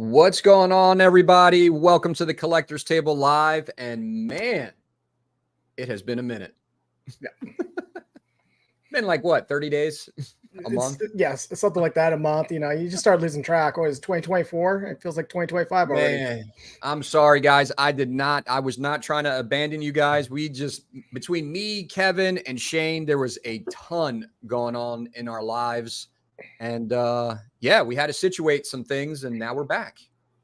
What's going on, everybody? Welcome to the Collector's Table Live. And man, it has been a minute. Yeah. Been like what, 30 days? A month? Yes, something like that, a month. You know, you just start losing track. What is it, 2024? It feels like 2025 already. Man, I'm sorry, guys. I was not trying to abandon you guys. We just, between me, Kevin, and Shane, there was a ton going on in our lives. And yeah, we had to situate some things, and now we're back.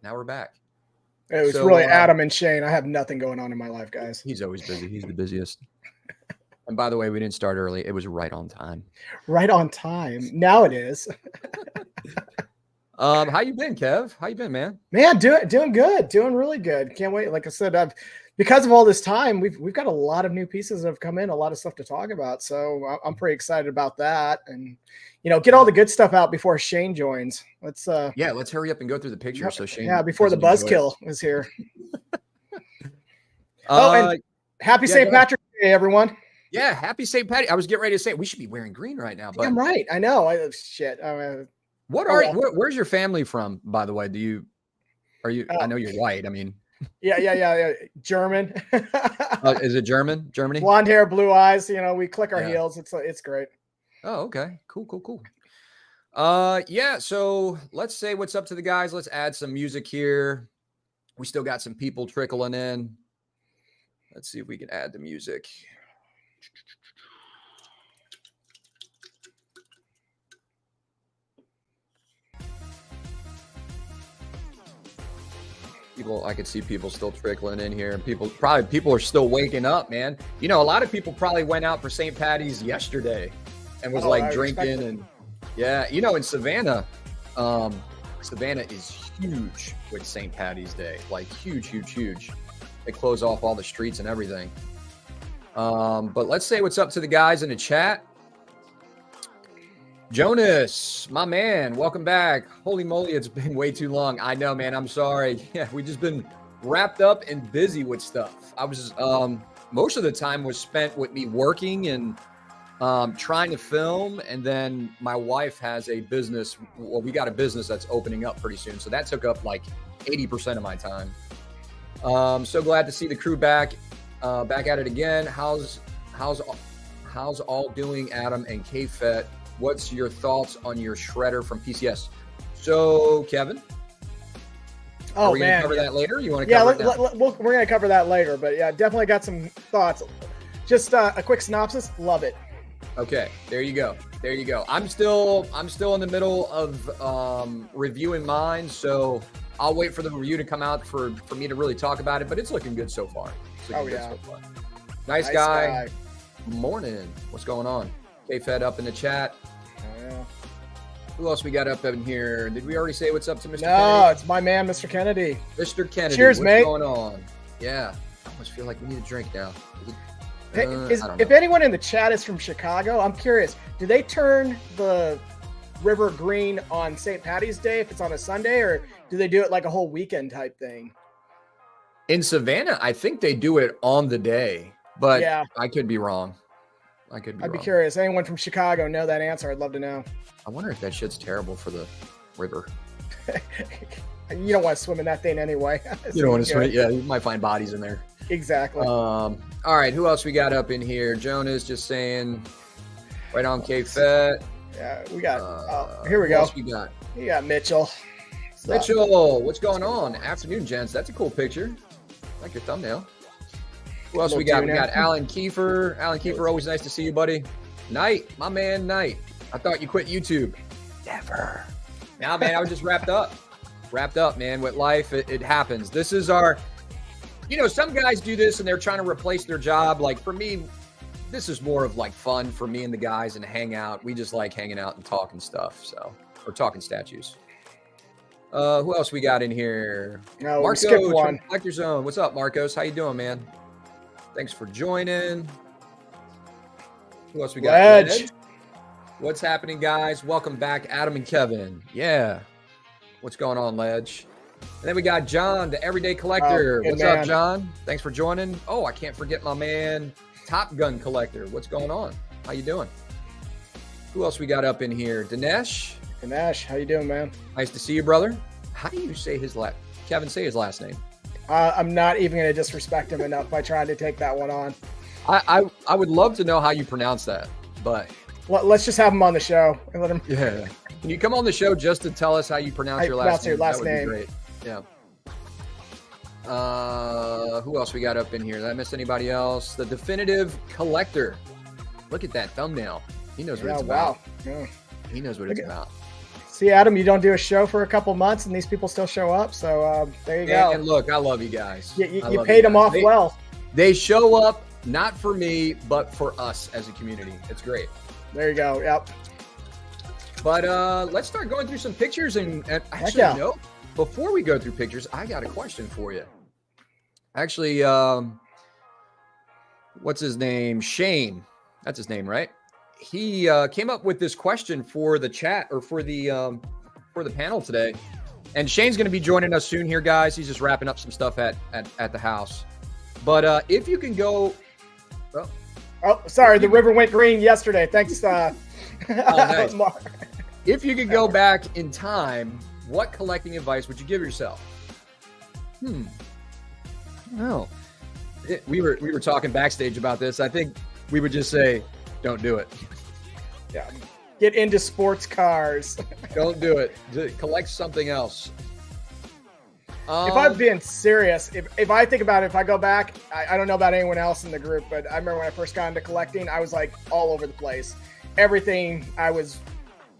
It was really Adam and Shane. I have nothing going on in my life, guys. He's always busy. He's the busiest. And by the way, we didn't start early. It was right on time. Right on time. Now it is. How you been, Kev? How you been, man? Man, doing good. Doing really good. Can't wait. Like I said, because of all this time, we've got a lot of new pieces that have come in, a lot of stuff to talk about. So I'm pretty excited about that. And you know, get all the good stuff out before Shane joins. Let's hurry up and go through the picture. So Shane, before the buzzkill is here. And happy St. Patrick's Day, everyone. Yeah, happy St. Patty. I was getting ready to say we should be wearing green right now. But I'm right. I know. Where's your family from, by the way? I know you're white. I mean, yeah. German. Is it German? Germany? Blonde hair, blue eyes. You know, we click our heels. It's great. Oh, okay. Cool. Yeah. So let's say what's up to the guys. Let's add some music here. We still got some people trickling in. Let's see if we can add the music. I could see people still trickling in here. People are still waking up, man. You know, a lot of people probably went out for St. Patty's yesterday and was drinking and yeah. You know, in Savannah, Savannah is huge with St. Patty's Day, like huge. They close off all the streets and everything. But let's say what's up to the guys in the chat. Jonas, my man, welcome back. Holy moly, it's been way too long. I know, man. I'm sorry. Yeah, we just been wrapped up and busy with stuff. I was most of the time was spent with me working and trying to film, and then my wife has a business. Well, we got a business that's opening up pretty soon, so that took up like 80% of my time. So glad to see the crew back at it again. How's all doing, Adam and KFett? What's your thoughts on your shredder from PCS? So, Kevin, are we going to cover that later? You want to cover it now? We're going to cover that later, but yeah, definitely got some thoughts. Just a quick synopsis. Love it. Okay, there you go. I'm still in the middle of reviewing mine, so I'll wait for the review to come out for me to really talk about it. But it's looking good so far. Nice guy. Morning. What's going on? KFett up in the chat. Oh, yeah. Who else we got up in here? Did we already say what's up to Mr. Kennedy? No, it's my man, Mr. Kennedy. Mr. Kennedy. Cheers, mate. What's going on? Yeah. I almost feel like we need a drink now. If anyone in the chat is from Chicago, I'm curious. Do they turn the river green on St. Patty's Day if it's on a Sunday, or do they do it like a whole weekend type thing? In Savannah, I think they do it on the day, but yeah. I could be wrong. I'd be curious. Anyone from Chicago know that answer? I'd love to know. I wonder if that shit's terrible for the river. You don't want to swim in that thing anyway. You don't want to swim. Yeah, you might find bodies in there. Exactly. All right, who else we got up in here? Jonas just saying, right on KFett. Yeah, we got. Here we go. Who else we got? You got Mitchell. Mitchell, what's going on? Afternoon, gents. That's a cool picture. I like your thumbnail. Who else we got? We got Alan Kiefer. Alan Kiefer, always nice to see you, buddy. Knight, my man, Knight. I thought you quit YouTube. Never. Nah, man, I was just wrapped up, man, with life. It happens. This is our, you know, some guys do this and they're trying to replace their job. Like for me, this is more of like fun for me and the guys and hang out. We just like hanging out and talking stuff. So, or talking statues. Who else we got in here? No, we Marcos skipped from one. Collector Zone. What's up, Marcos? How you doing, man? Thanks for joining. Who else we got? Ledge. What's happening, guys? Welcome back, Adam and Kevin. Yeah. What's going on, Ledge? And then we got John, the Everyday Collector. Oh, What's up, John? Thanks for joining. Oh, I can't forget my man, Top Gun Collector. What's going on? How you doing? Who else we got up in here? Dinesh. Dinesh, how you doing, man? Nice to see you, brother. How do you say his last? Kevin, say his last name. I'm not even going to disrespect him enough by trying to take that one on. I would love to know how you pronounce that, but Let's just have him on the show and let him. yeah. Can you come on the show just to tell us how you pronounce your last name? That would be great. Yeah. Who else we got up in here? Did I miss anybody else? The Definitive Collector. Look at that thumbnail. He knows what it's about. Yeah. He knows what it's about. See, Adam, you don't do a show for a couple months, and these people still show up. So there you go. And look, I love you guys. You paid them off well. They show up not for me, but for us as a community. It's great. There you go. Yep. But let's start going through some pictures. And actually, no, before we go through pictures, I got a question for you. Actually, what's his name? Shane. That's his name, right? He came up with this question for the chat or for the panel today. And Shane's going to be joining us soon here, guys. He's just wrapping up some stuff at the house. But if you can go... Oh, sorry. The river went green yesterday. Thanks. Nice. If you could go back in time, what collecting advice would you give yourself? No. We were talking backstage about this. I think we would just say, don't do it. Yeah. Get into sports cars. Don't do it. Collect something else. If I'm being serious, if I think about it, if I go back, I don't know about anyone else in the group, but I remember when I first got into collecting, I was like all over the place. Everything I was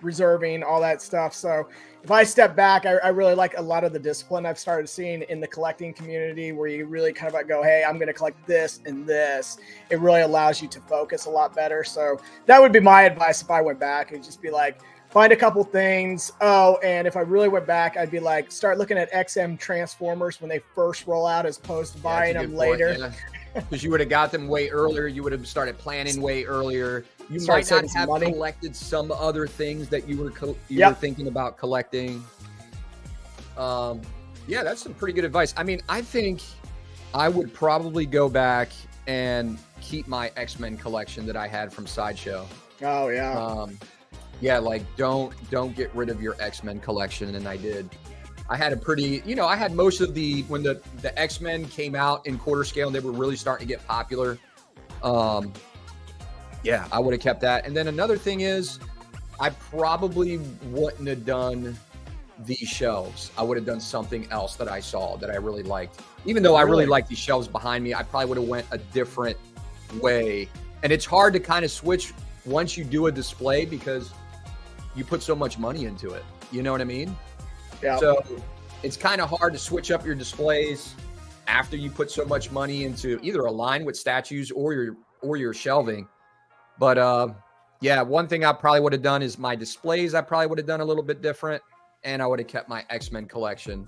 reserving, all that stuff. So if I step back, I really like a lot of the discipline I've started seeing in the collecting community where you really kind of like go, hey, I'm going to collect this and this. It really allows you to focus a lot better. So that would be my advice if I went back. It'd just be like, find a couple things. Oh, and if I really went back, I'd be like, start looking at XM Transformers when they first roll out as opposed to buying them later. Because you would have got them way earlier. You would have started planning way earlier. You might not have collected some other things that you were thinking about collecting. Yeah, that's some pretty good advice. I mean, I think I would probably go back and keep my X-Men collection that I had from Sideshow. Oh, yeah. Yeah, like don't get rid of your X-Men collection. And I did. I had a pretty, I had most of when the X-Men came out in quarter scale and they were really starting to get popular. Yeah, I would have kept that. And then another thing is I probably wouldn't have done these shelves. I would have done something else that I saw that I really liked. Even though I really like these shelves behind me, I probably would have went a different way. And it's hard to kind of switch once you do a display because you put so much money into it. You know what I mean? Yeah. So it's kind of hard to switch up your displays after you put so much money into either a line with statues or your shelving. But yeah, one thing I probably would have done is my displays. I probably would have done a little bit different, and I would have kept my X-Men collection.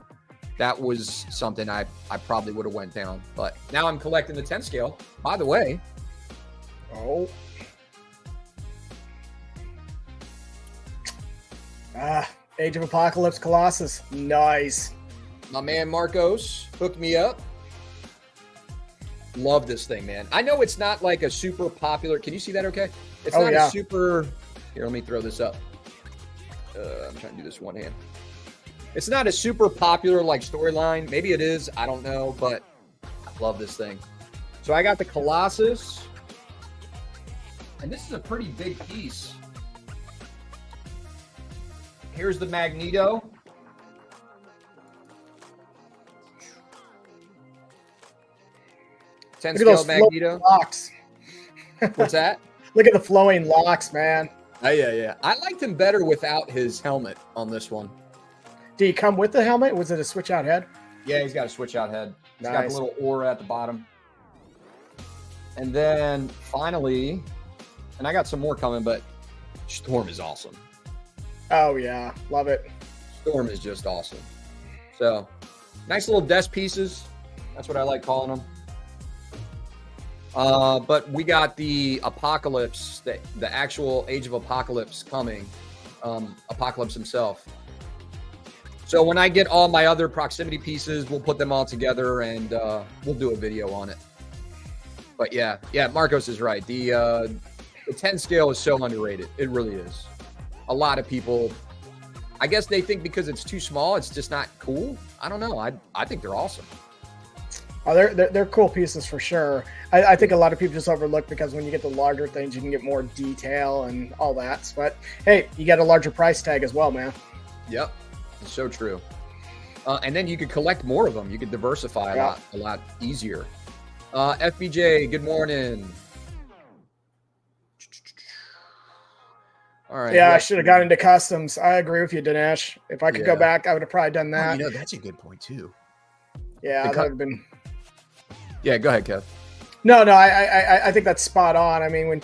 That was something I probably would have went down. But now I'm collecting the 10 scale. By the way. Oh. Age of Apocalypse Colossus. Nice. My man Marcos hooked me up. Love this thing, man. I know it's not like a super popular. Can you see that okay? It's not a super. Here, let me throw this up. I'm trying to do this one hand. It's not a super popular like storyline. Maybe it is. I don't know, but I love this thing. So I got the Colossus. And this is a pretty big piece. Here's the Magneto. Look at those Magneto locks. What's that? Look at the flowing locks, man. Oh, yeah. I liked him better without his helmet on this one. Did he come with the helmet? Was it a switch out head? Yeah, he's got a switch out head. He's got a little aura at the bottom. And then finally, and I got some more coming, but Storm is awesome. Oh, yeah. Love it. Storm is just awesome. So nice little desk pieces. That's what I like calling them. But we got the Apocalypse, the actual Age of Apocalypse coming. Apocalypse himself. So when I get all my other proximity pieces, we'll put them all together and we'll do a video on it. But yeah, Marcos is right. The 10 scale is so underrated. It really is. A lot of people, I guess they think because it's too small, it's just not cool. I don't know. I think they're awesome. Oh, they're cool pieces for sure. I think a lot of people just overlook because when you get the larger things, you can get more detail and all that. But hey, you get a larger price tag as well, man. Yep, it's so true. And then you could collect more of them. You could diversify a lot easier. FBJ, good morning. All right. Yeah, I should have got into customs. I agree with you, Dinesh. If I could go back, I would have probably done that. Oh, that's a good point too. Yeah, that would have been. Yeah, go ahead, Kev. No, I think that's spot on. I mean, when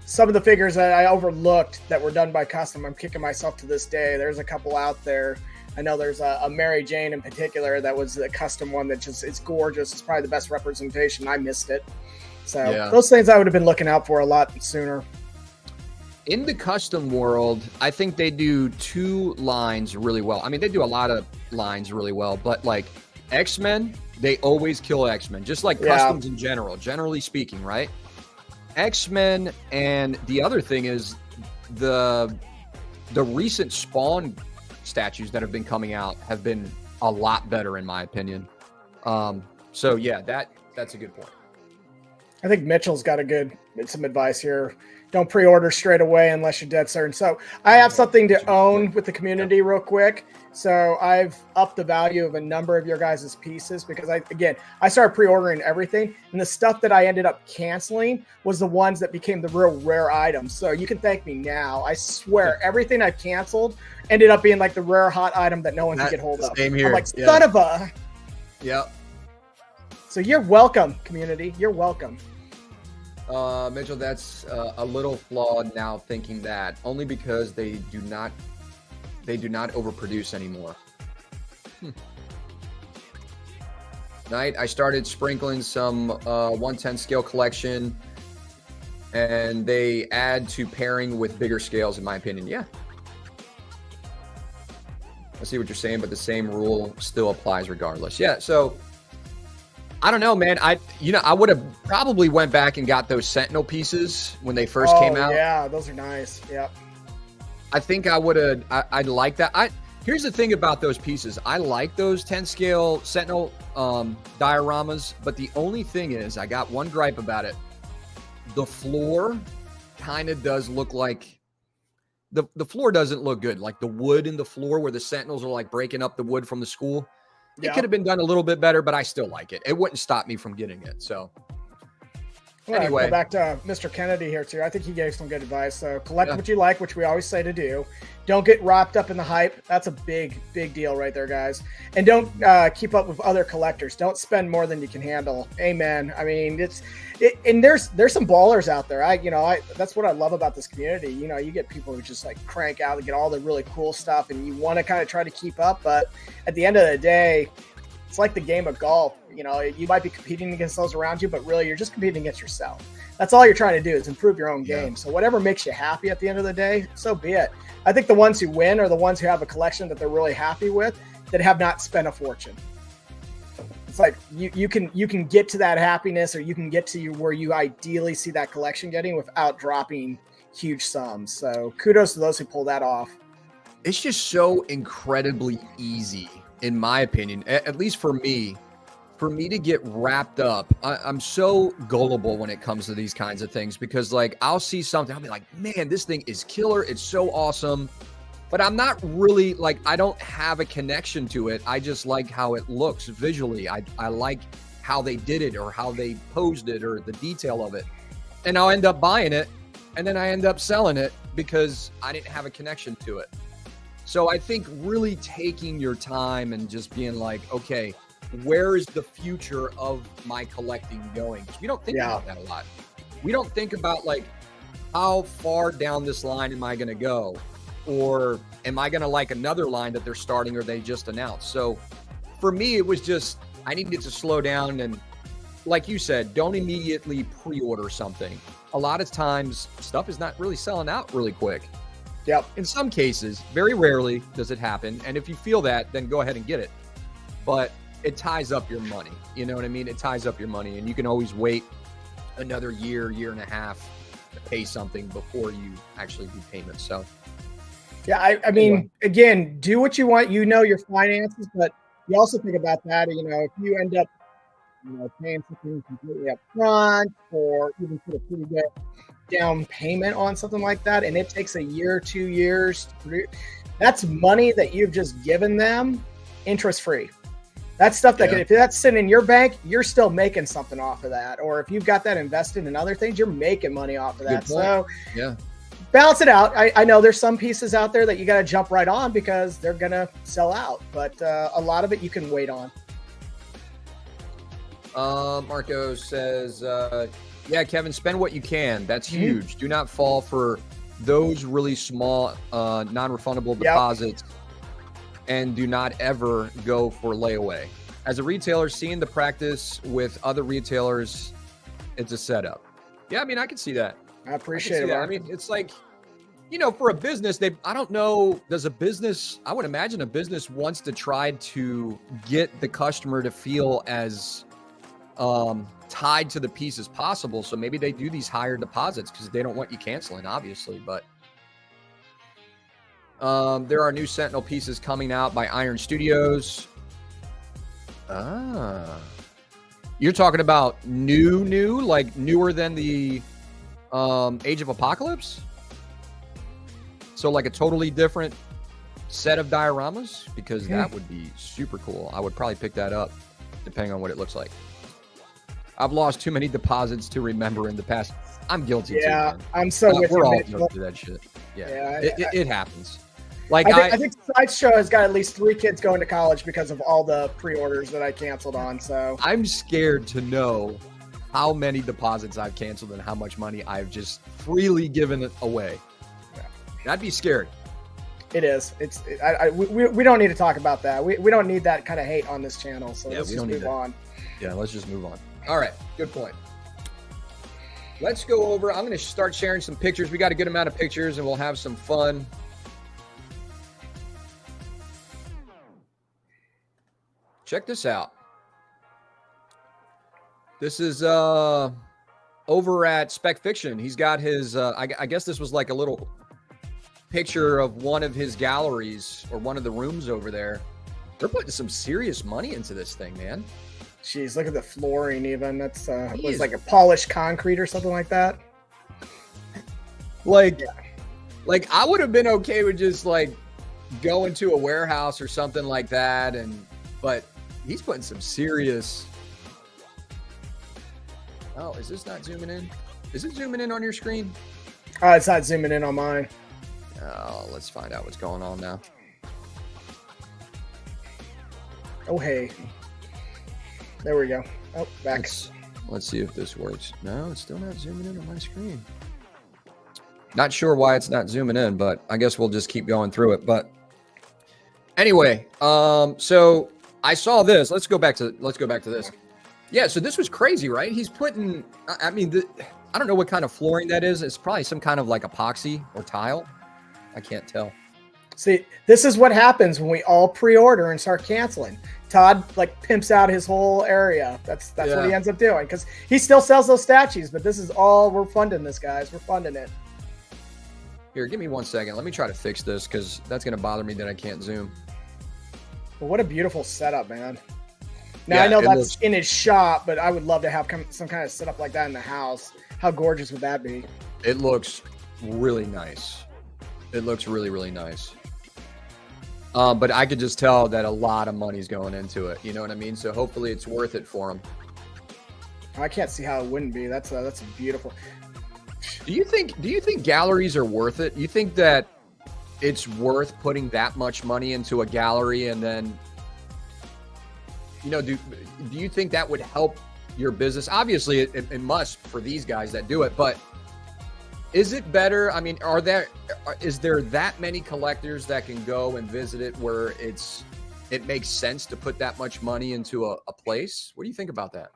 some of the figures that I overlooked that were done by custom, I'm kicking myself to this day. There's a couple out there. I know there's a Mary Jane in particular that was a custom one that just it's gorgeous. It's probably the best representation. I missed it. So those things I would have been looking out for a lot sooner. In the custom world, I think they do two lines really well. I mean, they do a lot of lines really well, but like X-Men, they always kill X-Men, just like customs in general, generally speaking, right? X-Men, and the other thing is the recent Spawn statues that have been coming out have been a lot better in my opinion. So yeah, that's a good point. I think Mitchell's got some advice here. Don't pre-order straight away unless you're dead certain. So I have something to own with the community real quick. So I've upped the value of a number of your guys' pieces because I started pre-ordering everything, and the stuff that I ended up canceling was the ones that became the real rare items. So you can thank me now. I swear everything I've canceled ended up being like the rare hot item that no one can get hold of. Same here. I'm like, son of a. Yep. So you're welcome, community. You're welcome. Mitchell, that's a little flawed now thinking that, only because they do not overproduce anymore. Night, I started sprinkling some 110 scale collection, and they add to pairing with bigger scales, in my opinion. Yeah. I see what you're saying, but the same rule still applies regardless. Yeah, so I don't know, man. I would have probably went back and got those Sentinel pieces when they first came out. Yeah, those are nice. Yep. I think I would have. I'd like that. Here's the thing about those pieces. I like those 10 scale Sentinel dioramas, but the only thing is, I got one gripe about it. The floor kind of does look like the floor doesn't look good. Like the wood in the floor where the Sentinels are like breaking up the wood from the school. It could have been done a little bit better, but I still like it. It wouldn't stop me from getting it. So anyway, go back to Mr. Kennedy here too. I think he gave some good advice. So collect what you like, which we always say to do. Don't get wrapped up in the hype. That's a big deal right there, guys. And don't keep up with other collectors. Don't spend more than you can handle. Amen. I mean, and there's some ballers out there. That's what I love about this community. You get people who just like crank out and get all the really cool stuff, and you want to kind of try to keep up, but at the end of the day, it's like the game of golf. You might be competing against those around you, but really you're just competing against yourself. That's all you're trying to do is improve your own game. So whatever makes you happy at the end of the day, so be it. I think the ones who win are the ones who have a collection that they're really happy with, that have not spent a fortune. It's like you can get to that happiness, or you can get to where you ideally see that collection getting without dropping huge sums. So kudos to those who pull that off. It's just so incredibly easy, in my opinion, at least for me to get wrapped up. I'm so gullible when it comes to these kinds of things, because like I'll see something, I'll be like, man, this thing is killer. It's so awesome. But I'm not really like, I don't have a connection to it. I just like how it looks visually. I like how they did it, or how they posed it, or the detail of it. And I'll end up buying it, and then I end up selling it because I didn't have a connection to it. So I think really taking your time and just being like, okay, where is the future of my collecting going? Because we don't think about that a lot. We don't think about like, how far down this line am I going to go? Or am I going to like another line that they're starting or they just announced? So for me, it was just, I needed to slow down and, like you said, don't immediately pre-order something. A lot of times stuff is not really selling out really quick. Yep. In some cases, very rarely does it happen. And if you feel that, then go ahead and get it. But it ties up your money. You know what I mean? It ties up your money, and you can always wait another year and a half to pay something before you actually do payments. So yeah, I mean, again, do what you want. You know your finances, but you also think about that. You know, if you end up, paying something completely up front, or even put a pretty good down payment on something like that, and it takes a year, 2 years to produce, that's money that you've just given them interest free. That's stuff that if that's sitting in your bank, you're still making something off of that. Or if you've got that invested in other things, you're making money off of that. So balance it out. I know there's some pieces out there that you got to jump right on because they're going to sell out, but a lot of it you can wait on. Marco says, yeah, Kevin, spend what you can. That's huge. Do not fall for those really small, non-refundable deposits, and do not ever go for layaway. As a retailer, seeing the practice with other retailers, it's a setup. Yeah, I mean, I can see that. I appreciate it. I mean, it's like, for a business, I don't know, I would imagine a business wants to try to get the customer to feel as tied to the piece as possible. So maybe they do these higher deposits because they don't want you canceling, obviously. But there are new Sentinel pieces coming out by Iron Studios. You're talking about new, like newer than the Age of Apocalypse? So like a totally different set of dioramas? Because that would be super cool. I would probably pick that up depending on what it looks like. I've lost too many deposits to remember in the past. I'm guilty too. Man. I'm so with we're you, all man. guilty of that shit. Yeah, it happens. Like I think Sideshow has got at least 3 kids going to college because of all the pre-orders that I canceled on. So I'm scared to know how many deposits I've canceled and how much money I've just freely given away. Yeah. That'd be scary. It is. We don't need to talk about that. We don't need that kind of hate on this channel. So let's just move on. Yeah, let's just move on. All right, good point. Let's go over. I'm going to start sharing some pictures. We got a good amount of pictures, and we'll have some fun. Check this out. This is over at Spec Fiction. He's got his, I guess this was like a little picture of one of his galleries or one of the rooms over there. They're putting some serious money into this thing, man. Jeez, look at the flooring even. That's was like a polished concrete or something like that. Like I would have been okay with just like going to a warehouse or something like that, but he's putting some serious. Oh, is this not zooming in? Is it zooming in on your screen? It's not zooming in on mine. Oh, let's find out what's going on now. Oh, hey. There we go. Oh, back. Let's see if this works. No, it's still not zooming in on my screen. Not sure why it's not zooming in, but I guess we'll just keep going through it. But anyway, so I saw this. Let's go back to this. Yeah, so this was crazy, right? He's putting, I mean, I don't know what kind of flooring that is. It's probably some kind of like epoxy or tile. I can't tell. See, this is what happens when we all pre-order and start canceling. Todd like pimps out his whole area. That's what he ends up doing because he still sells those statues, but this is all we're funding this, guys. We're funding it. Here, give me 1 second. Let me try to fix this because that's going to bother me that I can't zoom. Well, what a beautiful setup, man. Now, I know that's in his shop, but I would love to have some kind of setup like that in the house. How gorgeous would that be? It looks really nice. It looks really, really nice. But I could just tell that a lot of money's going into it. You know what I mean? So hopefully it's worth it for him. I can't see how it wouldn't be. That's beautiful. Do you think galleries are worth it? You think that it's worth putting that much money into a gallery and then, do you think that would help your business? Obviously, it must for these guys that do it, but is it better? I mean, is there that many collectors that can go and visit it where it's it makes sense to put that much money into a place. What do you think about that?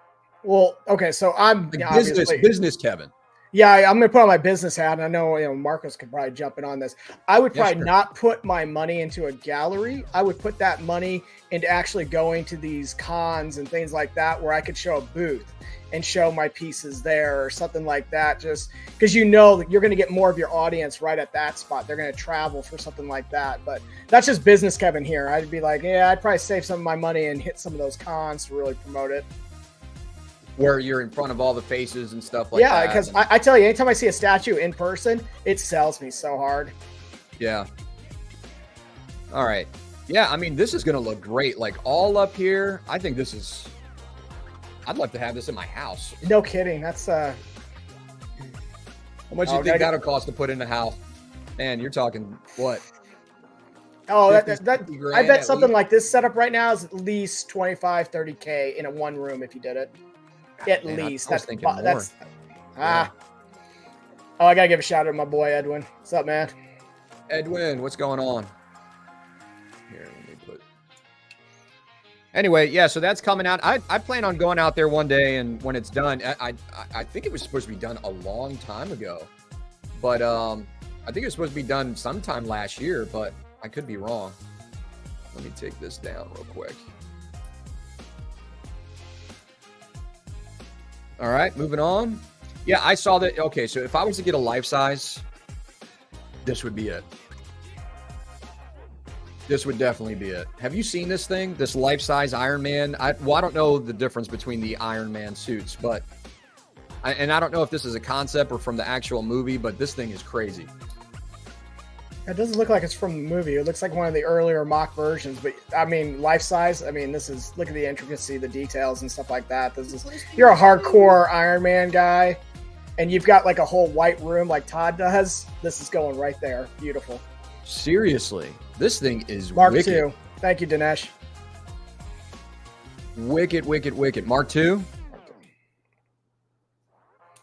Well, okay, so I'm Like business, Kevin. Yeah, I'm going to put on my business hat, and I know, Marcos could probably jump in on this. I would probably not put my money into a gallery. I would put that money into actually going to these cons and things like that, where I could show a booth and show my pieces there or something like that, just because that you're going to get more of your audience right at that spot. They're going to travel for something like that. But that's just business Kevin here. I'd be like, yeah, I'd probably save some of my money and hit some of those cons to really promote it. Where you're in front of all the faces and stuff like that. Yeah, because I tell you, anytime I see a statue in person, it sells me so hard. Yeah. All right. Yeah, I mean, this is going to look great. Like all up here, I think this is... I'd love to have this in my house. No kidding. That's... How much do you think that'll cost to put in the house? Man, you're talking what? Oh, I bet something like this setup right now is at least 25, 30K in a one room if you did it. At least. I gotta give a shout out to my boy Edwin. What's up, man? Edwin, what's going on? Here, let me put. Anyway, yeah, so that's coming out. I plan on going out there one day, and when it's done, I think it was supposed to be done a long time ago, but I think it was supposed to be done sometime last year, but I could be wrong. Let me take this down real quick. All right, moving on. Yeah, I saw that. Okay, so if I was to get a life size, this would be it. This would definitely be it. Have you seen this thing? This life size Iron Man? I don't know the difference between the Iron Man suits, but I don't know if this is a concept or from the actual movie, but this thing is crazy. It doesn't look like it's from the movie. It looks like one of the earlier mock versions, but I mean, life size. I mean, this is, look at the intricacy, the details and stuff like that. You're a hardcore Iron Man guy and you've got like a whole white room like Todd does. This is going right there. Beautiful. Seriously. This thing is Mark wicked. II. Thank you, Dinesh. Wicked, wicked, wicked. Mark II?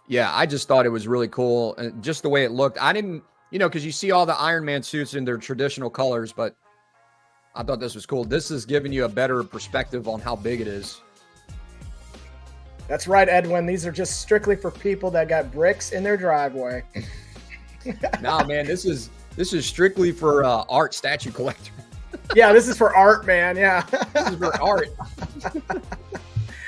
Yeah, I just thought it was really cool. And just the way it looked. I didn't, because you see all the Iron Man suits in their traditional colors, but I thought this was cool. This is giving you a better perspective on how big it is. That's right, Edwin. These are just strictly for people that got bricks in their driveway. Nah, man, this is strictly for art statue collector. Yeah, this is for art, man. Yeah. This is for art.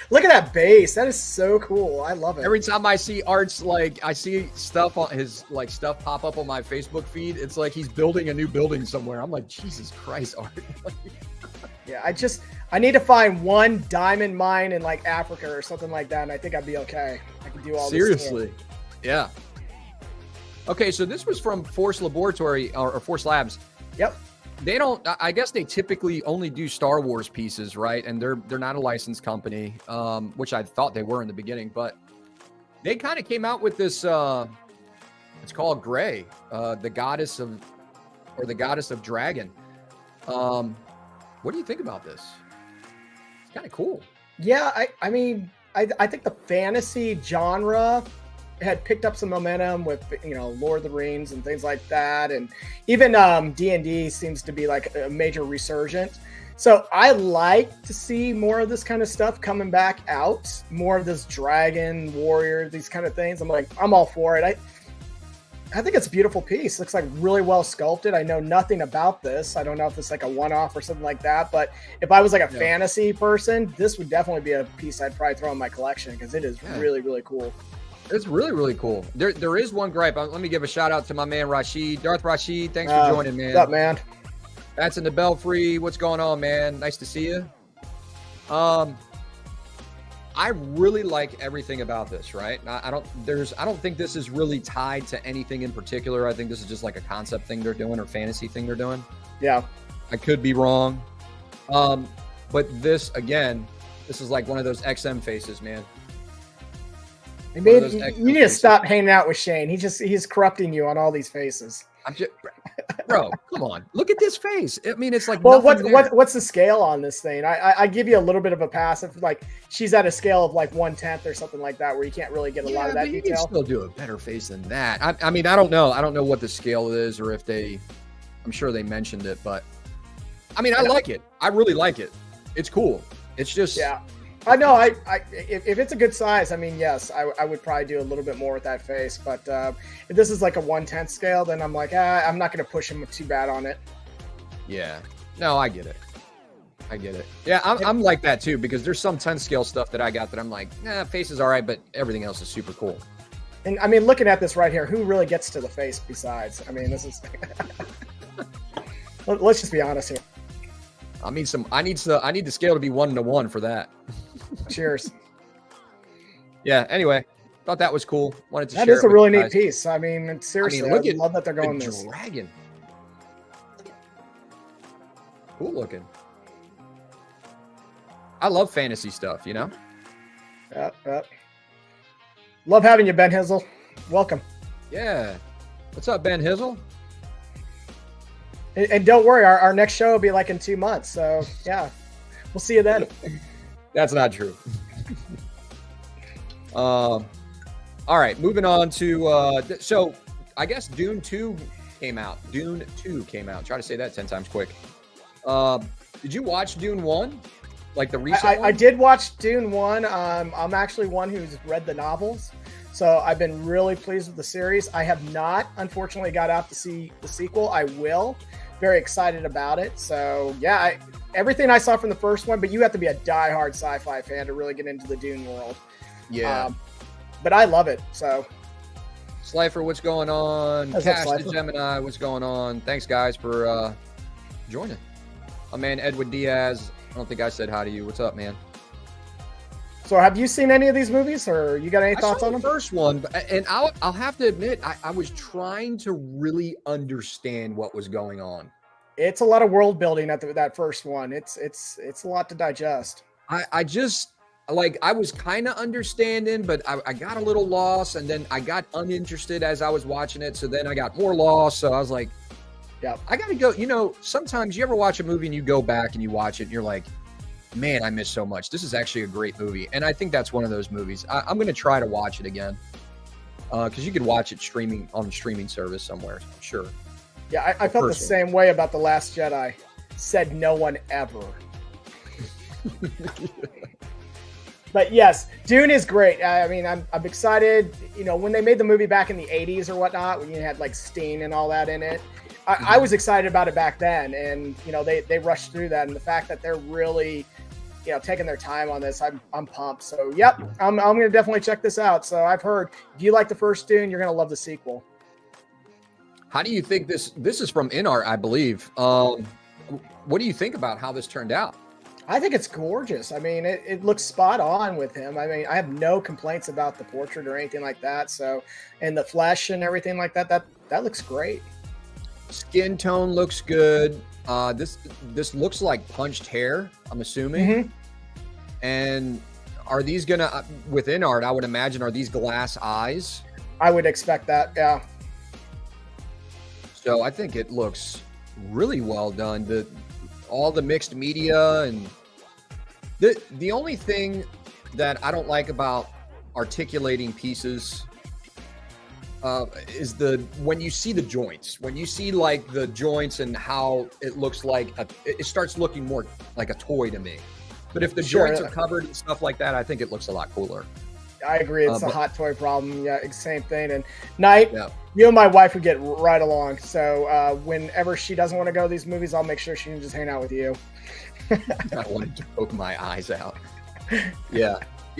Look at that base. That is so cool. I love it. Every time I see Art's, like, I see stuff on his, like, stuff pop up on my Facebook feed, it's like he's building a new building somewhere. I'm like, Jesus Christ, Art. Yeah, I need to find one diamond mine in, like, Africa or something like that, and I think I'd be okay. I can do all this. Seriously. Yeah. Okay, so this was from Force Laboratory, or Force Labs. Yep. They don't, I guess they typically only do Star Wars pieces, right? And they're not a licensed company, which I thought they were in the beginning, but they kind of came out with this, it's called Gray, the goddess of dragon. What do you think about this? It's kind of cool. Yeah, I mean, I think the fantasy genre had picked up some momentum with, Lord of the Rings and things like that. And even D&D seems to be like a major resurgence. So I like to see more of this kind of stuff coming back out, more of this dragon, warrior, these kind of things. I'm all for it. I think it's a beautiful piece. Looks like really well sculpted. I know nothing about this. I don't know if it's like a one-off or something like that. But if I was like a fantasy person, this would definitely be a piece I'd probably throw in my collection because it is really, really cool. It's really, really cool. There is one gripe. Let me give a shout out to my man Rashid. Darth Rashid, thanks for joining, man. What's up, man? That's in the Belfry. What's going on, man? Nice to see you. I really like everything about this, right? I don't think this is really tied to anything in particular. I think this is just like a concept thing they're doing or fantasy thing they're doing. Yeah. I could be wrong. But this, again, this is like one of those XM faces, man. You need to stop hanging out with Shane. He's corrupting you on all these faces. Bro, come on. Look at this face. I mean, it's like, well, what's the scale on this thing? I give you a little bit of a pass if like she's at a scale of like 1/10 or something like that, where you can't really get a lot of that detail. You can still do a better face than that. I mean, I don't know. I don't know what the scale is or if I'm sure they mentioned it, but I mean, I like it. I really like it. It's cool. It's just yeah. I know. If it's a good size, I mean, yes, I would probably do a little bit more with that face. But if this is like a 1/10 scale, then I'm like, I'm not going to push him too bad on it. Yeah. No, I get it. Yeah, I'm like that too, because there's some 10 scale stuff that I got that I'm like, face is all right, but everything else is super cool. And I mean, looking at this right here, who really gets to the face besides? I mean, this is. Let's just be honest here. I need the scale to be 1-to-1 for that. Cheers. Yeah. Anyway, thought that was cool. Wanted to share. That is a really neat guys. piece. I mean, seriously, I love that they're going this. Dragon. Cool looking. I love fantasy stuff, you know? Yep. Love having you, Ben Hizzle. Welcome. Yeah. What's up, Ben Hizzle? And don't worry, our next show will be like in 2 months. So, yeah, we'll see you then. That's not true. All right, moving on to so I guess Dune 2 came out. Try to say that 10 times quick. Did you watch Dune 1? Like the recent one? I did watch Dune 1. I'm actually one who's read the novels. So I've been really pleased with the series. I have not, unfortunately, got out to see the sequel. I will. Very excited about it. So, yeah, everything I saw from the first one, but you have to be a diehard sci-fi fan to really get into the Dune world. Yeah. But I love it. So, Slifer, what's going on? What's Cash up, the Slifer? Gemini, what's going on? Thanks, guys, for joining. My man, Edward Diaz. I don't think I said hi to you. What's up, man? So have you seen any of these movies, or you got any thoughts on them? The first one, and I'll have to admit, I was trying to really understand what was going on. It's a lot of world building at that first one. It's a lot to digest. I just like I was kind of understanding, but I got a little lost, and then I got uninterested as I was watching it. So then I got more lost. So I was like, yeah, I got to go. You know, sometimes you ever watch a movie and you go back and you watch it and you're like, man, I missed so much. This is actually a great movie. And I think that's one of those movies. I'm going to try to watch it again because you could watch it streaming on a streaming service somewhere, I'm sure. Yeah, I felt the same way about The Last Jedi. Said no one ever. But yes, Dune is great. I mean, I'm excited. You know, when they made the movie back in the 80s or whatnot, when you had like Sting and all that in it, I was excited about it back then. And, you know, they rushed through that. And the fact that they're really, you know, taking their time on this, I'm pumped. So, yep, I'm going to definitely check this out. So I've heard if you like the first Dune, you're going to love the sequel. How do you think this is from Inart, I believe. What do you think about how this turned out? I think it's gorgeous. I mean, it looks spot on with him. I mean, I have no complaints about the portrait or anything like that. So, and the flesh and everything like that looks great. Skin tone looks good. This looks like punched hair, I'm assuming. Mm-hmm. And are these gonna with Inart, I would imagine, are these glass eyes? I would expect that, yeah. So I think it looks really well done. All the mixed media, and the only thing that I don't like about articulating pieces is when you see the joints, when you see like the joints and how it looks like it starts looking more like a toy to me. But if the joints are covered and stuff like that, I think it looks a lot cooler. I agree. It's a hot toy problem. Yeah, same thing. And Knight, you and my wife would get right along. So whenever she doesn't want to go to these movies, I'll make sure she can just hang out with you. I wanted to poke my eyes out. Yeah,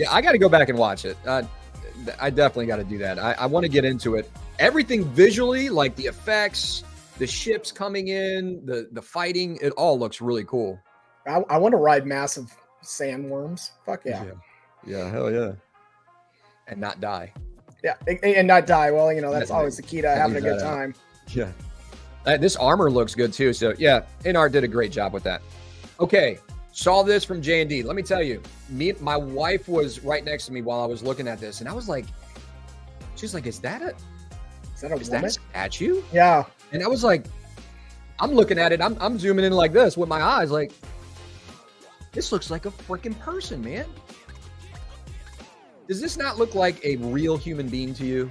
I got to go back and watch it. I definitely got to do that. I want to get into it. Everything visually, like the effects, the ships coming in, the fighting, it all looks really cool. I want to ride massive sandworms. Fuck yeah. Yeah, hell yeah. And not die. Yeah, and not die. Well, you know, that's always the key to having a good time. Yeah. This armor looks good too. So yeah, Inart did a great job with that. Okay, saw this from J&D. Let me tell you, my wife was right next to me while I was looking at this, and I was like, she's like, is that a statue? Yeah. And I was like, I'm looking at it, I'm zooming in like this with my eyes, like, this looks like a freaking person, man. Does this not look like a real human being to you?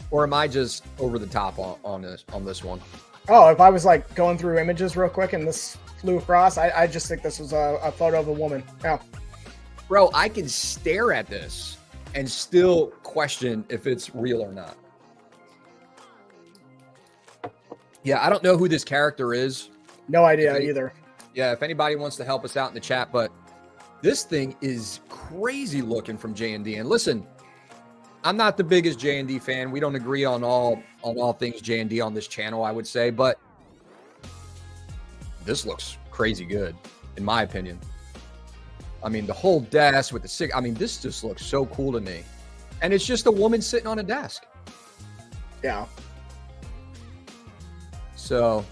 Or am I just over the top on this one? Oh, if I was like going through images real quick and this flew across. I just think this was a photo of a woman. Yeah. Bro, I can stare at this and still question if it's real or not. Yeah, I don't know who this character is. No idea either. Yeah, if anybody wants to help us out in the chat, but this thing is crazy looking from J&D. And listen, I'm not the biggest J&D fan. We don't agree on all things J&D on this channel, I would say, but this looks crazy good, in my opinion. I mean, the whole desk with the SIG, I mean, this just looks so cool to me. And it's just a woman sitting on a desk. Yeah. So,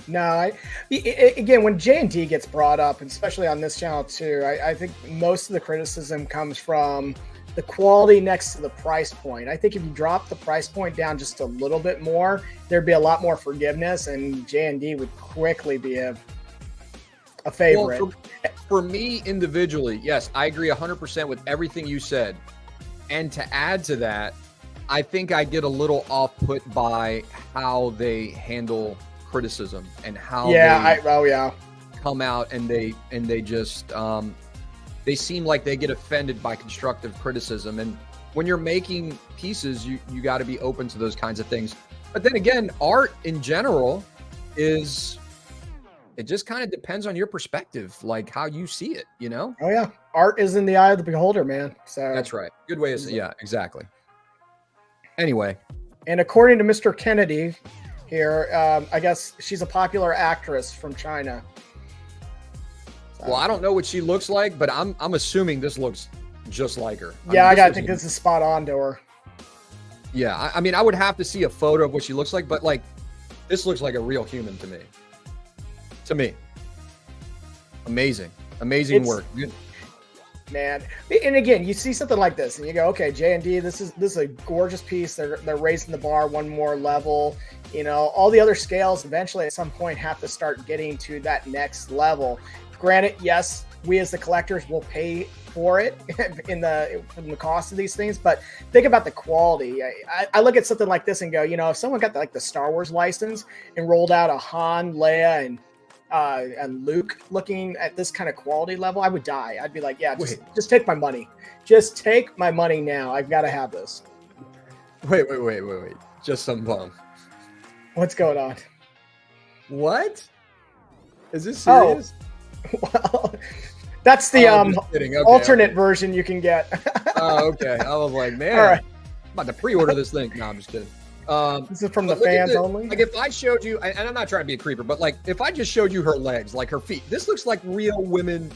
no, again, when J&D gets brought up, and especially on this channel too, I think most of the criticism comes from the quality next to the price point. I think if you drop the price point down just a little bit more, there'd be a lot more forgiveness, and J&D would quickly be a favorite. Well, for me individually, yes, I agree 100% with everything you said. And to add to that, I think I get a little off-put by how they handle criticism and how they come out and they just they seem like they get offended by constructive criticism. And when you're making pieces, you got to be open to those kinds of things. But then again, art in general it just kind of depends on your perspective, like how you see it, you know? Oh yeah. Art is in the eye of the beholder, man. So that's right. Good way to say, yeah, exactly. Anyway. And according to Mr. Kennedy here, I guess she's a popular actress from China. So, well, I don't know what she looks like, but I'm assuming this looks just like her. Yeah, I gotta think this is spot on to her. Yeah, I mean, I would have to see a photo of what she looks like, but like, this looks like a real human to me. Amazing work. Good. Man, and again, you see something like this and you go, okay, J&D, this is a gorgeous piece. They're raising the bar one more level. You know, all the other scales eventually at some point have to start getting to that next level. Granted, yes, we as the collectors will pay for it in the cost of these things, but think about the quality. I look at something like this and go, you know, if someone got the Star Wars license and rolled out a Han, Leia, and Luke looking at this kind of quality level, I would die. I'd be like, yeah, just take my money. Just take my money now. I've got to have this. Wait. Just some bum. What's going on? What? Is this serious? Oh, well, that's the alternate version you can get. Oh, okay. I was like, man, all right. I'm about to pre-order this thing. No, I'm just kidding. This is from the fans only. Like if I showed you, and I'm not trying to be a creeper, but like if I just showed you her legs, like her feet, this looks like real women,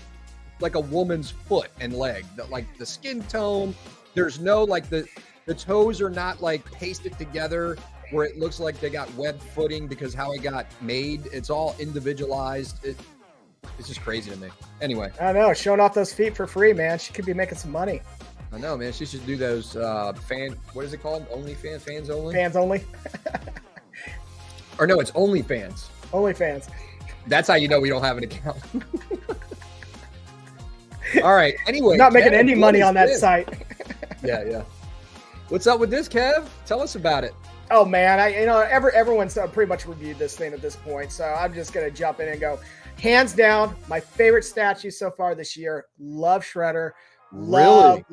like a woman's foot and leg. Like the skin tone, there's no like the toes are not like pasted together where it looks like they got web footing because how it got made. It's all individualized. It's just crazy to me. Anyway, I know, showing off those feet for free, man. She could be making some money. I know, man. She should do those what is it called? Fans only? Fans only? Or no, it's OnlyFans. OnlyFans. That's how you know we don't have an account. All right. Anyway. Not making any money on that site. Yeah. What's up with this, Kev? Tell us about it. Oh, man. Everyone's pretty much reviewed this thing at this point, so I'm just going to jump in and go. Hands down, my favorite statue so far this year. Love Shredder. Love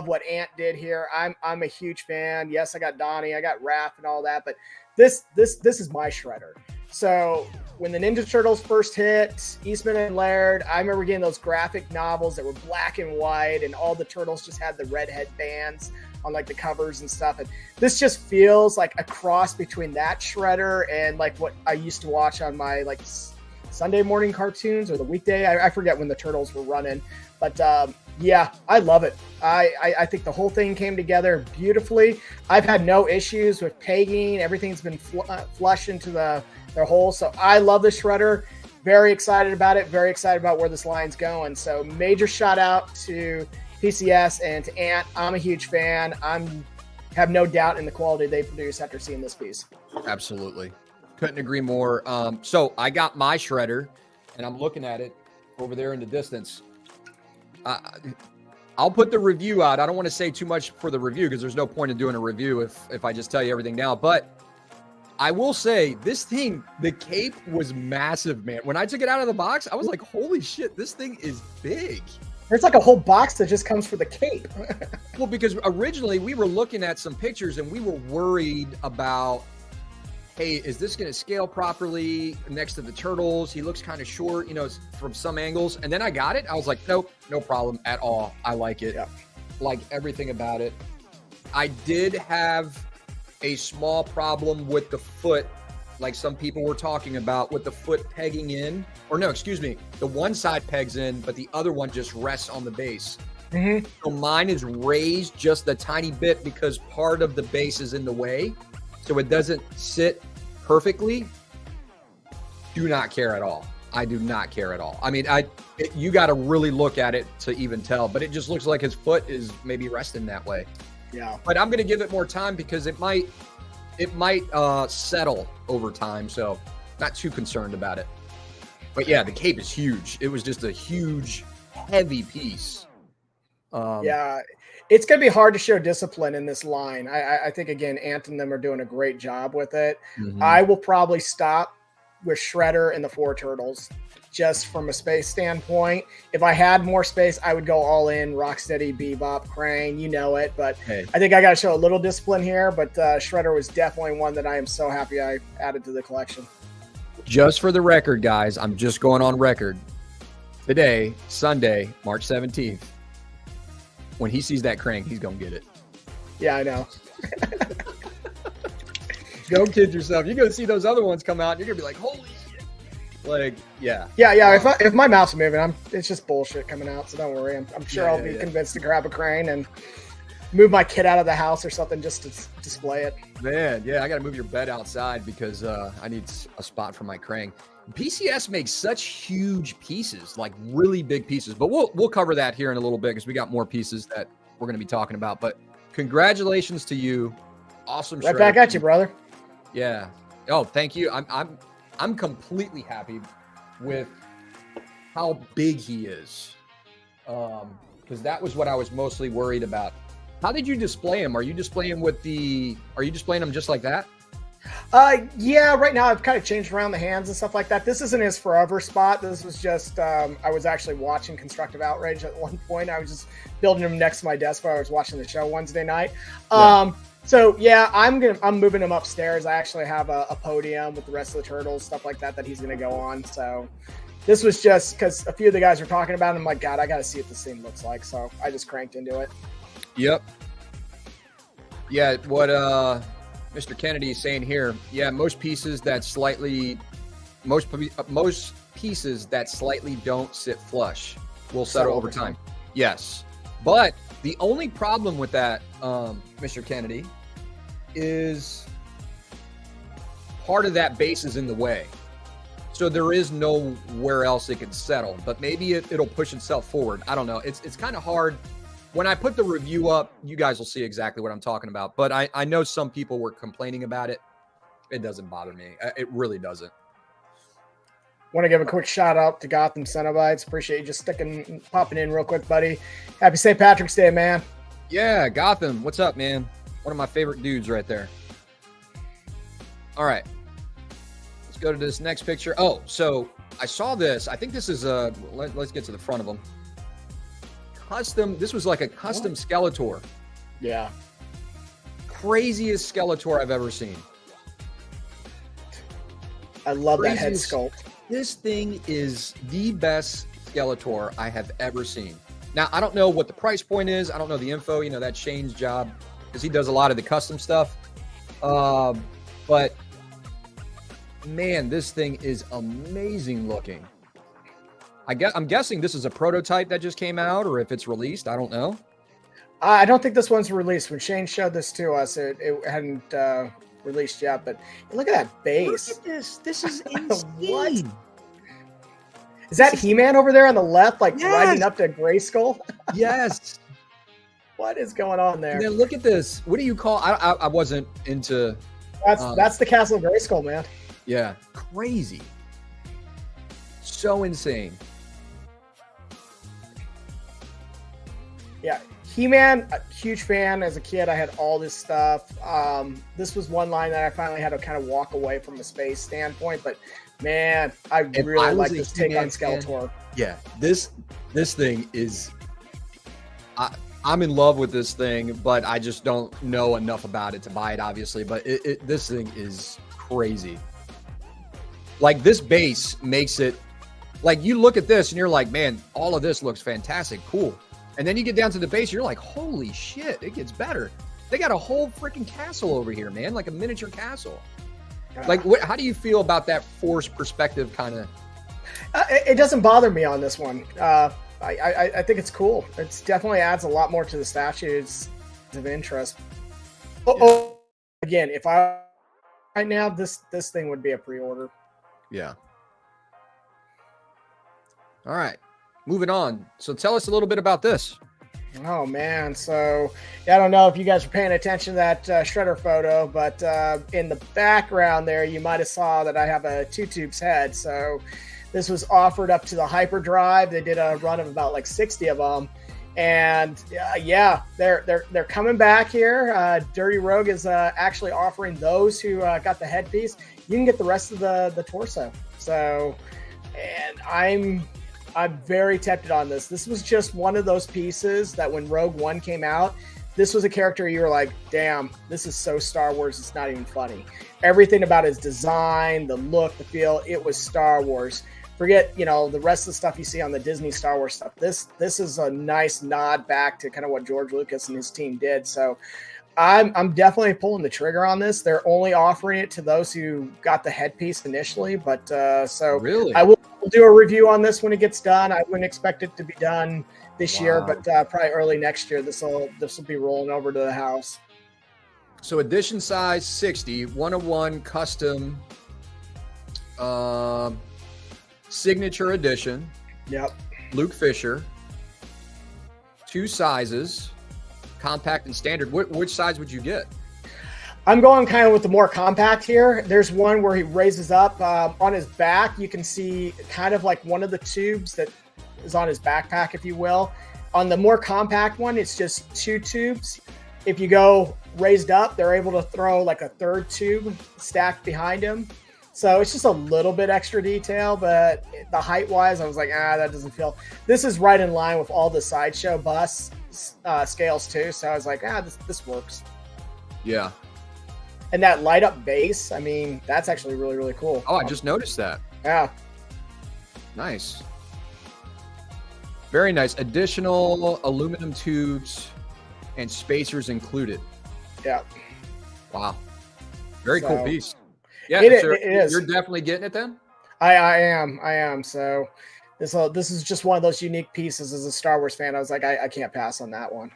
what Ant did here. I'm a huge fan. Yes, I got Donnie, I got Raph and all that, but this is my Shredder. So when the Ninja Turtles first hit, Eastman and Laird, I remember getting those graphic novels that were black and white, and all the turtles just had the red headbands on like the covers and stuff. And this just feels like a cross between that Shredder and like what I used to watch on my like Sunday morning cartoons or the weekday. I forget when the Turtles were running, but yeah, I love it. I think the whole thing came together beautifully. I've had no issues with pegging. Everything's been flushed into their hole. So I love the Shredder. Very excited about it. Very excited about where this line's going. So major shout out to PCS and to Ant. I'm a huge fan. Have no doubt in the quality they produce after seeing this piece. Absolutely. Couldn't agree more. So I got my Shredder and I'm looking at it over there in the distance. I'll put the review out. I don't want to say too much for the review because there's no point in doing a review if I just tell you everything now. But I will say this thing, the cape was massive, man. When I took it out of the box, I was like, holy shit, this thing is big. There's like a whole box that just comes for the cape. Well, because originally we were looking at some pictures and we were worried about, hey, is this going to scale properly next to the turtles? He looks kind of short, you know, from some angles. And then I got it. I was like, nope, no problem at all. I like it. Yeah. Like everything about it. I did have a small problem with the foot, like some people were talking about, with the foot pegging in, or no, excuse me, the one side pegs in, but the other one just rests on the base. Mm-hmm. So mine is raised just a tiny bit because part of the base is in the way, so it doesn't sit perfectly. Do not care at all. I do not care at all. I mean, you got to really look at it to even tell, but it just looks like his foot is maybe resting that way. Yeah, but I'm going to give it more time because it might settle over time. So not too concerned about it. But yeah, the cape is huge. It was just a huge, heavy piece. Yeah, it's going to be hard to show discipline in this line. I think, again, Ant and them are doing a great job with it. Mm-hmm. I will probably stop with Shredder and the 4 turtles. Just from a space standpoint, if I had more space, I would go all in Rocksteady, Bebop, Krang, you know it. But hey, I think I got to show a little discipline here. But Shredder was definitely one that I am so happy I added to the collection. Just for the record, guys, I'm just going on record. Today, Sunday, March 17th, when he sees that Krang, he's going to get it. Yeah, I know. Don't kid yourself. You're going to see those other ones come out, and you're going to be like, holy shit. Like, yeah. Yeah. If my mouth's moving, it's just bullshit coming out. So don't worry. I'm sure I'll be convinced to grab a crane and move my kid out of the house or something just to display it. Man, yeah, I got to move your bed outside because I need a spot for my crane. PCS makes such huge pieces, like really big pieces. But we'll cover that here in a little bit because we got more pieces that we're going to be talking about. But congratulations to you. Awesome. Right back at you, brother. Yeah. Oh, thank you. I'm completely happy with how big he is. Because that was what I was mostly worried about. How did you display him? Are you displaying him just like that? Yeah, right now I've kind of changed around the hands and stuff like that. This isn't his forever spot. This was just, I was actually watching Constructive Outrage at one point. I was just building him next to my desk while I was watching the show Wednesday night. So yeah, I'm moving him upstairs. I actually have a podium with the rest of the turtles, stuff like that he's gonna go on. So this was just because a few of the guys were talking about it. I'm like, God, I got to see what this thing looks like. So I just cranked into it. Yep. Yeah, what Mr. Kennedy is saying here. Yeah, most pieces that slightly don't sit flush will settle over time. Yes, but the only problem with that, Mr. Kennedy, is part of that base is in the way. So there is nowhere else it can settle, but maybe it'll push itself forward. I don't know. It's kind of hard. When I put the review up, you guys will see exactly what I'm talking about. But I know some people were complaining about it. It doesn't bother me. It really doesn't. Want to give a quick shout out to Gotham Cenobites. Appreciate you just popping in real quick, buddy. Happy St. Patrick's Day, man. Yeah, Gotham. What's up, man? One of my favorite dudes right there. All right. Let's go to this next picture. Oh, so I saw this. I think this is let's get to the front of them. This was like a custom Skeletor. Yeah. Craziest Skeletor I've ever seen. I love that head sculpt. This thing is the best Skeletor I have ever seen. Now, I don't know what the price point is. I don't know the info. You know, that's Shane's job because he does a lot of the custom stuff. But, man, this thing is amazing looking. I'm guessing this is a prototype that just came out, or if it's released, I don't know. I don't think this one's released. When Shane showed this to us, it hadn't released yet. But look at that base. Look at this. This is insane. What? Is that He-Man over there on the left, like riding up to Grayskull? Yes. What is going on there? And then look at this. What do you call? I wasn't into. That's the Castle of Grayskull, man. Yeah, crazy. So insane. Yeah, He-Man, a huge fan. As a kid, I had all this stuff. This was one line that I finally had to kind of walk away from a space standpoint. But man, I really like this take on Skeletor. Yeah, this thing is. I'm in love with this thing, but I just don't know enough about it to buy it, obviously. But this thing is crazy. Like, this base makes it. Like, you look at this and you're like, man, all of this looks fantastic, cool. And then you get down to the base, you're like, holy shit, it gets better. They got a whole freaking castle over here, man, like a miniature castle. Like, how do you feel about that forced perspective kind of? It doesn't bother me on this one. I think it's cool. It definitely adds a lot more to the statues of interest. Again, if I right now, this thing would be a pre-order. Yeah. All right, moving on. So tell us a little bit about this. Oh man, so I don't know if you guys are paying attention to that Shredder photo, but in the background there, you might have saw that I have a Two Tubes head. So this was offered up to the hyperdrive. They did a run of about like 60 of them, and yeah, they're coming back here. Dirty Rogue is actually offering those who got the headpiece. You can get the rest of the torso. So, and I'm very tempted on this. This was just one of those pieces that when Rogue One came out, this was a character you were like, damn, this is so Star Wars, it's not even funny. Everything about his design, the look, the feel, it was Star Wars. Forget, the rest of the stuff you see on the Disney Star Wars stuff. This is a nice nod back to kind of what George Lucas and his team did. So I'm definitely pulling the trigger on this. They're only offering it to those who got the headpiece initially, but so really, I will do a review on this when it gets done. I wouldn't expect it to be done this year, but probably early next year. This will be rolling over to the house. So edition size 60, 101 custom, signature edition. Yep. Luke Fisher. 2 sizes. Compact and standard. Which size would you get? I'm going kind of with the more compact here. There's one where he raises up on his back. You can see kind of like one of the tubes that is on his backpack, if you will. On the more compact one, it's just 2 tubes. If you go raised up, they're able to throw like a 3rd tube stacked behind him. So it's just a little bit extra detail, but the height-wise, I was like, that doesn't feel. This is right in line with all the Sideshow bus scales too. So I was like, this works. Yeah. And that light up base, I mean, that's actually really, really cool. Oh, I just noticed that. Yeah. Nice. Very nice. Additional aluminum tubes and spacers included. Yeah. Wow. Very cool piece. Yeah, it is. You're definitely getting it then? I am. So this is just one of those unique pieces as a Star Wars fan. I was like, I can't pass on that one.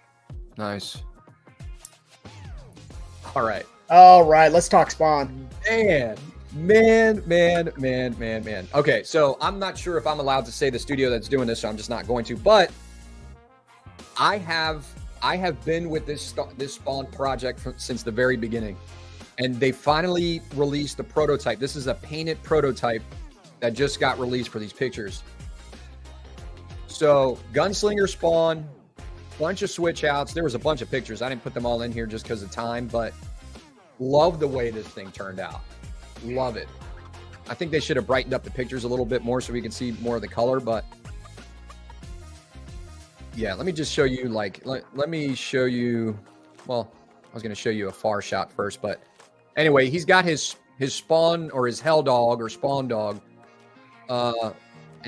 Nice. All right. Let's talk Spawn. Man. Okay, so I'm not sure if I'm allowed to say the studio that's doing this, so I'm just not going to. But I have been with this Spawn project since the very beginning, and they finally released the prototype. This is a painted prototype that just got released for these pictures. So Gunslinger Spawn, bunch of switch outs. There was a bunch of pictures. I didn't put them all in here just because of time, but love the way this thing turned out. Love it. I think they should have brightened up the pictures a little bit more so we can see more of the color, but yeah, let me just show you, let me show you, well, I was going to show you a far shot first, but anyway, he's got his spawn or his hell dog or spawn dog, and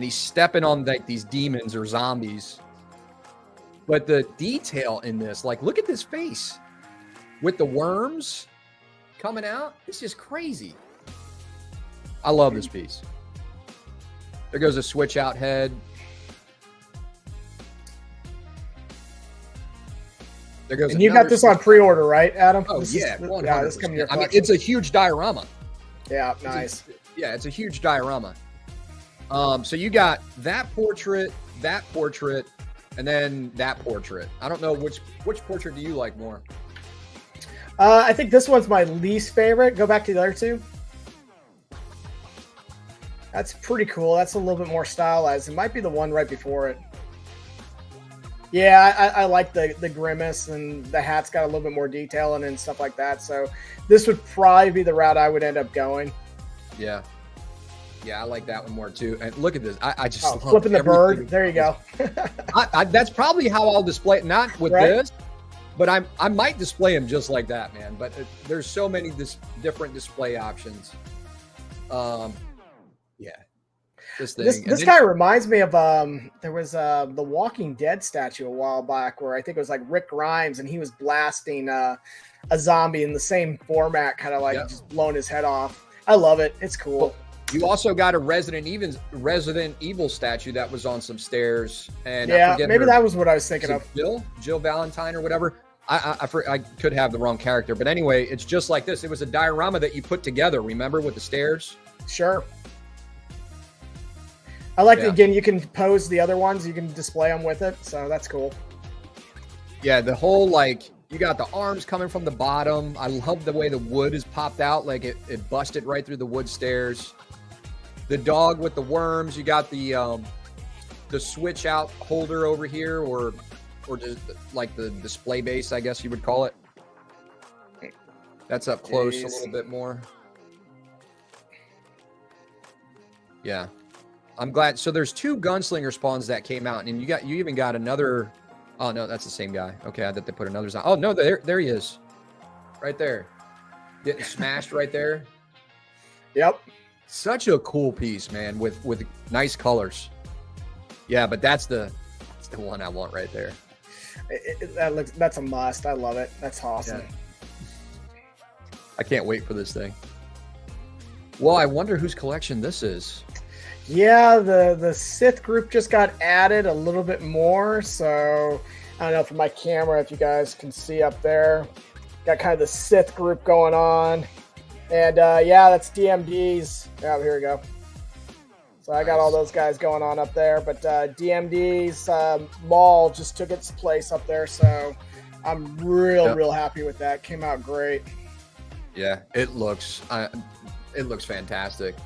he's stepping on these demons or zombies. But the detail in this, look at this face with the worms coming out. It's just crazy. I love this piece. There goes a switch out head. There goes. And you got this on pre-order, right, Adam? Oh, this yeah, 100%. This coming to your I mean, it's a huge diorama. Yeah, nice. It's a huge diorama. So you got that portrait, and then that portrait. I don't know which portrait do you like more? I think this one's my least favorite. Go back to the other two. That's pretty cool. That's a little bit more stylized. It might be the one right before it. Yeah, I like the grimace, and the hat's got a little bit more detail in it and stuff like that. So this would probably be the route I would end up going. Yeah. Yeah, I like that one more too. And look at this. I just love flipping the bird. There you go. That's probably how I'll display it. Not with Right. this, but I might display him just like that, man. But there's so many different display options. Yeah. This thing. This guy reminds me of there was the Walking Dead statue a while back where I think it was like Rick Grimes, and he was blasting a zombie in the same format, kind of like just blowing his head off. I love it. It's cool. Well, you also got a Resident Evil statue that was on some stairs, and yeah, maybe that was what I was thinking of. Jill Valentine or whatever. I could have the wrong character, but anyway, it's just like this. It was a diorama that you put together. Remember, with the stairs? Sure. I like again. You can pose the other ones. You can display them with it, so that's cool. Yeah, the whole you got the arms coming from the bottom. I love the way the wood is popped out, like it busted right through the wood stairs. The dog with the worms. You got the switch out holder over here, or just like the display base, I guess you would call it. That's up close a little bit more. Yeah, I'm glad. So there's 2 gunslinger spawns that came out, and you even got another. Oh no, that's the same guy. Okay, I thought they put another. Oh no, there he is, right there, getting smashed right there. Yep. Such a cool piece, man, with nice colors. Yeah, but that's the one I want right there. That's a must. I love it. That's awesome. Yeah. I can't wait for this thing. Well, I wonder whose collection this is. Yeah, the Sith group just got added a little bit more. So I don't know from my camera if you guys can see up there. Got kind of the Sith group going on. And yeah, that's DMD's. Yeah, here we go. So I got all those guys going on up there. But DMD's Maul just took its place up there. So I'm real happy with that. Came out great. Yeah, it looks fantastic.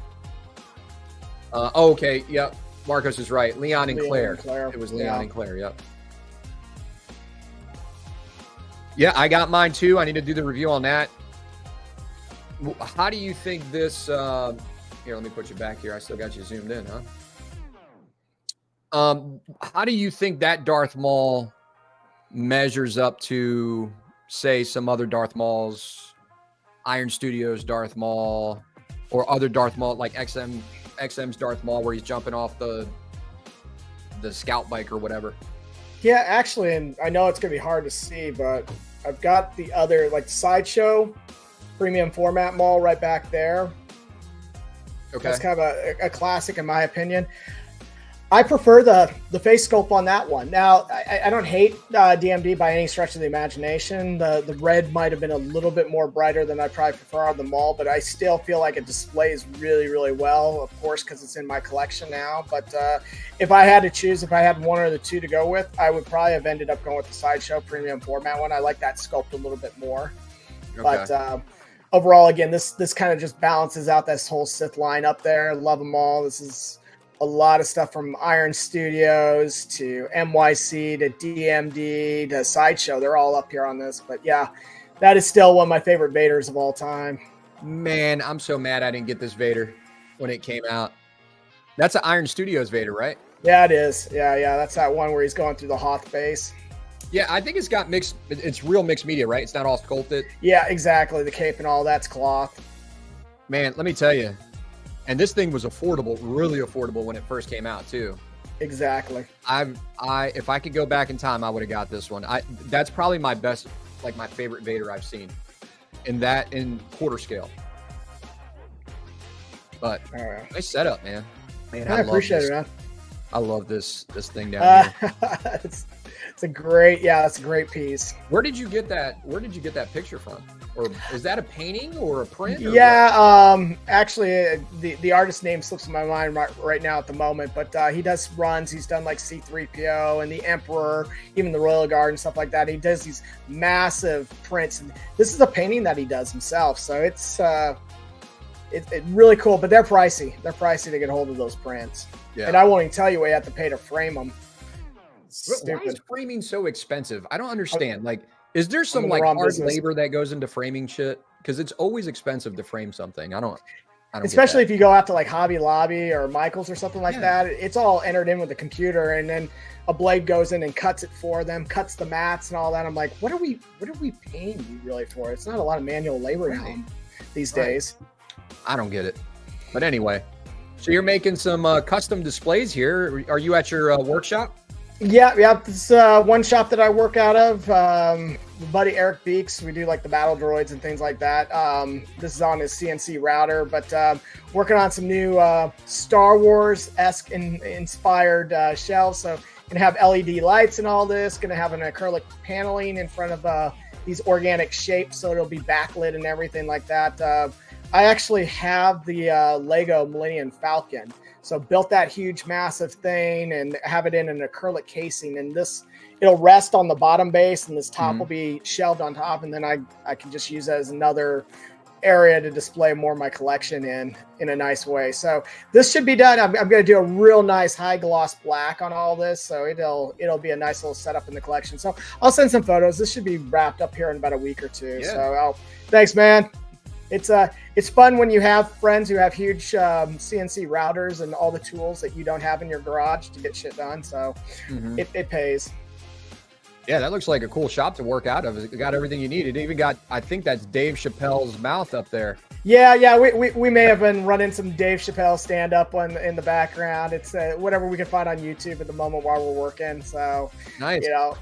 Okay, yep. Marcos is right. Leon and Claire. It was Leon and Claire, yep. Yeah, I got mine too. I need to do the review on that. How do you think this here, let me put you back here. I still got you zoomed in, huh? How do you think that Darth Maul measures up to, say, some other Darth Mauls, Iron Studios Darth Maul, or other Darth Maul like XM's Darth Maul, where he's jumping off the scout bike or whatever? Yeah, actually, and I know it's gonna be hard to see, but I've got the other Sideshow premium format Maul right back there. Okay, that's kind of a classic in my opinion. I prefer the face sculpt on that one. Now, I don't hate DMD by any stretch of the imagination. The red might have been a little bit more brighter than I probably prefer on the Maul, but I still feel like it displays really well, of course, because it's in my collection now. But if I had to choose, if I had one or the two to go with, I would probably have ended up going with the Sideshow premium format one. I like that sculpt a little bit more. Okay. But overall, again, this kind of just balances out this whole Sith line up there. Love them all. This is a lot of stuff from Iron Studios to NYC to DMD to Sideshow. They're all up here on this. But yeah, that is still one of my favorite Vaders of all time. Man, I'm so mad I didn't get this Vader when it came out. That's an Iron Studios Vader, right? Yeah, it is. Yeah. That's that one where he's going through the Hoth base. Yeah, I think it's got mixed. It's real mixed media, right? It's not all sculpted. Yeah, exactly. The cape and all that's cloth. Man, let me tell you. And this thing was affordable, really affordable when it first came out too. Exactly. If I could go back in time, I would have got this one. That's probably my best, my favorite Vader I've seen, in quarter scale. But nice setup, man. Man, I appreciate it, man. I love this thing down here. It's a great, that's a great piece. Where did you get that? Where did you get that picture from? Or is that a painting or a print? Or actually, the artist's name slips in my mind right now at the moment. But he does runs. He's done like C-3PO and the Emperor, even the Royal Guard and stuff like that. He does these massive prints. And this is a painting that he does himself. So it's really cool. But they're pricey. They're pricey to get hold of those prints. Yeah. And I won't even tell you what you have to pay to frame them. Why is Stupid. framing so expensive? I don't understand. Like, is there I'm some in the like wrong hard business. labor that goes into framing shit? Because it's always expensive to frame something. I don't Especially get if you go out to like Hobby Lobby or Michael's or something like Yeah. that, it's all entered in with the computer, and then a blade goes in and cuts it for them, cuts the mats and all that. I'm like, what are we paying you really for? It's not a lot of manual labor Right. now these Right. days. I don't get it. But anyway, so you're making some custom displays here. Are you at your workshop? Yeah. This one shop that I work out of. Buddy Eric Beeks. We do like the battle droids and things like that. This is on his CNC router, but working on some new Star Wars-esque inspired shelves. So gonna have LED lights and all this. Gonna have an acrylic paneling in front of these organic shapes, so it'll be backlit and everything like that. I actually have the Lego Millennium Falcon. So built that huge, massive thing and have it in an acrylic casing. And it'll rest on the bottom base, and this top will be shelved on top. And then I can just use it as another area to display more of my collection in a nice way. So this should be done. I'm going to do a real nice high gloss black on all this. So it'll be a nice little setup in the collection. So I'll send some photos. This should be wrapped up here in about a week or two. Yeah. So thanks, man. It's fun when you have friends who have huge CNC routers and all the tools that you don't have in your garage to get shit done. So it pays. Yeah, that looks like a cool shop to work out of. It got everything you need. It even got, I think that's Dave Chappelle's mouth up there. Yeah. We may have been running some Dave Chappelle stand up in the background. It's whatever we can find on YouTube at the moment while we're working. So Nice. you know,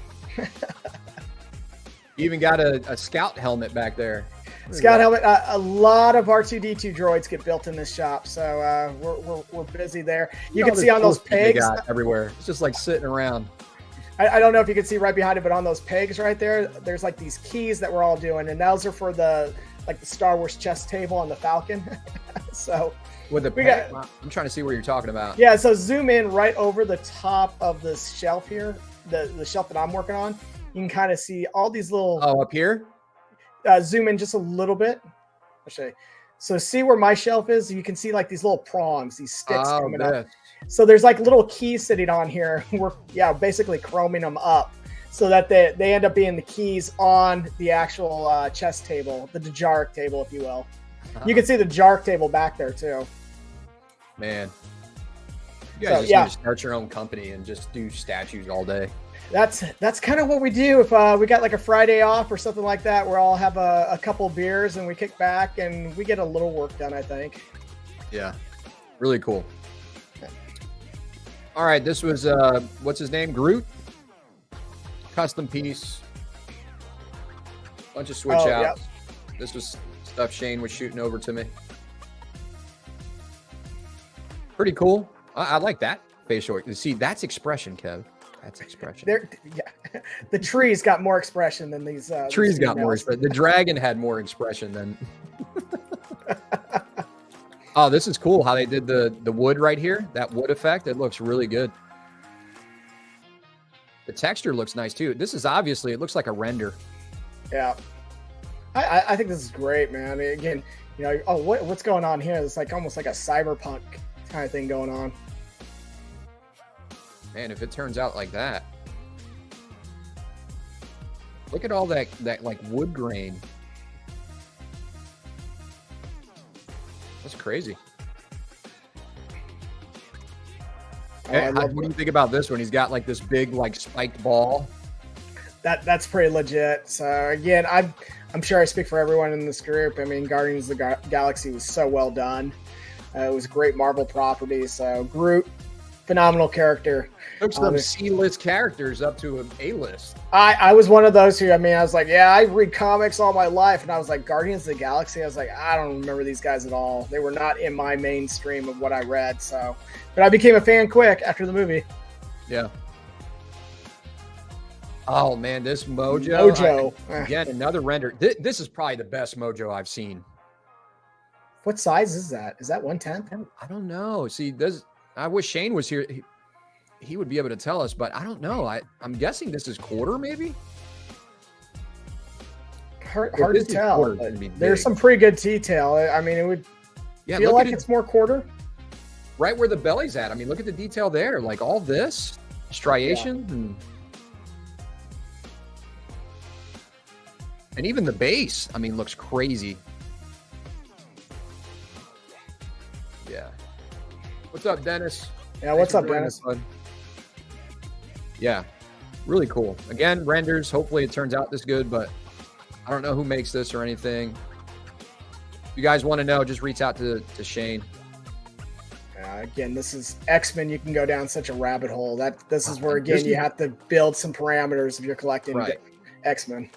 You even got a scout helmet back there. Scout helmet. A lot of R2D2 droids get built in this shop, so we're busy there. You can see on those pegs everywhere. It's just like sitting around. I don't know if you can see right behind it, but on those pegs right there, there's like these keys that we're all doing, and those are for the Star Wars chess table on the Falcon. So With the I'm trying to see what you're talking about. yeah, so zoom in right over the top of this shelf here, the shelf that I'm working on. You can kind of see all these little. Oh, up here? Zoom in just a little bit. I'll show you. So see where my shelf is? You can see like these little prongs, these sticks coming up. So there's like little keys sitting on here. We're basically chroming them up so that they end up being the keys on the actual chess table, the Dejaric table, if you will. You can see the Dejaric table back there too. Man, you guys need to start your own company and just do statues all day. That's kind of what we do. If we got like a Friday off or something like that, where I'll have a couple beers and we kick back and we get a little work done, I think. Yeah, really cool. All right, this was what's his name? Groot. Custom piece. Bunch of switch outs. Yep. This was stuff Shane was shooting over to me. Pretty cool. I like that facial. See, that's expression, Kev. That's expression. The trees got more expression than these. Trees got more expression. The dragon had more expression than. Oh, this is cool how they did the wood right here. That wood effect. It looks really good. The texture looks nice too. This is obviously, it looks like a render. Yeah. I think this is great, man. I mean, again, what's going on here? It's like almost like a cyberpunk kind of thing going on. Man, if it turns out like that. Look at all that like wood grain. That's crazy. What do you think about this one? He's got like this big like spiked ball. That's pretty legit. So again, I'm sure I speak for everyone in this group. I mean, Guardians of the Galaxy was so well done. It was a great Marvel property. So Groot, phenomenal character. Took some C-list characters up to an A-list. I was one of those who, I was like, yeah, I read comics all my life. And I was like, Guardians of the Galaxy, I was like, I don't remember these guys at all. They were not in my mainstream of what I read. So, but I became a fan quick after the movie. Yeah. Oh, man, this Mojo. Again, another render. This is probably the best Mojo I've seen. What size is that? Is that 1/10? I don't know. See, I wish Shane was here. He would be able to tell us, but I don't know. I'm guessing this is quarter, maybe? Hard to tell. There's some pretty good detail. I mean, it would feel like it's more quarter. Right where the belly's at. I mean, look at the detail there. Like all this. striation, and even the base, I mean, looks crazy. Yeah. What's up, Dennis? Yeah, what's up, Dennis? Yeah, really cool. Again, renders. Hopefully it turns out this good, but I don't know who makes this or anything. If you guys want to know, just reach out to Shane. Again, this is X-Men. You can go down such a rabbit hole. This is where, again, you have to build some parameters if you're collecting X-Men.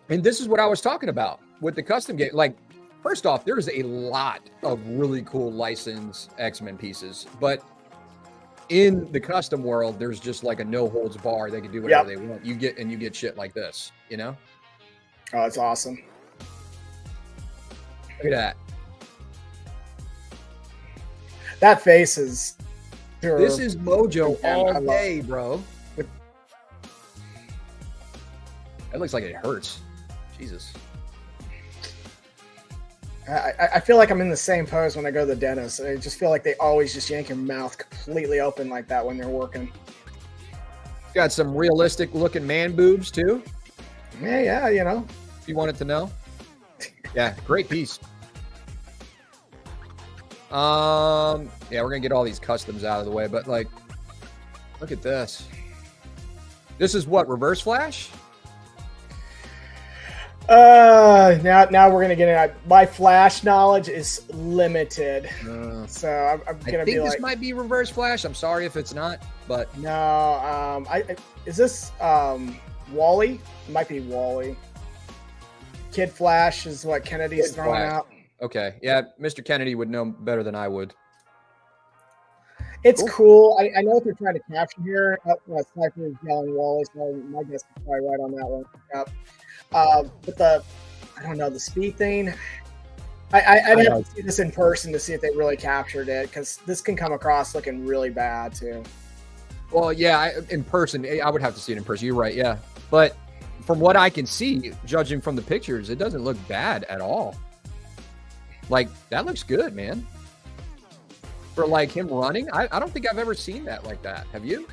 And this is what I was talking about with the custom game. Like, first off, there's a lot of really cool licensed X-Men pieces, but in the custom world, there's just like a no holds bar. They can do whatever they want. You get shit like this, you know? Oh, it's awesome. Look at that. That face is pure. This is Mojo all day, bro. That looks like it hurts. Jesus. I feel like I'm in the same pose when I go to the dentist. I just feel like they always just yank your mouth completely open like that when they're working. Got some realistic looking man boobs too. Yeah, you know. If you wanted to know. Yeah, great piece. Yeah, we're gonna get all these customs out of the way, but like, look at this. This is what, Reverse Flash? Now we're gonna get it. My Flash knowledge is limited, so I'm gonna be like, this might be Reverse Flash. I'm sorry if it's not, but no. Is this Wally? It might be Wally. Kid Flash is what Kennedy's throwing out. Okay, yeah, Mr. Kennedy would know better than I would. It's cool. I know what they're trying to capture here. Sniper is yelling Wally, so my guess is probably right on that one. Yep. But I don't know, the speed thing. I'd have to see this in person to see if they really captured it, because this can come across looking really bad too. Well, yeah, in person, I would have to see it in person. You're right, yeah. But from what I can see, judging from the pictures, it doesn't look bad at all. Like, that looks good, man. For like him running, I don't think I've ever seen that like that. Have you?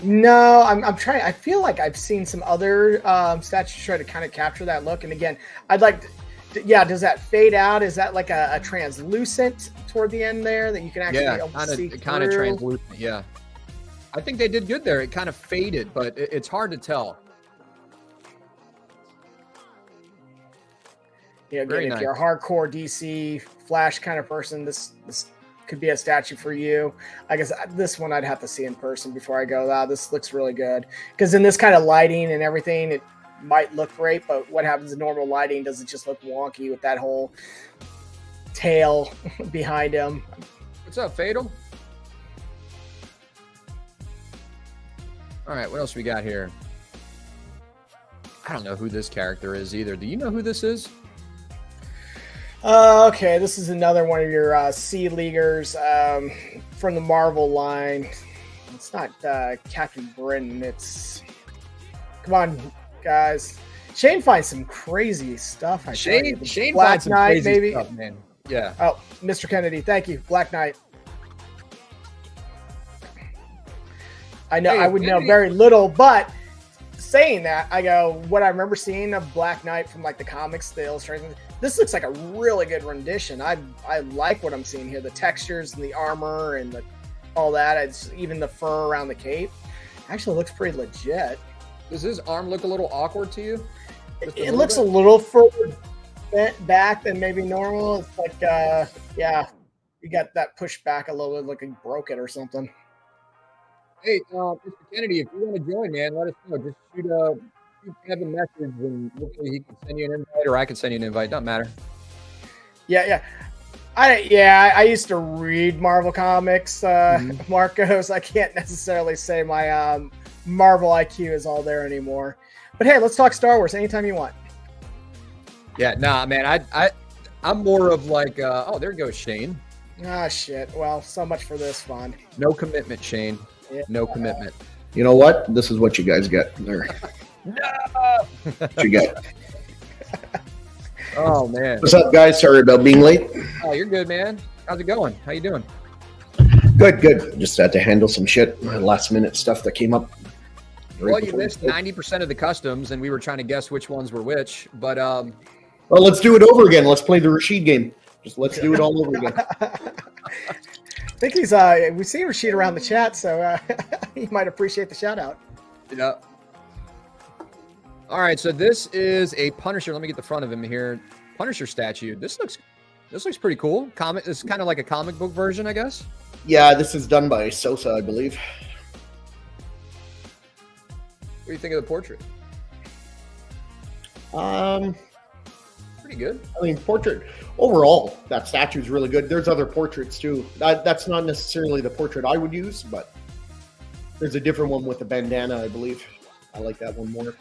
No, I'm trying. I feel like I've seen some other statues try to kind of capture that look. And again, I'd like does that fade out? Is that like a translucent toward the end there that you can actually see kind of translucent, yeah. I think they did good there. It kind of faded, but it's hard to tell. Yeah, again, if you're a hardcore DC Flash kind of person, this could be a statue for you. I guess this one I'd have to see in person before I go, wow, this looks really good. Because in this kind of lighting and everything, it might look great, but what happens in normal lighting? Does it just look wonky with that whole tail behind him? What's up, Fatal? All right, what else we got here? I don't know who this character is either. Do you know who this is? Okay, this is another one of your Sea Leaguers from the Marvel line. It's not Captain Britain. It's... Come on, guys. Shane finds some crazy stuff. Shane Black finds some Knight, crazy maybe. Stuff, man. Yeah. Oh, Mr. Kennedy, thank you. Black Knight. I know I would know very little, but saying that, I go, what I remember seeing of Black Knight from like the comics, the illustrations, this looks like a really good rendition. I like what I'm seeing here. The textures and the armor and all that. It's even the fur around the cape. Actually looks pretty legit. Does his arm look a little awkward to you? It looks a little further bent back than maybe normal. It's like, yeah, you got that pushed back a little bit, like you broke it or something. Hey, Mr. Kennedy, if you want to join, man, let us know. Just shoot Kevin a message, and hopefully he can send you an invite, or I can send you an invite. Doesn't matter. Yeah. I used to read Marvel comics, Marcos. I can't necessarily say my Marvel IQ is all there anymore. But hey, let's talk Star Wars anytime you want. Yeah, nah, man. I'm more of like, oh, there goes Shane. Ah, shit. Well, so much for this fun. No commitment, Shane. Yeah. No commitment. You know what? This is what you guys get there. No! What you get. Oh, man. What's up, guys? Sorry about being late. Oh, you're good, man. How's it going? How you doing? Good. Just had to handle some shit, last minute stuff that came up. Well, you missed 90% of the customs, and we were trying to guess which ones were which. But well, let's do it over again. Let's play the Rashid game. Just let's do it all over again. I think he's we see Rashid around the chat, so he might appreciate the shout out. yeah. All right, so this is a Punisher. Let me get the front of him here. Punisher statue. This looks pretty cool. It's kind of like a comic book version, I guess. Yeah, this is done by Sosa, I believe. What do you think of the portrait? Pretty good. I mean, portrait overall, that statue is really good. There's other portraits too. That's not necessarily the portrait I would use, but there's a different one with a bandana, I believe. I like that one more.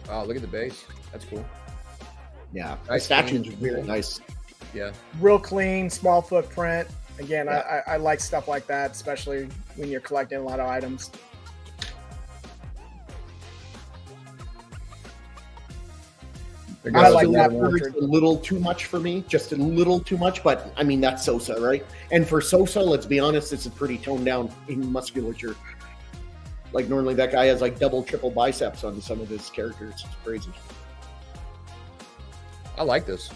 Oh, look at the base. That's cool. Yeah, the Nice statue is clean. really nice. Yeah. Real clean, small footprint. Again, Yeah. I like stuff like that, especially when you're collecting a lot of items. I like that portrait. A little too much for me, just a little too much. But I mean, that's Sosa, right? And for Sosa, let's be honest, it's a pretty toned down in musculature. Like normally, that guy has like double, triple biceps on some of his characters. It's crazy. I like this.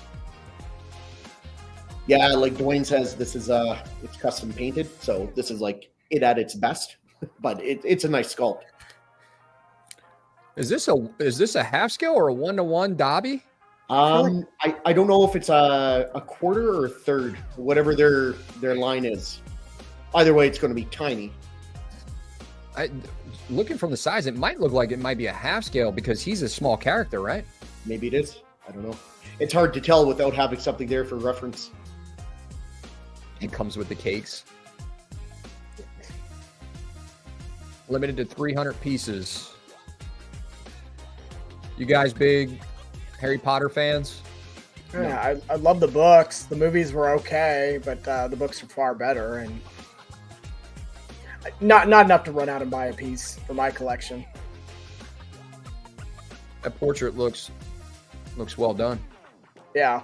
Yeah, like Dwayne says, this is it's custom painted, so this is like it at its best. But it's a nice sculpt. Is this a half scale or a 1-to-1 Dobby? I don't know if it's a quarter or a third, whatever their line is. Either way, it's going to be tiny. Looking from the size, it might look like it might be a half scale because he's a small character, right? Maybe it is. I don't know. It's hard to tell without having something there for reference. It comes with the cakes. Limited to 300 pieces. You guys big Harry Potter fans? Yeah, I love the books. The movies were okay, but the books are far better, and not enough to run out and buy a piece for my collection. That portrait looks well done. Yeah,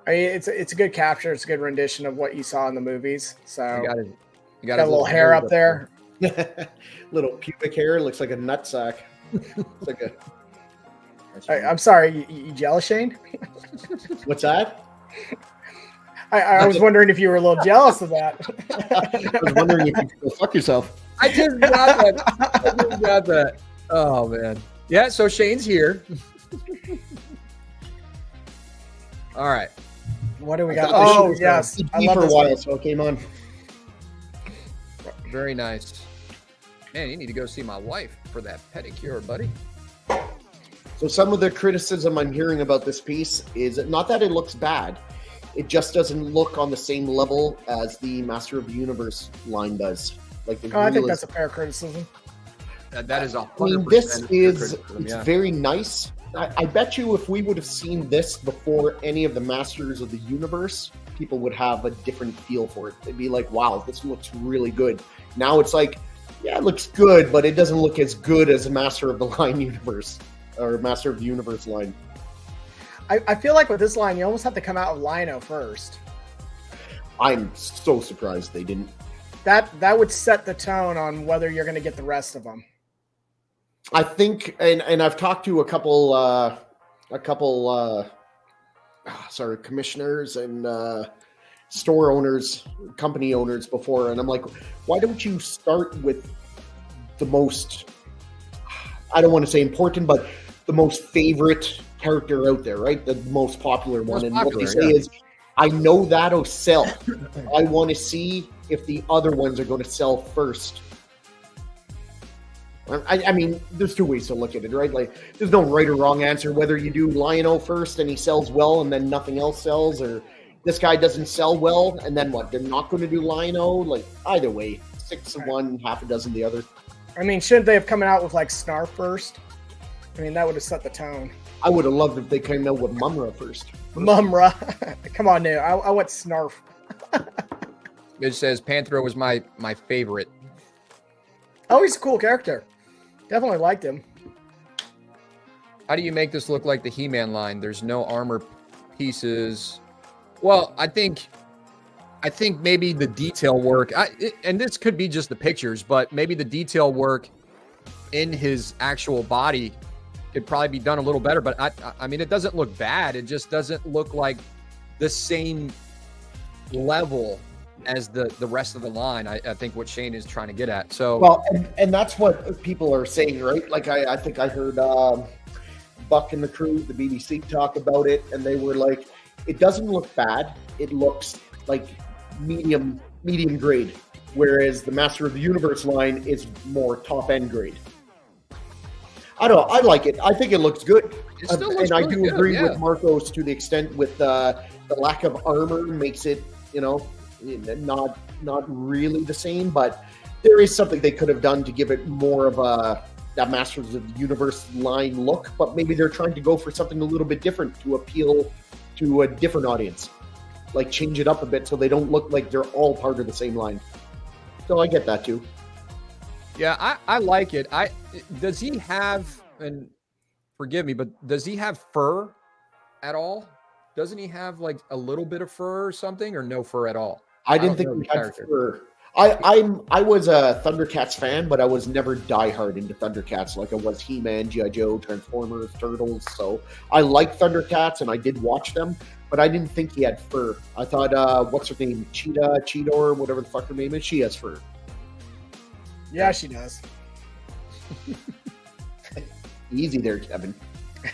I mean it's a good capture. It's a good rendition of what you saw in the movies. So You got got a little hair up there. Little pubic hair, looks like a nutsack. It's like a. I'm sorry, you jealous, Shane? What's that? I was wondering if you were a little jealous of that. I was wondering if you could go fuck yourself. I just got that. Oh man. Yeah, so Shane's here. All right. What do we got? I Oh should've yes, I been love for a this. while, so it came on. Very nice. Man, you need to go see my wife for that pedicure, buddy. So some of the criticism I'm hearing about this piece is not that it looks bad. It just doesn't look on the same level as the Master of the Universe line does. Like the I think that's a fair criticism. That is 100%. I mean, this is criticism, it's yeah. very nice. I bet you if we would have seen this before any of the Masters of the Universe, people would have a different feel for it. They'd be like, wow, this looks really good. Now it's like, yeah, it looks good, but it doesn't look as good as a Master of the Line universe or Master of the Universe line. I feel like with this line, you almost have to come out with Lino first. I'm so surprised they didn't. That would set the tone on whether you're going to get the rest of them. I think, and I've talked to a couple commissioners and store owners, company owners before, and I'm like, why don't you start with the most, I don't want to say important, but the most favorite character out there, right? The most popular one. Most and popular, what they say is, I know that'll sell. I want to see if the other ones are going to sell first. I mean, there's two ways to look at it, right? Like, there's no right or wrong answer. Whether you do Lion-O first and he sells well and then nothing else sells, or this guy doesn't sell well and then what? They're not going to do Lion-O? Like, either way, 6 of one, half a dozen the other. I mean, shouldn't they have come out with like Snarf first? I mean, that would have set the tone. I would have loved if they came out with Mumra first. Mumra. Come on now. I want Snarf. It says Panthro was my favorite. Oh, he's a cool character. Definitely liked him. How do you make this look like the He-Man line? There's no armor pieces. Well, I think I think maybe the detail work, and this could be just the pictures, but maybe the detail work in his actual body could probably be done a little better. But I mean, it doesn't look bad. It just doesn't look like the same level as the rest of the line. I think what Shane is trying to get at. So well, and that's what people are saying, right? Like I think I heard Buck and the crew, the BBC, talk about it, and they were like, it doesn't look bad. It looks like medium grade, whereas the Master of the Universe line is more top end grade. I don't know. I like it. I think it looks good. It still looks and I really do good, agree yeah. with Marcos to the extent with the lack of armor makes it, not really the same, but there is something they could have done to give it more of that Masters of the Universe line look, but maybe they're trying to go for something a little bit different to appeal to a different audience. Like change it up a bit so they don't look like they're all part of the same line. So I get that too. yeah, I like it. Does he have, and forgive me, but does he have fur at all? Doesn't he have like a little bit of fur or something, or no fur at all? I didn't think he had fur. I was a Thundercats fan, but I was never diehard into Thundercats like I was He-Man, G.I. Joe, Transformers, Turtles. So I like Thundercats and I did watch them, but I didn't think he had fur. I thought, what's her name? Cheetor, whatever the fuck her name is, she has fur. Yeah, she does. Easy there, Kevin.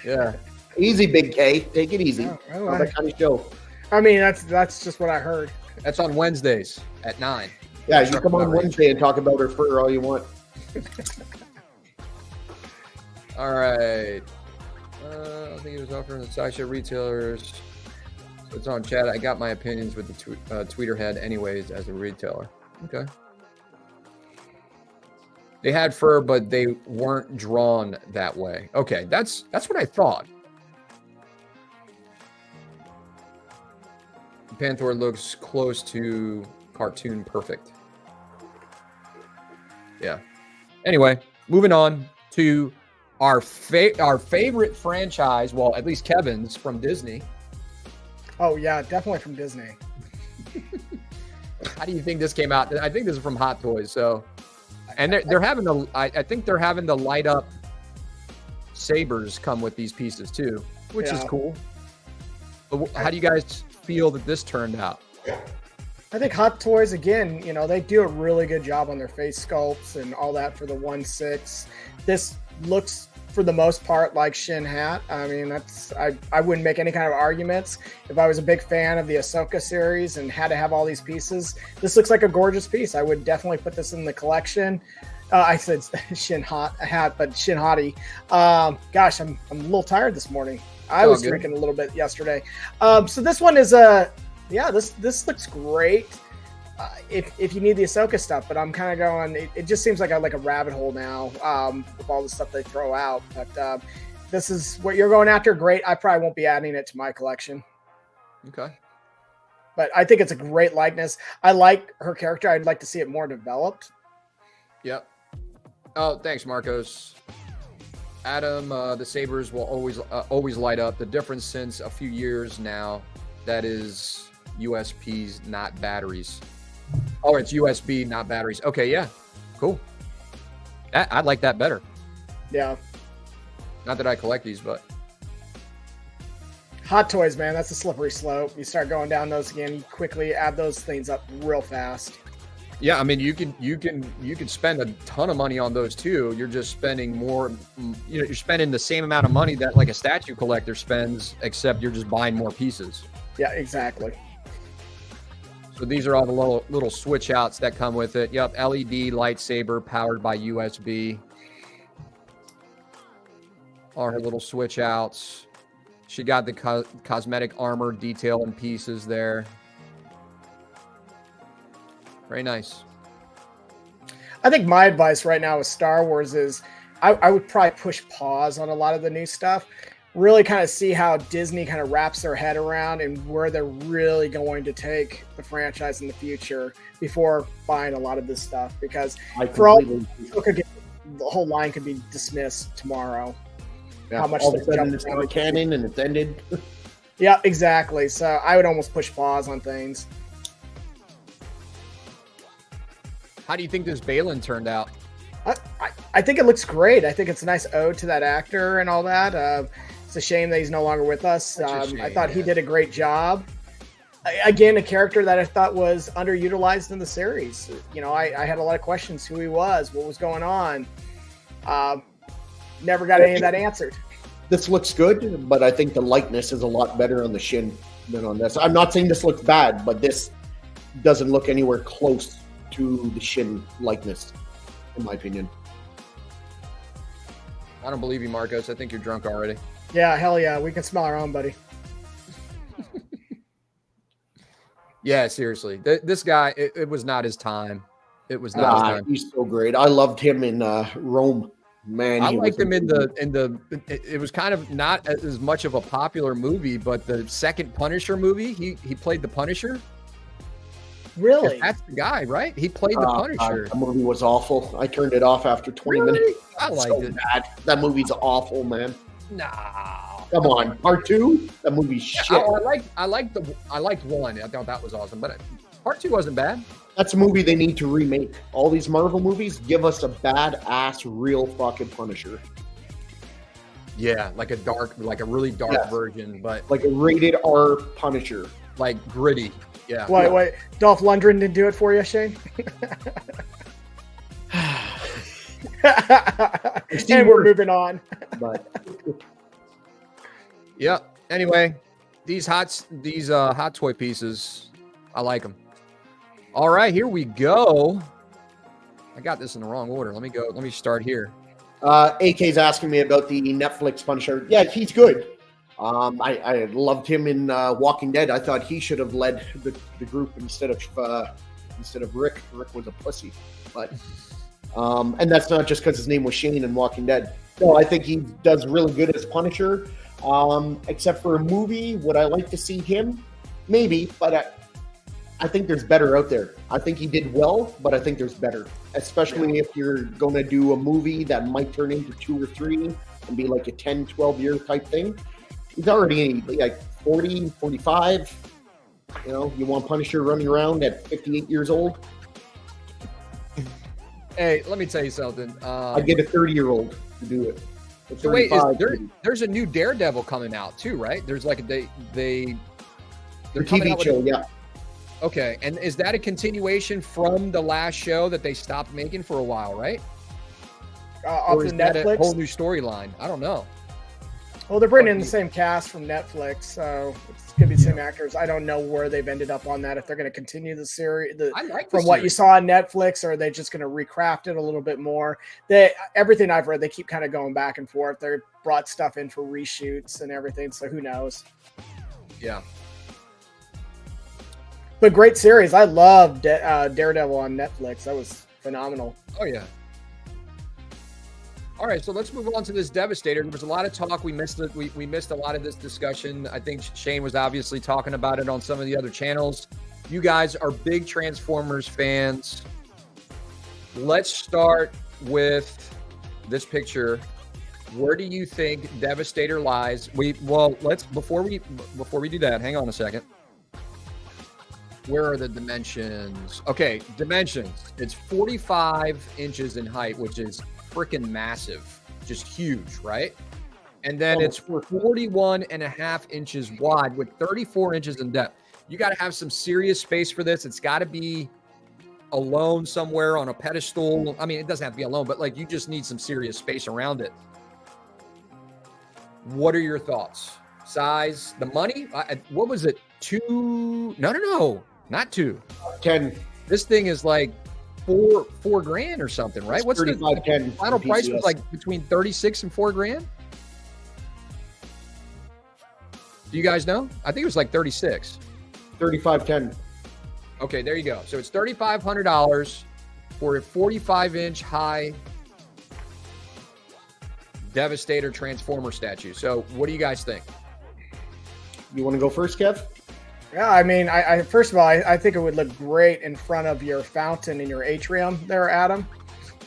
Yeah. Easy, Big K. Take it easy. Oh, Not that kind of show. I mean, that's just what I heard. That's on Wednesdays at 9. Yeah, you come on Wednesday and talk about her fur all you want. All right. I think it was offering the sideshow retailers. So it's on chat. I got my opinions with the tweeter head anyways as a retailer. Okay. They had fur, but they weren't drawn that way. Okay, that's what I thought. Panther looks close to cartoon perfect. Yeah. Anyway, moving on to our favorite franchise. Well, at least Kevin's from Disney. Oh yeah, definitely from Disney. How do you think this came out? I think this is from Hot Toys. So, and they're having the. I think they're having the light up sabers come with these pieces too, which is cool. But how do you guys feel that this turned out? I think Hot Toys, again, they do a really good job on their face sculpts and all that for the 1/6. This looks, for the most part, like Shin Hat. I mean, I wouldn't make any kind of arguments. If I was a big fan of the Ahsoka series and had to have all these pieces, this looks like a gorgeous piece. I would definitely put this in the collection. I said Shin Hat, but Shin Hati. Gosh, I'm a little tired this morning. I was drinking a little bit yesterday. So this one is this looks great. If you need the Ahsoka stuff, but I'm kind of going. It just seems like a rabbit hole now with all the stuff they throw out. But this is what you're going after. Great. I probably won't be adding it to my collection. Okay. But I think it's a great likeness. I like her character. I'd like to see it more developed. Yep. Oh, thanks, Marcos. Adam, the sabers will always light up. The difference since a few years now, that is USBs, not batteries. Oh, it's USB, not batteries. Okay, yeah, cool. I'd like that better. Yeah. Not that I collect these, but Hot Toys, man, that's a slippery slope. You start going down those again, you quickly add those things up real fast. yeah, I mean, you can spend a ton of money on those too. You're just spending more. You're spending the same amount of money that like a statue collector spends, except you're just buying more pieces. Yeah, exactly. So these are all the little switch outs that come with it. Yep, LED lightsaber powered by USB. All her little switch outs. She got the cosmetic armor detail and pieces there. Very nice. I think my advice right now with Star Wars is I would probably push pause on a lot of the new stuff. Really kind of see how Disney kind of wraps their head around and where they're really going to take the franchise in the future before buying a lot of this stuff. Because for all the whole line could be dismissed tomorrow. Yeah, how much all of a sudden it's not canon and it's ended. Yeah, exactly. So I would almost push pause on things. How do you think this Balin turned out? I think it looks great. I think it's a nice ode to that actor and all that. It's a shame that he's no longer with us. I thought he did a great job. Again, a character that I thought was underutilized in the series. You know, I had a lot of questions: who he was, what was going on. Never got any of that answered. This looks good, but I think the likeness is a lot better on the Shin than on this. I'm not saying this looks bad, but this doesn't look anywhere close to the Shin likeness, in my opinion. I don't believe you, Marcos. I think you're drunk already. Yeah, hell yeah. We can smell our own, buddy. Yeah, seriously. This guy, it was not his time. It was not his time. He's so great. I loved him in Rome. Man, I liked him in the. It was kind of not as much of a popular movie, but the second Punisher movie, he played the Punisher. Really? That's the guy, right? He played the Punisher. The movie was awful. I turned it off after 20 minutes. I liked it. Bad. That movie's awful, man. Nah. Come on, part 2. That movie's shit. I liked 1. I thought that was awesome, but part 2 wasn't bad. That's a movie they need to remake. All these Marvel movies, give us a badass, real fucking Punisher. Yeah, like a really dark version, but like a rated R Punisher, like gritty. Yeah. Wait. Dolph Lundgren didn't do it for you, Shane? And we're moving on. But yeah. Anyway, these hot toy pieces, I like them. All right, here we go. I got this in the wrong order. Let me start here. AK's asking me about the Netflix Punisher. Yeah, he's good. I loved him in Walking Dead. I thought he should have led the group instead of Rick. Rick was a pussy, but and that's not just because his name was Shane in Walking Dead. No, I think he does really good as Punisher. Except for a movie, would I like to see him? Maybe, but I think there's better out there. I think he did well, but I think there's better. Especially if you're going to do a movie that might turn into 2 or 3 and be like a 10, 12-year type thing. He's already like 40, 45. You know, you want Punisher running around at 58 years old? Hey, let me tell you something. I'd get a 30-year-old to do it. So wait, there's a new Daredevil coming out too, right? There's like they're TV show, yeah. Okay, and is that a continuation from the last show that they stopped making for a while, right? Or is that a whole new storyline? I don't know. Well, they're bringing in the same cast from Netflix, so it's going to be the same actors. I don't know where they've ended up on that, if they're going to continue the series from what you saw on Netflix, or are they just going to recraft it a little bit more? Everything I've read, they keep kind of going back and forth. They brought stuff in for reshoots and everything, so who knows? Yeah. But great series. I loved Daredevil on Netflix. That was phenomenal. Oh, yeah. All right, so let's move on to this Devastator. There was a lot of talk. We missed it. We missed a lot of this discussion. I think Shane was obviously talking about it on some of the other channels. You guys are big Transformers fans. Let's start with this picture. Where do you think Devastator lies? Before we do that, hang on a second. Where are the dimensions? Okay, dimensions. It's 45 inches in height, which is freaking massive, just huge, right? And then it's 41 and a half inches wide with 34 inches in depth. You got to have some serious space for this. It's got to be alone somewhere on a pedestal. I mean, it doesn't have to be alone, but like you just need some serious space around it. What are your thoughts? Size, the money? What was it? 2? No, not 2. 10. This thing is like $4 grand or something, right? What's the final price? Was like between 36 and $4 grand. Do you guys know? I think it was like 36. 35.10. Okay, there you go. So it's $3,500 for a 45-inch high Devastator Transformer statue. So what do you guys think? You want to go first, Kev? Yeah, I mean, I first of all, I think it would look great in front of your fountain in your atrium there, Adam.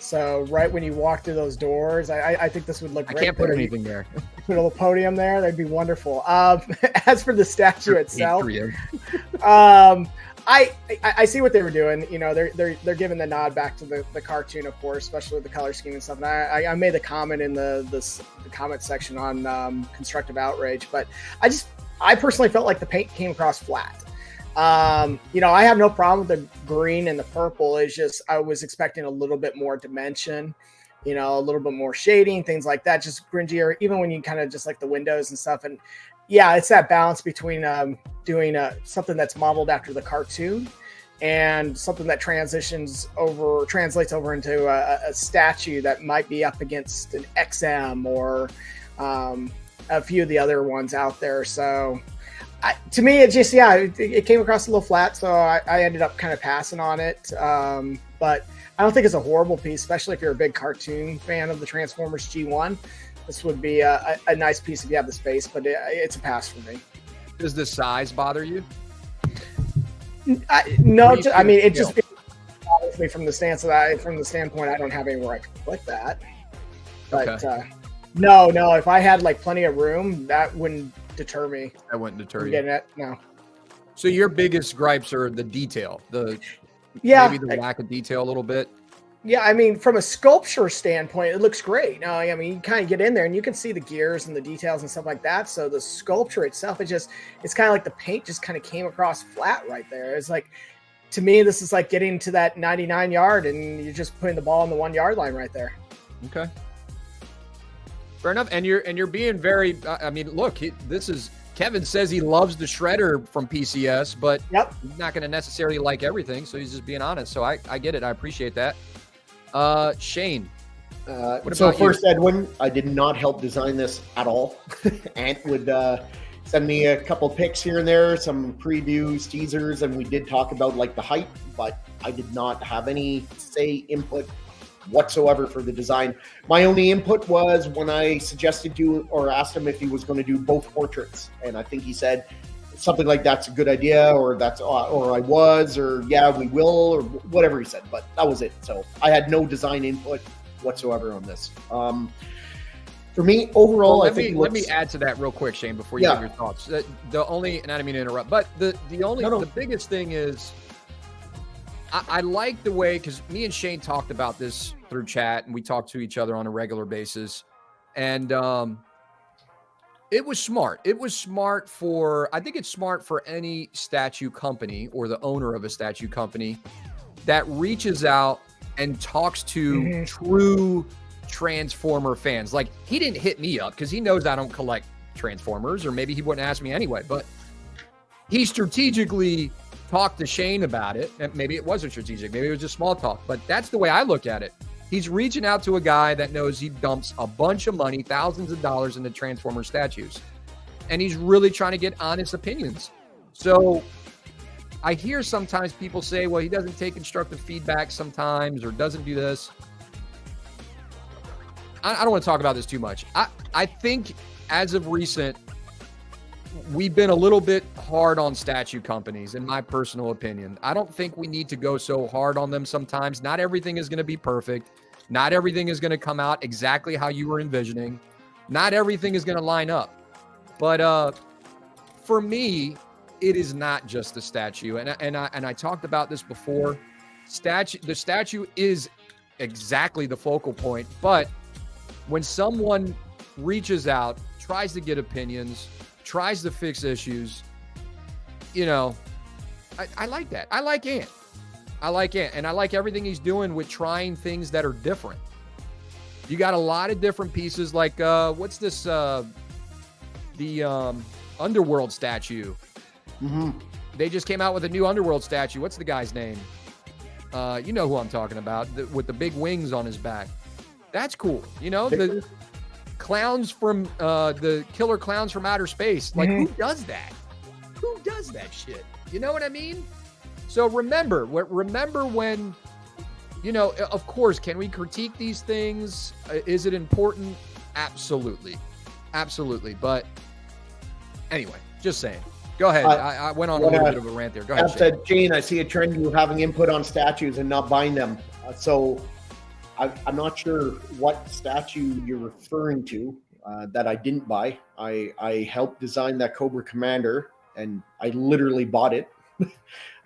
So right when you walk through those doors, I think this would look great. I can't put anything there. Put a little podium there, that'd be wonderful. As for the statue itself, I see what they were doing. You know, they're giving the nod back to the cartoon, of course, especially with the color scheme and stuff. And I made the comment in the comment section on constructive outrage, but I personally felt like the paint came across flat. You know, I have no problem with the green and the purple. It's just I was expecting a little bit more dimension, you know, a little bit more shading, things like that, just gringier, even when you kind of just like the windows and stuff. And yeah, it's that balance between doing something that's modeled after the cartoon and something that translates over into a statue that might be up against an XM or a few of the other ones out there. So to me, it just, it came across a little flat. So I ended up kind of passing on it. But I don't think it's a horrible piece, especially if you're a big cartoon fan of the Transformers G1. This would be a nice piece if you have the space, but it's a pass for me. Does the size bother you? No, I mean, it just bothers me from the standpoint I don't have anywhere I can put that. But okay. No, if I had like plenty of room, that wouldn't deter me. That wouldn't deter you. Getting it? No. So your biggest gripes are the detail, maybe the lack of detail a little bit. Yeah, I mean, from a sculpture standpoint, it looks great. I mean, you kind of get in there and you can see the gears and the details and stuff like that. So the sculpture itself, it's kind of like the paint just kind of came across flat right there. It's like, to me, this is like getting to that 99 yard and you're just putting the ball on the 1 yard line right there. Okay. Fair enough. And you're being very, I mean, look, Kevin says he loves the Shredder from PCS, but he's not going to necessarily like everything. So he's just being honest. So I get it. I appreciate that. Shane, what about first, Edwin, I did not help design this at all. Ant would send me a couple pics here and there, some previews, teasers, and we did talk about like the height, but I did not have any input whatsoever for the design. My only input was when I suggested or asked him if he was going to do both portraits, and I think he said something like that's a good idea, or we will, or whatever he said, but that was it. So I had no design input whatsoever on this. For me, overall, let me add to that real quick, Shane, before you give your thoughts. The only, and I don't mean to interrupt, but the biggest thing is I like the way, because me and Shane talked about this through chat, and we talk to each other on a regular basis, and it was smart. I think it's smart for any statue company or the owner of a statue company that reaches out and talks to true Transformer fans. Like, he didn't hit me up because he knows I don't collect Transformers, or maybe he wouldn't ask me anyway, but he strategically talked to Shane about it. And maybe it wasn't strategic. Maybe it was just small talk, but that's the way I look at it. He's reaching out to a guy that knows he dumps a bunch of money, thousands of dollars into Transformer statues. And he's really trying to get honest opinions. So I hear sometimes people say, well, he doesn't take constructive feedback sometimes, or doesn't do this. I don't want to talk about this too much. I think as of recent, we've been a little bit hard on statue companies, in my personal opinion. I don't think we need to go so hard on them sometimes. Not everything is going to be perfect. Not everything is going to come out exactly how you were envisioning. Not everything is going to line up. But for me, it is not just a statue. And I talked about this before. The statue is exactly the focal point. But when someone reaches out, tries to get opinions, tries to fix issues, I like that. I like Ant. And I like everything he's doing with trying things that are different. You got a lot of different pieces, like what's this? The Underworld statue. Mm-hmm. They just came out with a new Underworld statue. What's the guy's name? You know who I'm talking about, with the big wings on his back. That's cool. The clowns from the killer clowns from outer space. Like, who does that? Who does that shit? You know what I mean? So remember when, of course, can we critique these things? Is it important? Absolutely. But anyway, just saying. Go ahead. I went on a little bit of a rant there. Go ahead. Said, Gene, I see a trend you having input on statues and not buying them. So I'm not sure what statue you're referring to that I didn't buy. I helped design that Cobra Commander, and I literally bought it.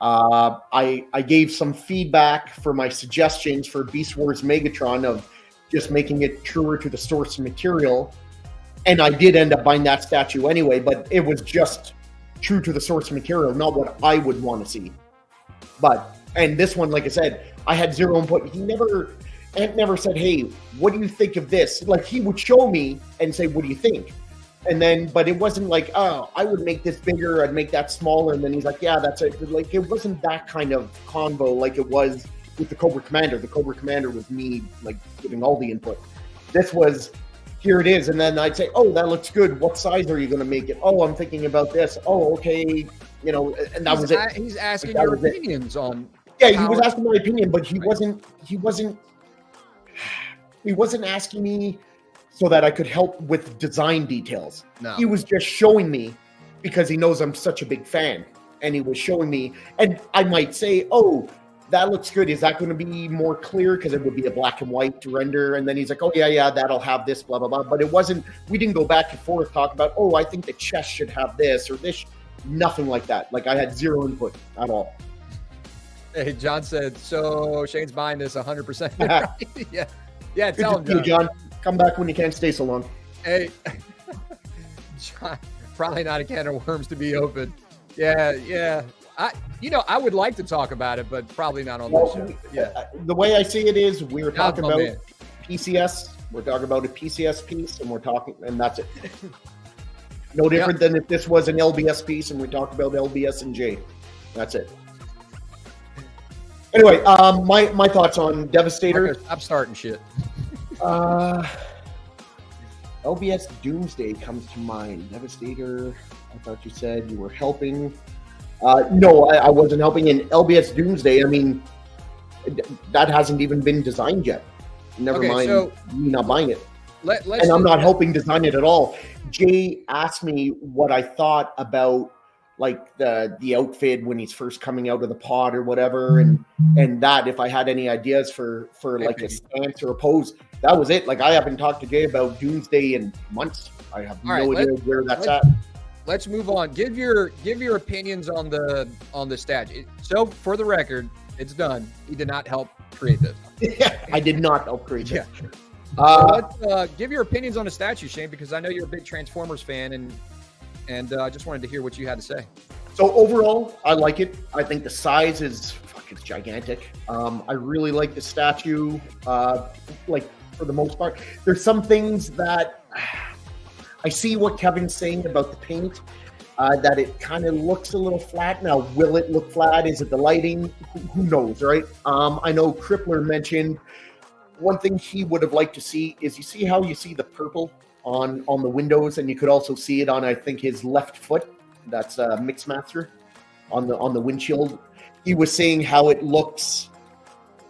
I gave some feedback for my suggestions for Beast Wars Megatron of just making it truer to the source material. And I did end up buying that statue anyway, but it was just true to the source material, not what I would want to see. And this one, like I said, I had zero input. Ant never said, hey, what do you think of this? Like, he would show me and say, what do you think? And then, but it wasn't like, oh, I would make this bigger, I'd make that smaller. And then he's like, yeah, that's it. Like, it wasn't that kind of convo like it was with the Cobra Commander. The Cobra Commander was me, like, giving all the input. This was, here it is. And then I'd say, oh, that looks good. What size are you going to make it? Oh, I'm thinking about this. Oh, okay. You know, and that was it. He's asking your opinions on. Yeah, he was asking my opinion, but he wasn't asking me so that I could help with design details. No. He was just showing me because he knows I'm such a big fan. And he was showing me, and I might say, oh, that looks good. Is that going to be more clear? Because it would be a black and white render. And then he's like, oh, yeah, that'll have this, blah, blah, blah. But it wasn't, we didn't go back and forth, talk about, oh, I think the chest should have this or this. Nothing like that. Like, I had zero input at all. Hey, John said, so Shane's buying this 100%. Yeah, tell him, John. Come back when you can't stay so long. Hey, John, probably not a can of worms to be open. Yeah. I would like to talk about it, but probably not on this show. Yeah. The way I see it is we're talking about PCS. We're talking about a PCS piece, and that's it. No different than if this was an LBS piece and we talked about LBS and J. That's it. Anyway, my thoughts on Devastator. I'm starting shit. LBS Doomsday comes to mind. Devastator, I thought you said you were helping. No, I wasn't helping. In LBS Doomsday, I mean, that hasn't even been designed yet. Never mind me not buying it. And I'm not helping design it at all. Jay asked me what I thought about like the outfit when he's first coming out of the pod or whatever, and that if I had any ideas for like a stance or a pose. That was it. Like, I haven't talked to Jay about Doomsday in months. I have no idea where that's at. Let's move on. Give your opinions on the statue. So for the record, it's done. He did not help create this. I did not help create it. Let's give your opinions on the statue, Shane, because I know you're a big Transformers fan, and I just wanted to hear what you had to say. So overall, I like it. I think the size is it's gigantic. I really like the statue. Like, for the most part, there's some things that I see what Kevin's saying about the paint, that it kind of looks a little flat. Now, will it look flat? Is it the lighting? Who knows, right? I know Crippler mentioned one thing he would have liked to see is you see how you see the purple on the windows, and you could also see it on, I think, his left foot. That's Mixmaster on the windshield. He was saying how it looks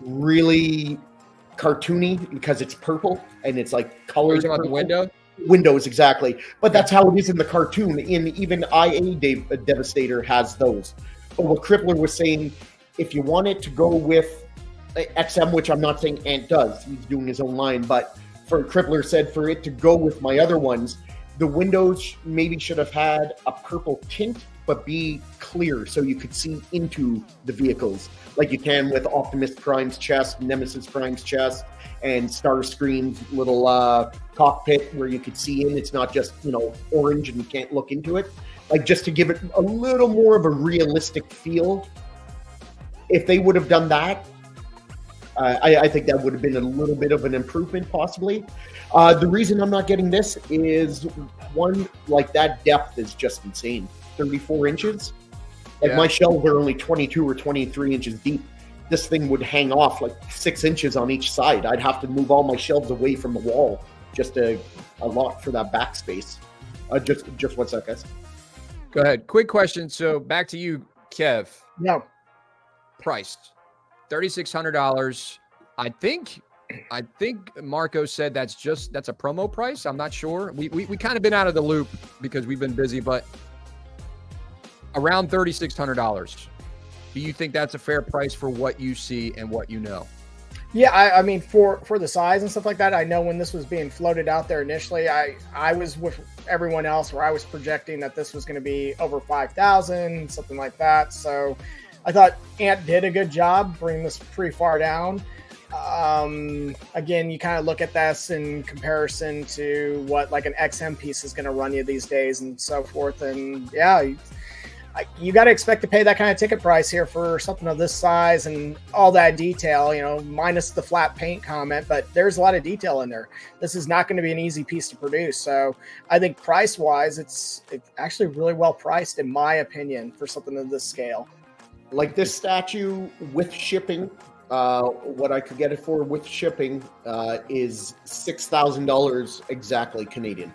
really cartoony because it's purple and it's like colored. About the window? Windows, exactly. But that's how it is in the cartoon. In even IA Devastator has those. But what Crippler was saying, if you want it to go with XM, which I'm not saying Ant does, he's doing his own line, but for Crippler said for it to go with my other ones, the windows maybe should have had a purple tint, but be clear so you could see into the vehicles like you can with Optimus Prime's chest, Nemesis Prime's chest, and Starscream's little cockpit where you could see in. It's not just, orange and you can't look into it. Like, just to give it a little more of a realistic feel. If they would have done that, I think that would have been a little bit of an improvement, possibly. The reason I'm not getting this is, one, like, that depth is just insane. 34 inches. Like, my shelves are only 22 or 23 inches deep. This thing would hang off like 6 inches on each side. I'd have to move all my shelves away from the wall just a lot for that backspace. Just one sec, guys. Go ahead. Quick question. So back to you, Kev. No. Priced $3,600. I think Marco said that's a promo price. I'm not sure. We kind of been out of the loop because we've been busy, but around $3,600. Do you think that's a fair price for what you see and what you know? Yeah, I mean, for the size and stuff like that, I know when this was being floated out there initially, I was with everyone else where I was projecting that this was going to be over 5,000, something like that. So I thought Ant did a good job bringing this pretty far down. Again, you kind of look at this in comparison to what like an XM piece is going to run you these days and so forth. And yeah, you got to expect to pay that kind of ticket price here for something of this size and all that detail, minus the flat paint comment, but there's a lot of detail in there. This is not going to be an easy piece to produce. So I think price wise, it's actually really well priced in my opinion for something of this scale. Like this statue with shipping, what I could get it for with shipping is $6,000 exactly Canadian.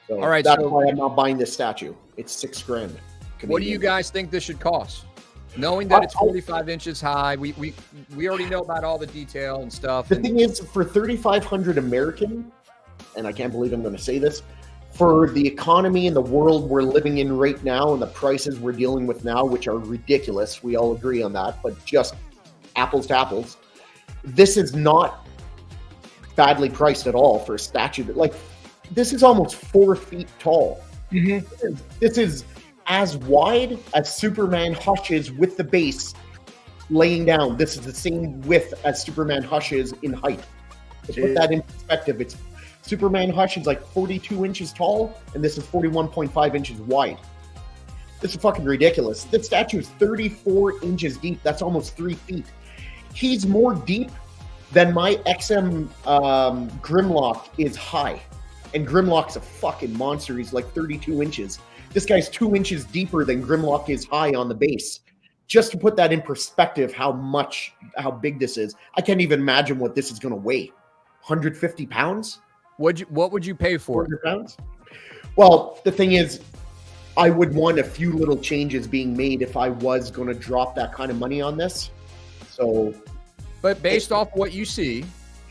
So all right, that's why I'm not buying this statue. It's $6,000 Canadian. What do you guys think this should cost? Knowing that it's 45 inches high, we already know about all the detail and stuff. The thing is, for 3,500 American, and I can't believe I'm going to say this, for the economy and the world we're living in right now and the prices we're dealing with now, which are ridiculous, we all agree on that, but just apples to apples, this is not badly priced at all for a statue. Like, this is almost 4 feet tall. Mm-hmm. This is as wide as Superman Hush is with the base laying down. This is the same width as Superman Hush is in height. To put that in perspective, it's Superman Hush is like 42 inches tall, and this is 41.5 inches wide. This is fucking ridiculous. This statue is 34 inches deep. That's almost 3 feet. He's more deep than my XM Grimlock is high. And Grimlock's a fucking monster. He's like 32 inches. This guy's 2 inches deeper than Grimlock is high on the base. Just to put that in perspective, how big this is. I can't even imagine what this is going to weigh. 150 pounds? What would you pay for it? Pounds? Well, the thing is, I would want a few little changes being made if I was going to drop that kind of money on this. So, but based off what you see,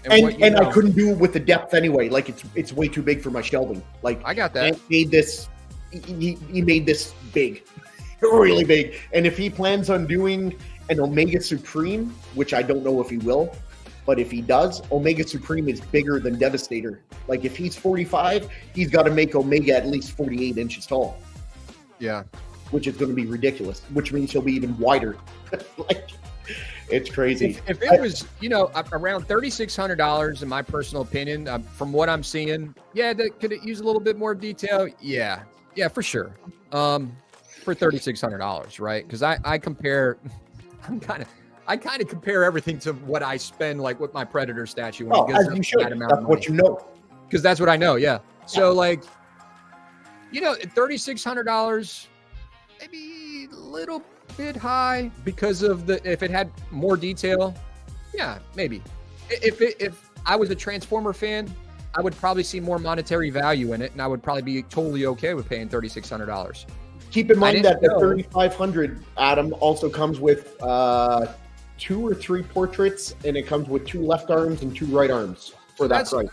and I couldn't do it with the depth anyway. Like it's way too big for my shelving. Like I got that. He made this big, really big. And if he plans on doing an Omega Supreme, which I don't know if he will, but if he does, Omega Supreme is bigger than Devastator. Like if he's 45, he's got to make Omega at least 48 inches tall. Yeah, which is going to be ridiculous. Which means he'll be even wider. Like. It's crazy. If it was, around $3,600, in my personal opinion, from what I'm seeing, yeah, could it use a little bit more detail? Yeah, for sure. For $3,600, right? Because I compare, I kind of compare everything to what I spend, like with my Predator statue. When as you should. That's what you know. Because that's what I know. Yeah. So like, $3,600, maybe a little bit high because of if it had more detail, yeah, maybe. If I was a Transformer fan, I would probably see more monetary value in it, and I would probably be totally okay with paying $3,600. Keep in mind that the 3,500, Adam, also comes with 2 or 3 portraits, and it comes with 2 left arms and 2 right arms for that price,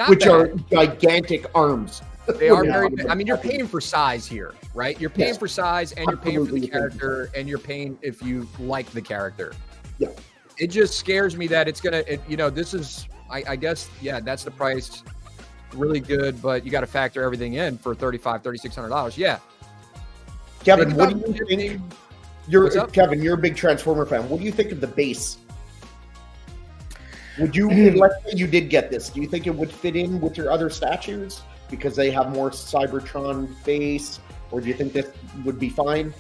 which are gigantic arms. They are very. I mean, you're paying for size here, right? You're paying for size, and you're paying for the character, and you're paying if you like the character. Yeah. It just scares me that it's gonna. This is. I guess. Yeah, that's the price. Really good, but you got to factor everything in for $3,600. Yeah. Kevin, what do you think? Kevin, you're a big Transformer fan. What do you think of the base? Would you, let's say you did get this, do you think it would fit in with your other statues because they have more Cybertron base, or do you think this would be fine?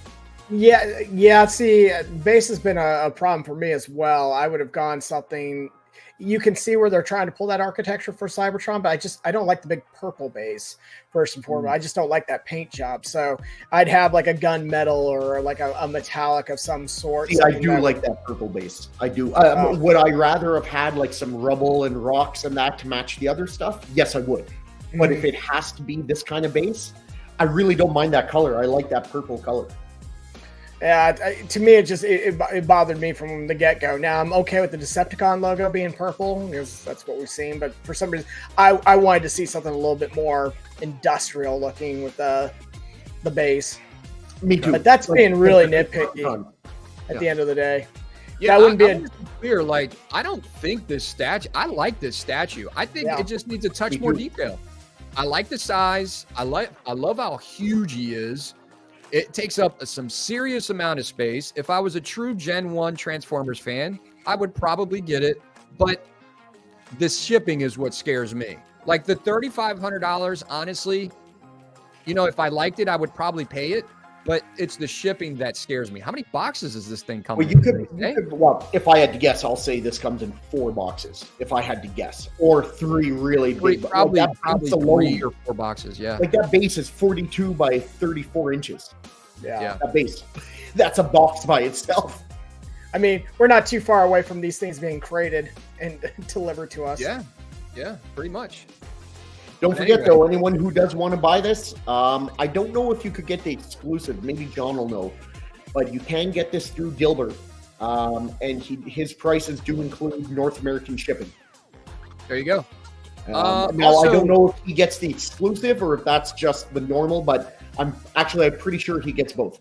Yeah. See, base has been a problem for me as well. I would have gone something. You can see where they're trying to pull that architecture for Cybertron, but I don't like the big purple base first and foremost. I just don't like that paint job. So I'd have like a gunmetal or like a metallic of some sort. See, I do like that purple base. I do. Would I rather have had like some rubble and rocks and that to match the other stuff? Yes, I would. But if it has to be this kind of base, I really don't mind that color. I like that purple color. Yeah, to me, it bothered me from the get-go. Now, I'm okay with the Decepticon logo being purple, because that's what we've seen. But for some reason, I wanted to see something a little bit more industrial looking with the base. Me too. But that's being really nitpicky at the end of the day. Yeah, that wouldn't be clear, like, I don't think this statue, I like this statue. I think it just needs a touch more detail. I like the size. I love how huge he is. It takes up some serious amount of space. If I was a true Gen 1 Transformers fan, I would probably get it. But the shipping is what scares me. Like the $3,500, honestly, you know, if I liked it, I would probably pay it. But it's the shipping that scares me. How many boxes does this thing come in? Well, if I had to guess, I'll say this comes in 4 boxes. If I had to guess, or 3 really big. Probably 3 or 4 boxes. Yeah. Like that base is 42 by 34 inches. Yeah. That base. That's a box by itself. I mean, we're not too far away from these things being created and delivered to us. Yeah. Yeah. Pretty much. Don't forget, though, anyone who does want to buy this, I don't know if you could get the exclusive. Maybe John will know. But you can get this through Gilbert. And his prices do include North American shipping. There you go. Now, I don't know if he gets the exclusive or if that's just the normal, but I'm pretty sure he gets both.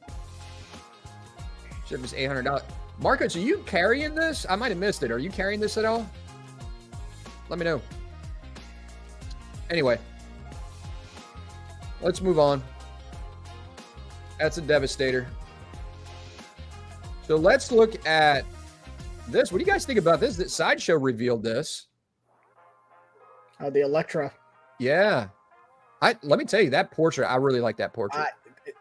Ship is $800. Marcus, are you carrying this? I might have missed it. Are you carrying this at all? Let me know. Anyway, let's move on. That's a Devastator. So let's look at this. What do you guys think about this? That Sideshow revealed this. Oh, the Electra. Yeah. Let me tell you, that portrait, I really like that portrait.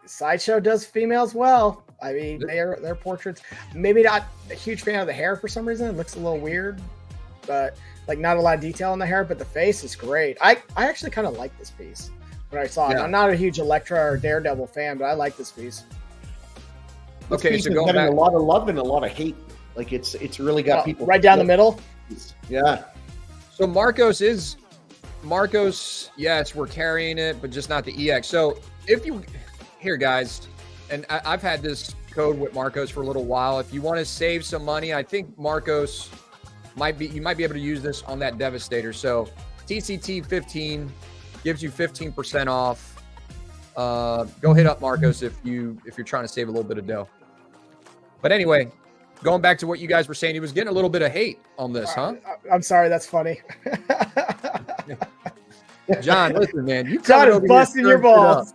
Sideshow does females well. I mean, their portraits, maybe not a huge fan of the hair for some reason. It looks a little weird, but like not a lot of detail in the hair, but the face is great. I actually kind of like this piece when I saw it. I'm not a huge Electra or Daredevil fan, but I like this piece. Okay, so going back, a lot of love and a lot of hate. Like it's really got people right down the middle. Yeah. So Marcos, yes, we're carrying it, but just not the EX. So if you here, guys, and I've had this code with Marcos for a little while. If you want to save some money, I think Marcos you might be able to use this on that Devastator. So TCT 15 gives you 15% off. Go hit up Marcos if you're trying to save a little bit of dough. But anyway, going back to what you guys were saying, he was getting a little bit of hate on this, huh? I'm sorry, that's funny. John, listen, man, you John is busting your balls.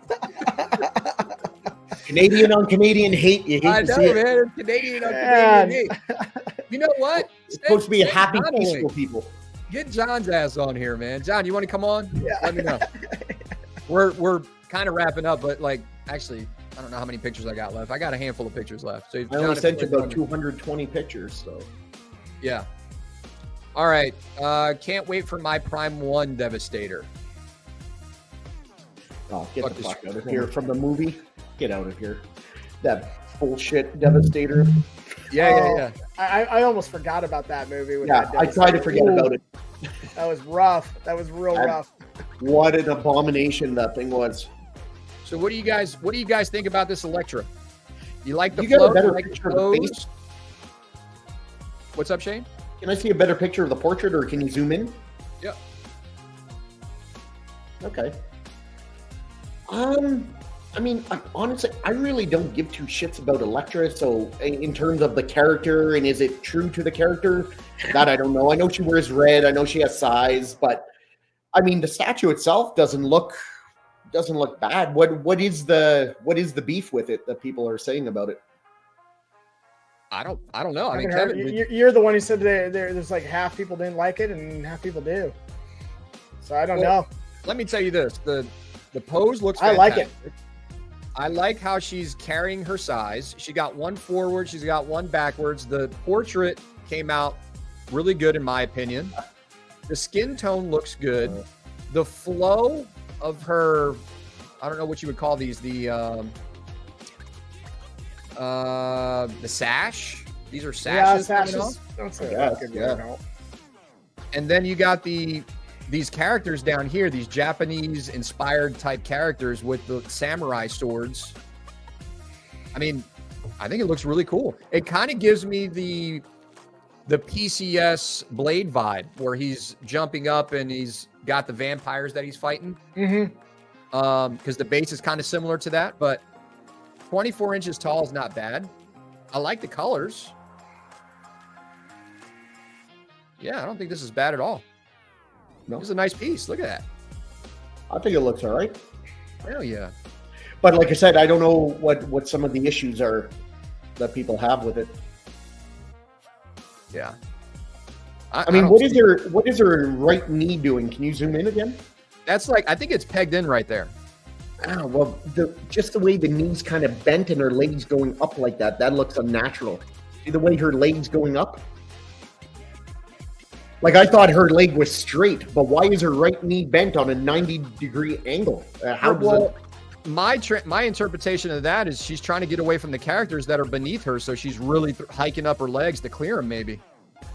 Canadian on Canadian hate. You hate to see it. Man. Canadian on Canadian hate. You know what? It's supposed to be a happy, peaceful people. Get John's ass on here, man. John, you want to come on? Yeah. Let me know. We're kind of wrapping up, but like, actually, I don't know how many pictures I got left. I got a handful of pictures left. So I only sent you about 220 pictures, so. Yeah. All right. Can't wait for my Prime 1 Devastator. Oh, get the fuck out of here from the movie. Get out of here. That bullshit Devastator. Yeah. I almost forgot about that movie. I tried to forget about it. That was rough. That was real rough. What an abomination that thing was. So what do you guys think about this Electra? You like the flow? You got a better like picture of the face? What's up, Shane? Can I see a better picture of the portrait, or can you zoom in? Yeah. Okay. I mean, honestly, I really don't give two shits about Electra. So, in terms of the character and is it true to the character, that I don't know. I know she wears red. I know she has size, but I mean, the statue itself doesn't look bad. What is the beef with it that people are saying about it? I don't know. I mean, Kevin, you're the one who said there's like half people didn't like it and half people do. So I don't know. Let me tell you this: the pose looks fantastic. I like it. I like how she's carrying her size. She got one forward, she's got one backwards. The portrait came out really good, in my opinion. The skin tone looks good. The flow of her, I don't know what you would call these, the sash. These are sashes. Yeah, sashes. That's a good word. And then you got these characters down here, these Japanese inspired type characters with the samurai swords. I mean, I think it looks really cool. It kind of gives me the PCS Blade vibe, where he's jumping up and he's got the vampires that he's fighting. Because the base is kind of similar to that, but 24 inches tall is not bad. I like the colors. Yeah, I don't think this is bad at all. No. It's a nice piece. Look at that. I think it looks all right. Hell yeah. But like I said, I don't know what some of the issues are that people have with it. Yeah. I mean, what is her right knee doing? Can you zoom in again? That's like, I think it's pegged in right there. Oh, well, just the way the knee's kind of bent and her legs going up like that looks unnatural. See the way her leg's going up? Like, I thought her leg was straight, but why is her right knee bent on a 90-degree angle? My interpretation of that is she's trying to get away from the characters that are beneath her, so she's really hiking up her legs to clear them, maybe.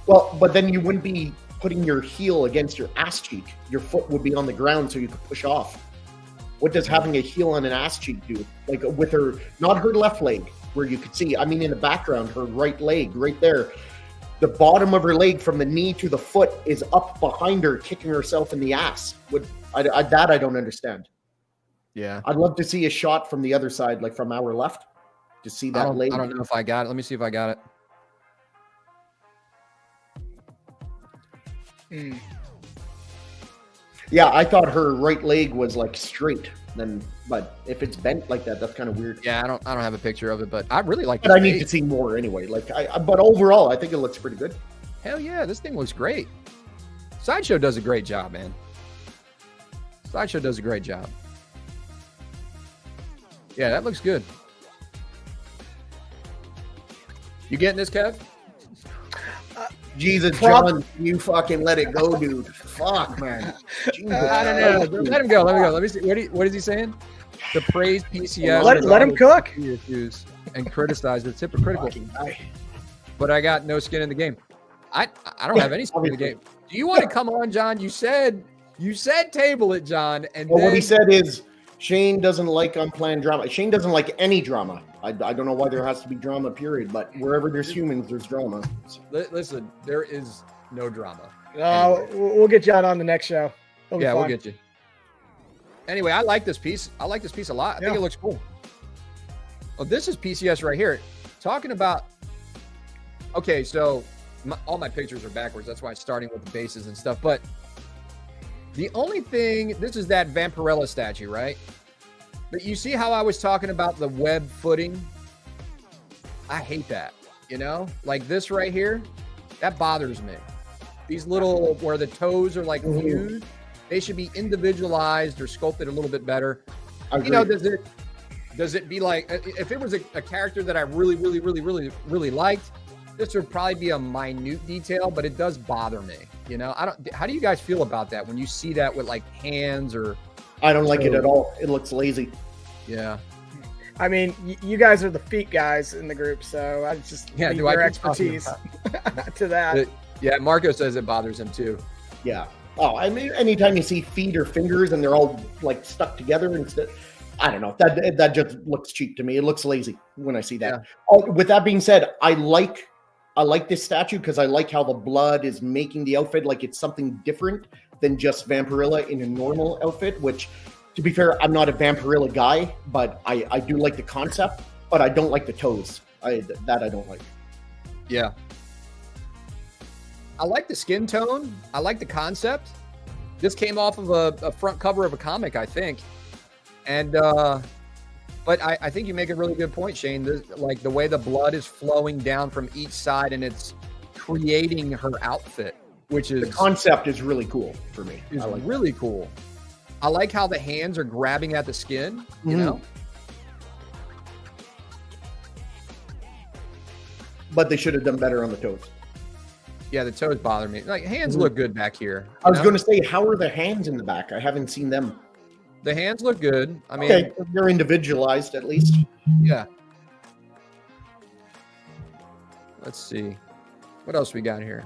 Well, but then you wouldn't be putting your heel against your ass cheek. Your foot would be on the ground so you could push off. What does having a heel on an ass cheek do? Like with her, not her left leg, where you could see, I mean, in the background, her right leg, right there. The bottom of her leg from the knee to the foot is up behind her, kicking herself in the ass. I don't understand. Yeah. I'd love to see a shot from the other side, like from our left, to see that leg. I don't know if I got it. Let me see if I got it. Yeah, I thought her right leg was like straight. But if it's bent like that, that's kind of weird. Yeah, I don't have a picture of it, but I really like. But I need to see more anyway. But overall, I think it looks pretty good. Hell yeah, this thing looks great. Sideshow does a great job, man. Sideshow does a great job. Yeah, that looks good. You getting this, Kev? Jesus, John, you fucking let it go, dude. Fuck, man. I don't know. Let him go. Let me see. What is he saying? To praise PCS. Let him cook. And criticize. It's hypocritical. But I got no skin in the game. I don't have any skin in the game. Do you want to come on, John? You said table it, John. And what he said is Shane doesn't like unplanned drama. Shane doesn't like any drama. I don't know why there has to be drama, period. But wherever there's humans, there's drama. Listen, there is no drama. No, we'll get John on the next show. Yeah, we'll get you. Anyway, I like this piece. I like this piece a lot. I think it looks cool. Oh, this is PCS right here. Talking about. Okay, so all my pictures are backwards. That's why I'm starting with the bases and stuff. But the only thing, this is that Vampirella statue, right? But you see how I was talking about the web footing? I hate that, you know? Like this right here, that bothers me. These little, where the toes are like fused, they should be individualized or sculpted a little bit better. You know, does it be like, if it was a character that I really liked, this would probably be a minute detail, but it does bother me, you know? How do you guys feel about that when you see that with like hands or... I don't like it at all. It looks lazy. Yeah. I mean, you guys are the feet guys in the group, so I just need your expertise to that. Yeah, Marco says it bothers him too. Yeah. Oh, I mean, anytime you see feet or fingers and they're all like stuck together instead, I don't know. That just looks cheap to me. It looks lazy when I see that. Yeah. Oh, with that being said, I like this statue because I like how the blood is making the outfit like it's something different than just Vampirella in a normal outfit, which, to be fair, I'm not a Vampirella guy, but I do like the concept, but I don't like the toes. I don't like. Yeah. I like the skin tone. I like the concept. This came off of a front cover of a comic, I think. And, but I think you make a really good point, Shane. Like the way the blood is flowing down from each side and it's creating her outfit, which is... The concept is really cool for me. It's really cool. I like how the hands are grabbing at the skin, you know? But they should have done better on the toes. Yeah, the toes bother me. Like, hands look good back here. I was going to say, how are the hands in the back? I haven't seen them. The hands look good. I mean, okay, they're individualized at least. Yeah. Let's see. What else we got here?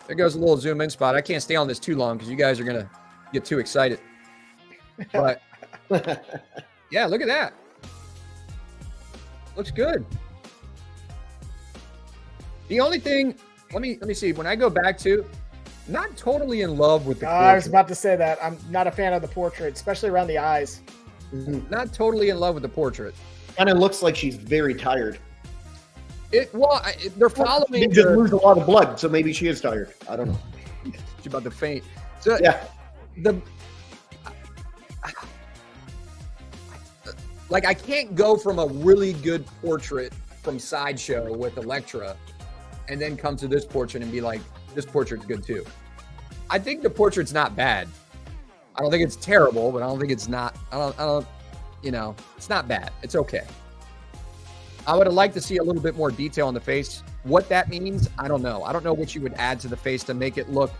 There goes a little zoom in spot. I can't stay on this too long because you guys are going to get too excited. But yeah, look at that. Looks good. The only thing, let me see. When I go back to, not totally in love with the portrait. I was about to say that. I'm not a fan of the portrait, especially around the eyes. Not totally in love with the portrait. And it looks like she's very tired. They're following. They just lose a lot of blood, so maybe she is tired. I don't know. She's about to faint. So Yeah. I can't go from a really good portrait from Sideshow with Electra and then come to this portrait and be like, this portrait's good too. I think the portrait's not bad. I don't think it's terrible, but I don't think it's not, it's not bad. It's okay. I would have liked to see a little bit more detail on the face. What that means, I don't know. I don't know what you would add to the face to make it look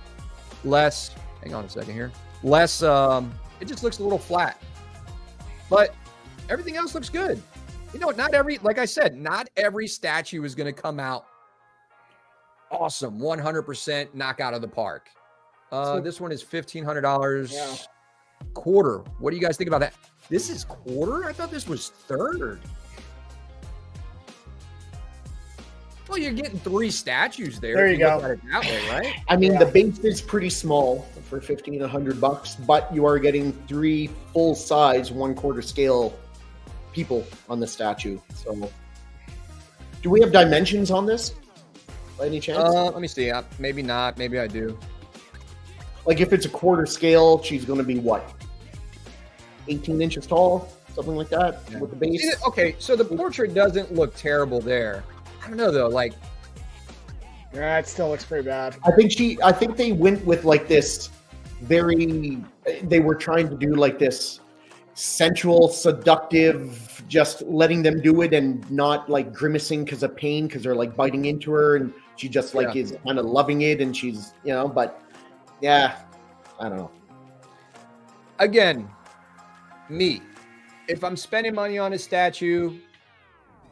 less, hang on a second here, less, it just looks a little flat. But everything else looks good. Like I said, not every statue is going to come out awesome, 100% knock out of the park. This one is $1,500. Yeah. Quarter. What do you guys think about that? This is quarter? I thought this was third. Well, you're getting 3 statues there. There you go. Look at it that way, right? I mean, the base is pretty small for $1,500, but you are getting 3 full-size, 1/4 scale people on the statue. So, do we have dimensions on this by any chance? Let me see. Maybe not. Maybe I do. Like if it's a 1/4 scale, she's going to be what? 18 inches tall, something like that, Yeah. with the base. Okay, so the portrait doesn't look terrible there. I don't know though. Like, Yeah, it still looks pretty bad. I think they went with like this they were trying to do like this sensual, seductive, just letting them do it and not like grimacing because of pain, because they're like biting into her and she just like is kind of loving it and she's, but yeah, I don't know. again, if I'm spending money on a statue,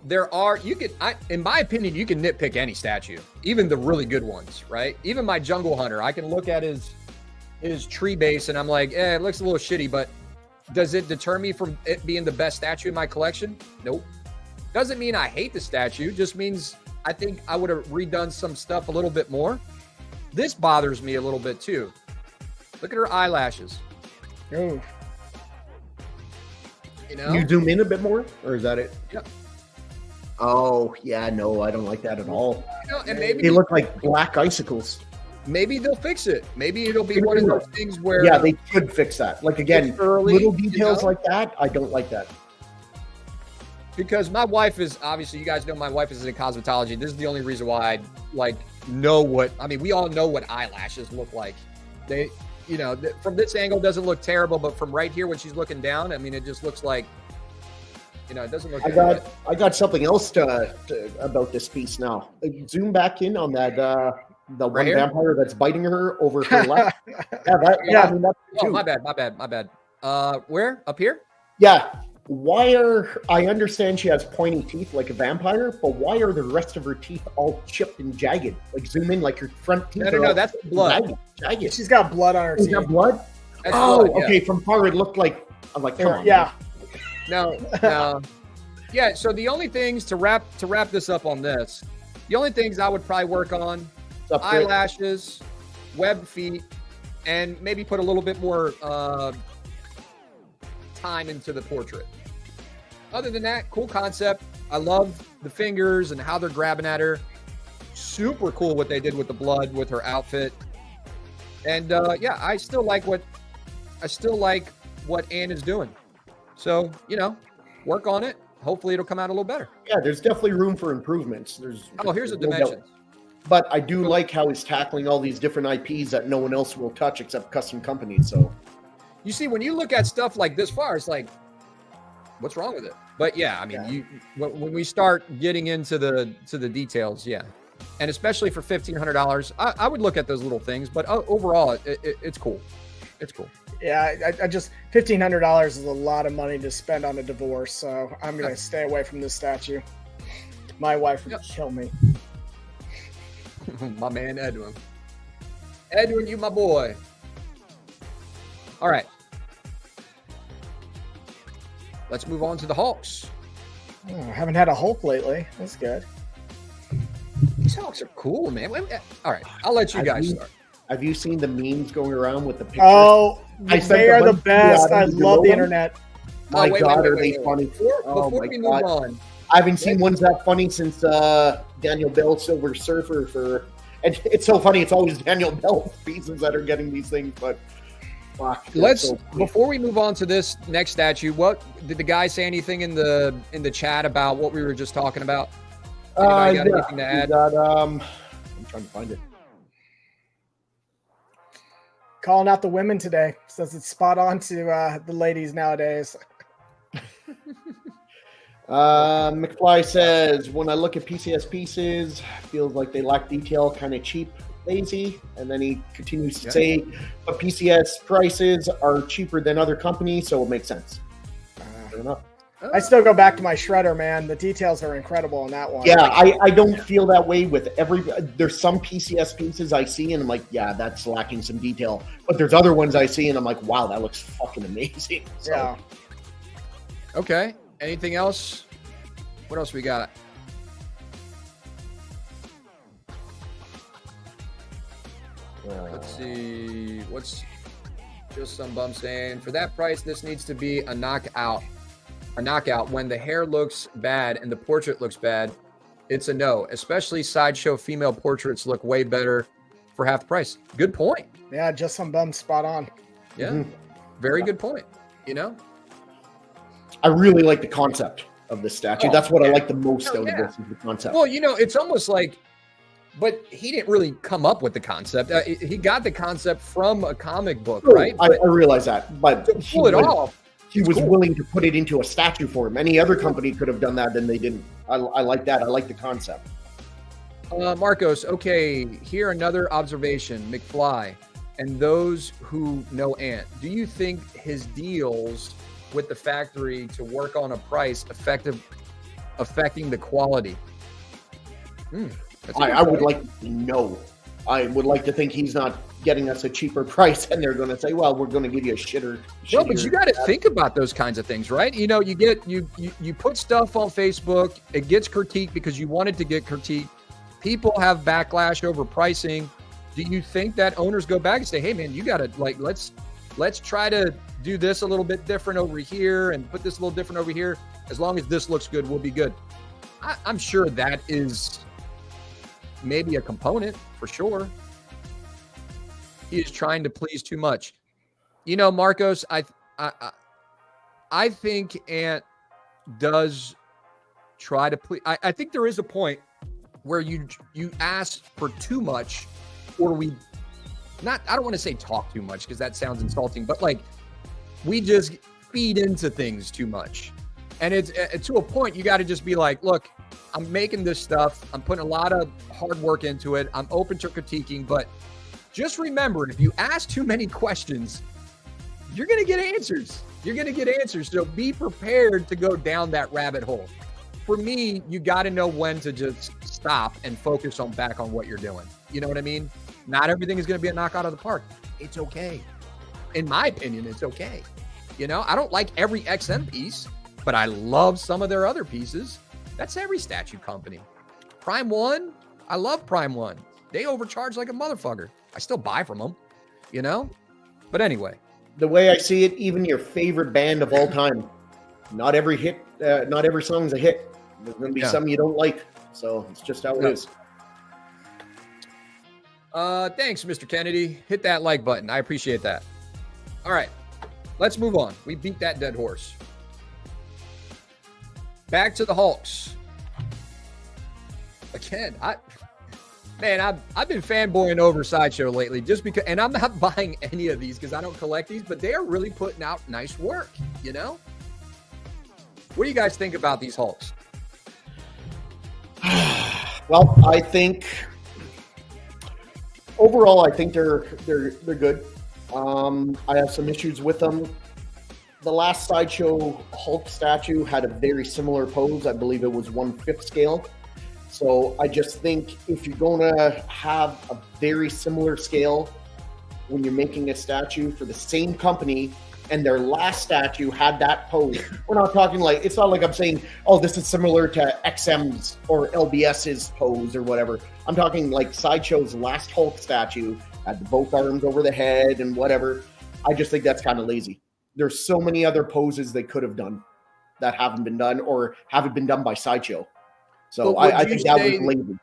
in my opinion, you can nitpick any statue, even the really good ones, right? Even my Jungle Hunter, I can look at his tree base and I'm like, it looks a little shitty, but does it deter me from it being the best statue in my collection? Nope. Doesn't mean I hate the statue, just means I think I would have redone some stuff a little bit more. This bothers me a little bit too. Look at her eyelashes. Ooh. Can you zoom in a bit more, or is that it? Yep. Oh, yeah, no, I don't like that at all. And maybe They look like black icicles. maybe they'll fix it. Maybe it'll be one of those things where Yeah, they could fix that. Like, again, early, little details like that, I don't like that. because my wife is, obviously, you guys know my wife is in cosmetology. This is the only reason why I know we all know what eyelashes look like. They, from this angle doesn't look terrible, but from right here when she's looking down, it just looks like, it doesn't look good. I got something else about this piece now. Zoom back in on that the one here? vampire that's biting her over her left. That's Oh, too. my bad. Where? Up here? Yeah. I understand she has pointy teeth like a vampire, but why are the rest of her teeth all chipped and jagged? Like zoom in, like her front teeth. No, that's blood. Jagged. She's got blood on her Is teeth. that blood? That's Oh, blood, yeah. okay. From far, it looked like, I'm like, come on. Yeah. No. Yeah, so the only things to wrap this up on this, the only things I would probably work on, Up there. eyelashes, web feet, and maybe put a little bit more time into the portrait. Other than that, cool concept. I love the fingers and how they're grabbing at her. Super cool what they did with the blood with her outfit. And I still like what Anne is doing. So, work on it. Hopefully it'll come out a little better. Yeah, there's definitely room for improvements. Here's the no doubt. dimensions. But I do like how he's tackling all these different IPs that no one else will touch except custom companies. So You see, when you look at stuff like this far, it's like, what's wrong with it? But when we start getting into the details, and especially for $1,500, I would look at those little things. But overall, it's cool. It's cool. Yeah, I just $1,500 is a lot of money to spend on a divorce, so I'm gonna stay away from this statue. My wife would kill me. My man Edwin, you my boy. All right, let's move on to the Hulks. Oh, I haven't had a Hulk lately. That's good. These Hulks are cool, man. All right, I'll let you guys start. have you seen the memes going around with the pictures? Oh, I sent they are the bunch to best. Adam. I Did you love know the them? internet. My wait, God, wait, are wait, they wait. funny? Before Oh we my move God. on, I haven't seen ones that funny since Daniel Bell Silver Surfer and it's so funny. It's always Daniel Bell pieces that are getting these things, but fuck. Before we move on to this next statue, what did the guy say anything in the chat about what we were just talking about? Anybody got anything to add? I'm trying to find it. Calling out the women today. Says it's spot on to the ladies nowadays. McFly says, when I look at PCS pieces, feels like they lack detail, kind of cheap, lazy. And then he continues to say, but PCS prices are cheaper than other companies, so it makes sense. Fair enough. I still go back to my shredder, man. The details are incredible in that one. Yeah, I don't feel that way with there's some PCS pieces I see and I'm like, yeah, that's lacking some detail. But there's other ones I see and I'm like, wow, that looks fucking amazing. So. Yeah. Okay. Anything else? What else we got? Let's see. What's just some bum saying? For that price, this needs to be a knockout. A knockout. When the hair looks bad and the portrait looks bad, it's a no. Especially sideshow female portraits look way better for half the price. Good point. Yeah, just some bum spot on. Yeah. Very good point. You know? I really like the concept of this statue. That's what I like the most out of this, is the concept. Well, you know, it's almost like, but he didn't really come up with the concept. He got the concept from a comic book, right? I realize that, but to pull it off, he was willing to put it into a statue for him. Any other company could have done that, and they didn't. I like that. I like the concept. Marcos, okay, here another observation. McFly, and those who know Ant, do you think his deals with the factory to work on a price affecting the quality? I would like to know. I would like to think he's not getting us a cheaper price and they're going to say, well, we're going to give you a shitter. No, but you got to think about those kinds of things, right? You know, you put stuff on Facebook, it gets critiqued because you want it to get critiqued. People have backlash over pricing. Do you think that owners go back and say, hey man, you got to let's try to do this a little bit different over here and put this a little different over here. As long as this looks good, we'll be good. I'm sure that is maybe a component for sure. He is trying to please too much. You know, Marcos, I think Ant does try to please. I think there is a point where you ask for too much, or I don't want to say talk too much because that sounds insulting, but like we just feed into things too much. And it's to a point you got to just be like, look, I'm making this stuff. I'm putting a lot of hard work into it. I'm open to critiquing, but just remember, if you ask too many questions, you're going to get answers. You're going to get answers. So be prepared to go down that rabbit hole. For me, you got to know when to just stop and focus back on what you're doing. You know what I mean? Not everything is going to be a knockout of the park. It's okay. In my opinion, it's okay. You know, I don't like every XM piece, but I love some of their other pieces. That's every statue company. Prime One, I love Prime One. They overcharge like a motherfucker. I still buy from them, you know? But anyway. The way I see it, even your favorite band of all time, not every song's a hit. There's going to be some you don't like. So it's just how it is. Thanks, Mr. Kennedy. Hit that like button. I appreciate that. All right, let's move on. We beat that dead horse. Back to the Hulks. Again, I've been fanboying over Sideshow lately just because, and I'm not buying any of these because I don't collect these, but they are really putting out nice work, you know? What do you guys think about these Hulks? Well, I think overall, I think they're good. I have some issues with them. The last Sideshow Hulk statue had a very similar pose. I believe it was 1/5 scale. So I just think if you're going to have a very similar scale when you're making a statue for the same company and their last statue had that pose, we're not talking like, it's not like I'm saying, oh, this is similar to XM's or LBS's pose or whatever. I'm talking like Sideshow's last Hulk statue had both arms over the head and whatever. I just think that's kind of lazy. There's so many other poses they could have done. that haven't been done or haven't been done by Sideshow. So But would I you think that say- was lazy.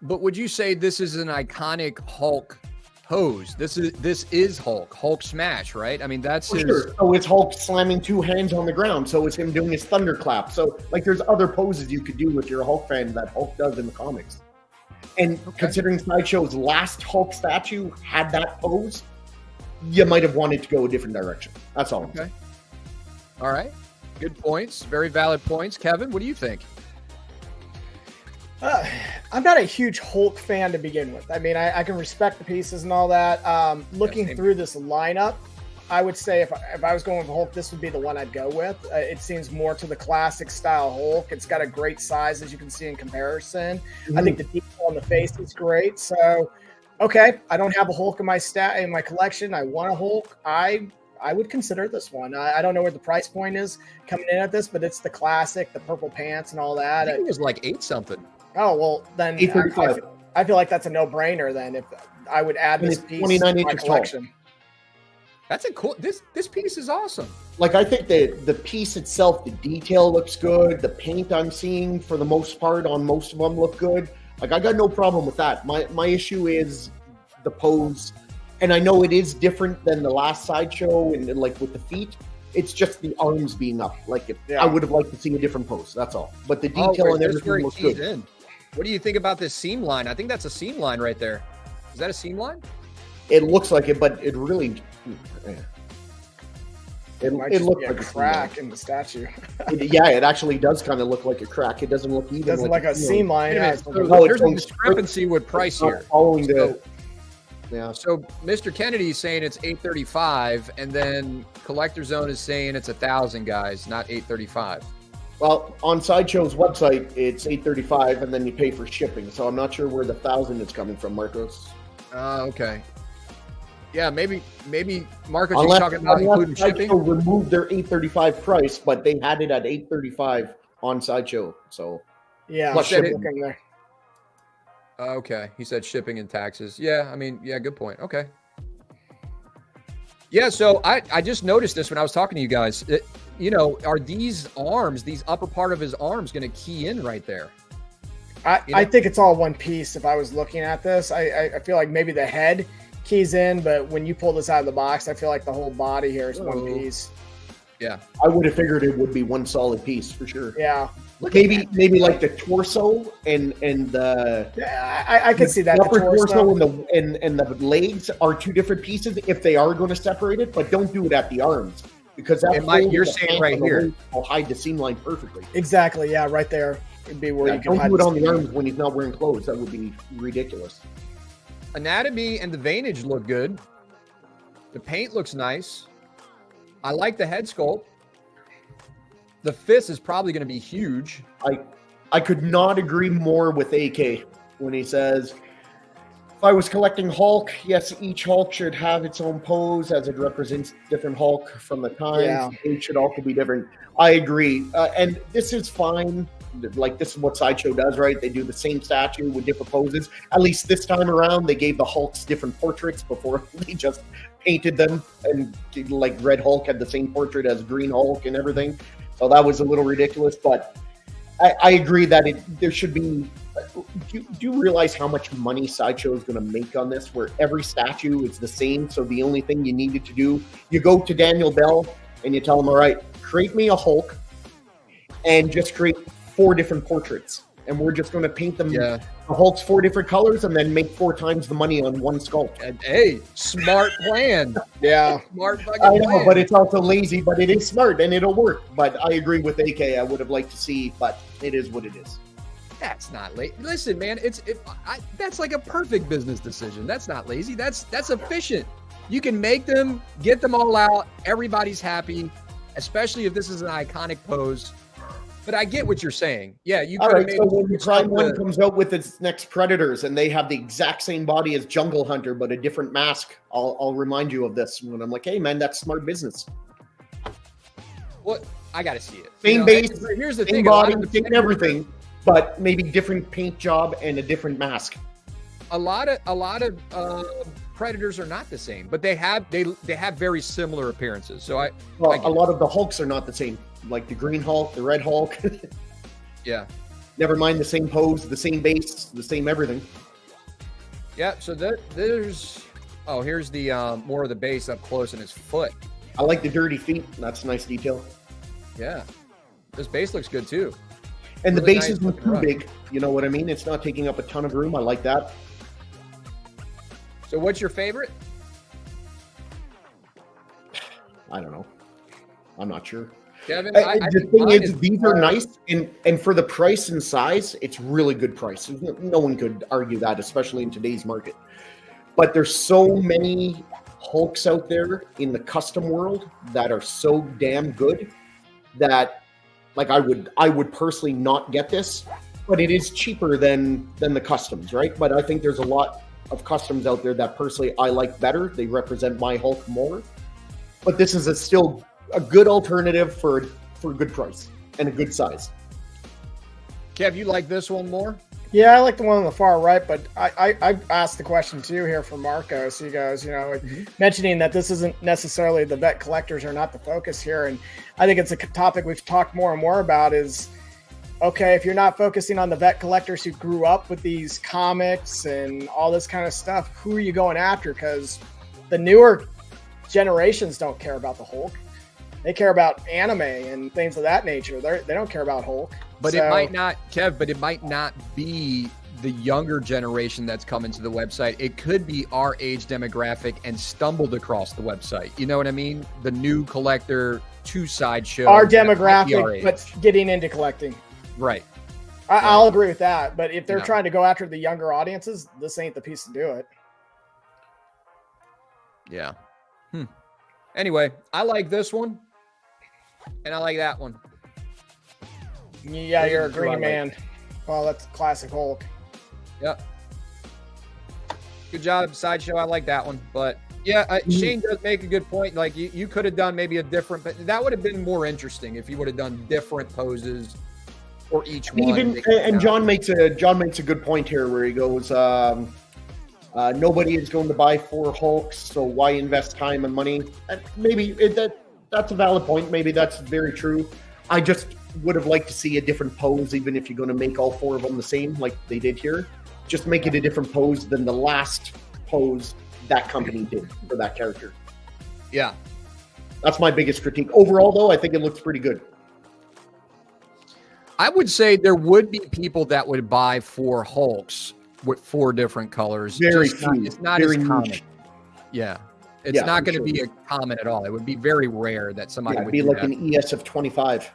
But would you say this is an iconic Hulk pose? This is Hulk smash, right? I mean, that's For his. sure. So it's Hulk slamming two hands on the ground. So it's him doing his thunderclap. So like there's other poses you could do if you're a Hulk fan that Hulk does in the comics. And considering Sideshow's last Hulk statue had that pose, you might have wanted to go a different direction. That's all. Okay. All right. Good points. Very valid points. Kevin, what do you think? I'm not a huge Hulk fan to begin with. I mean, I can respect the pieces and all that. Looking same. through this lineup, I would say if I was going with Hulk, this would be the one I'd go with. It seems more to the classic style Hulk. It's got a great size, as you can see in comparison. I think the detail on the face is great. So, okay, I don't have a Hulk in my collection. I want a Hulk. I would consider this one. I don't know where the price point is coming in at this, but it's the classic, the purple pants and all I that. think it was like 8 something. Oh, well, then I feel like that's a no-brainer then if I would add this piece to 29 my inches tall. collection. That's a cool. This piece is awesome. Like I think the piece itself, the detail looks good. The paint I'm seeing for the most part on most of them look good. Like I got no problem with that. My issue is the pose, and I know it is different than the last Sideshow and like with the feet. It's just the arms being up. Like I would have liked to see a different pose. That's all. But the detail and that's where everything it looks keys good. in. What do you think about this seam line? I think that's a seam line right there. Is that a seam line? It looks like it, but it really. It Might it just looked be a like a crack in the statue. Yeah, it actually does kind of look like a crack. It doesn't look even. It doesn't like a seam line. Wait a Yeah, minute, it's like so a- No, there's it's a on- discrepancy with price not here. following the. Yeah. So Mr. Kennedy is saying it's $835, and then Collector Zone is saying it's 1,000, guys, not $835. Well, on Sideshow's website, it's $835, and then you pay for shipping. So I'm not sure where the 1,000 is coming from, Marcos. Okay. Yeah, maybe Marcos, you're talking about including shipping. Sideshow removed their $835 price, but they had it at $835 on Sideshow. So Yeah, Plus shipping shipping. there. Okay, he said shipping and taxes. Yeah, I mean, yeah, good point. Okay. Yeah, so I just noticed this when I was talking to you guys. Are these arms, these upper part of his arms, going to key in right there? I think it's all one piece. If I was looking at this, I feel like maybe the head keys in, but when you pull this out of the box, I feel like the whole body here is one piece. Yeah. I would have figured it would be one solid piece for sure. Yeah. Maybe like the torso and the Yeah, I could see that. upper The torso. torso and the legs are two different pieces if they are going to separate it, but don't do it at the arms because that And Mike, fold you're of the saying pants right on the here. waist will hide the seam line perfectly. Exactly. Yeah, right there would be where Yeah, you can don't hide do it on the seam. arms when he's not wearing clothes. That would be ridiculous. Anatomy and the veinage look good. The paint looks nice. I like the head sculpt. The fist is probably going to be huge. I could not agree more with AK when he says, if I was collecting Hulk, yes, each Hulk should have its own pose as it represents different Hulk from the times. Yeah. It should also be different. I agree. And this is fine. Like, this is what Sideshow does, right? They do the same statue with different poses. At least this time around, they gave the Hulks different portraits before they just painted them. And like Red Hulk had the same portrait as Green Hulk and everything. So that was a little ridiculous, but I agree that there should be. Do you realize how much money Sideshow is going to make on this? Where every statue is the same, so the only thing you needed to do, you go to Daniel Bell and you tell him, "All right, create me a Hulk, and just create 4 different portraits, and we're just going to paint them the Hulk's 4 different colors, and then make 4 times the money on one sculpt." And, hey, smart plan. Yeah. Smart fucking I know, plan. but it's also lazy, but it is smart and it'll work. But I agree with AK. I would have liked to see, but it is what it is. That's not late. Listen, man, that's like a perfect business decision. That's not lazy. That's efficient. You can make them, get them all out. Everybody's happy, especially if this is an iconic pose. But I get what you're saying. Yeah, you All could right, have so made when Prime 1 comes out with its next Predators and they have the exact same body as Jungle Hunter but a different mask, I'll remind you of this when I'm like, hey, man, that's smart business. What? I got to see it. Same base, Here's the same thing. a lot body, of the same everything, but maybe different paint job and a different mask. A lot of Predators are not the same, but they have very similar appearances. So a lot of the Hulks are not the same, like the Green Hulk, the Red Hulk. Yeah. Never mind the same pose, the same base, the same everything. Yeah. So here's the more of the base up close in his foot. I like the dirty feet. That's a nice detail. Yeah. This base looks good too. And really the base nice isn't too big. You know what I mean? It's not taking up a ton of room. I like that. So what's your favorite? I don't know. I'm not sure. Kevin, the thing is, these are nice, and for the price and size, it's really good price. No one could argue that, especially in today's market. But there's so many Hulks out there in the custom world that are so damn good that, like, I would personally not get this, but it is cheaper than the customs, right? But I think there's a lot of customs out there that personally I like better. They represent my Hulk more. But this is still a good alternative for a good price and a good size. Kev, you like this one more? Yeah, I like the one on the far right, but I asked the question too here for Marcos. He goes, mentioning that this isn't necessarily the vet collectors are not the focus here. And I think it's a topic we've talked more and more about is, okay, if you're not focusing on the vet collectors who grew up with these comics and all this kind of stuff, who are you going after? Because the newer generations don't care about the Hulk. They care about anime and things of that nature. They don't care about Hulk. But it might not, Kev, but it might not be the younger generation that's coming to the website. It could be our age demographic and stumbled across the website. You know what I mean? The new collector sideshow. Our demographic, but getting into collecting. Right. I'll agree with that. But if they're trying to go after the younger audiences, this ain't the piece to do it. Yeah. Anyway, I like this one. And I like that one. Yeah, you're a green man. Well, that's classic Hulk. Yep. Good job, Sideshow. I like that one. But yeah, Shane does make a good point. Like you could have done maybe a different, but that would have been more interesting if you would have done different poses for each one. And John makes a good point here where he goes, nobody is going to buy 4 Hulks, so why invest time and money? Maybe that's a valid point. Maybe that's very true. I just would have liked to see a different pose, even if you're going to make all 4 of them the same, like they did here. Just make it a different pose than the last pose that company did for that character. Yeah. That's my biggest critique. Overall, though, I think it looks pretty good. I would say there would be people that would buy 4 Hulks with 4 different colors. Very few. It's not very as common. niche. Yeah. It's not going to be a common at all. It would be very rare that somebody would be do like that. an ES of 25.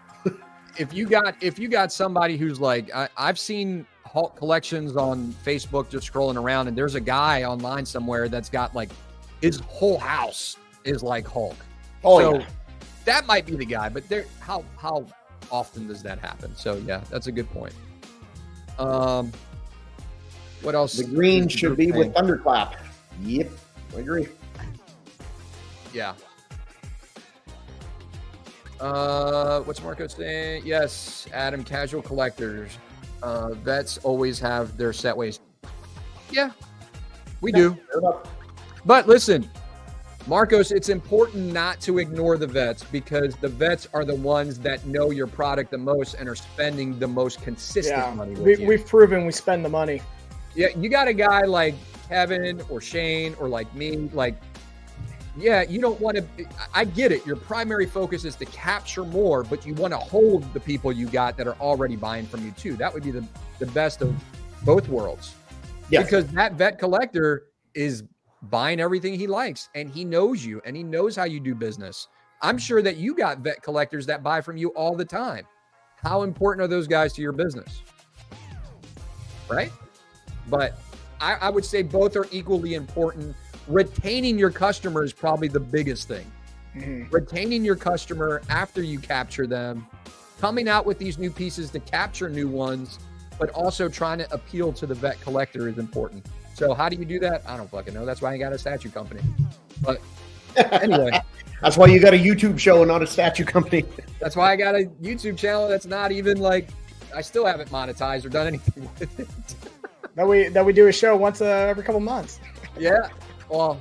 If you got somebody who's like, I've seen Hulk collections on Facebook just scrolling around, and there's a guy online somewhere that's got like his whole house is like Hulk. That might be the guy, but how often does that happen? So yeah, that's a good point. What else? The green should be with Thunderclap. Yep, I agree. Yeah. What's Marco saying? Yes, Adam, casual collectors. Vets always have their set ways. Yeah, we do. But listen, Marcos, it's important not to ignore the vets because the vets are the ones that know your product the most and are spending the most consistent money with you. We've proven we spend the money. Yeah, you got a guy like Kevin or Shane or like me, like, yeah, you don't want to, I get it. Your primary focus is to capture more, but you want to hold the people you got that are already buying from you too. That would be the best of both worlds. Yes. Because that vet collector is buying everything he likes and he knows you and he knows how you do business. I'm sure that you got vet collectors that buy from you all the time. How important are those guys to your business? Right? But I would say both are equally important. Retaining your customer is probably the biggest thing. Mm-hmm. Retaining your customer after you capture them, coming out with these new pieces to capture new ones, but also trying to appeal to the vet collector is important. So how do you do that? I don't fucking know. That's why I got a statue company. But anyway. That's why you got a YouTube show and not a statue company. That's why I got a YouTube channel that's not even like, I still haven't monetized or done anything with it. That we do a show once every couple months. Yeah. Well,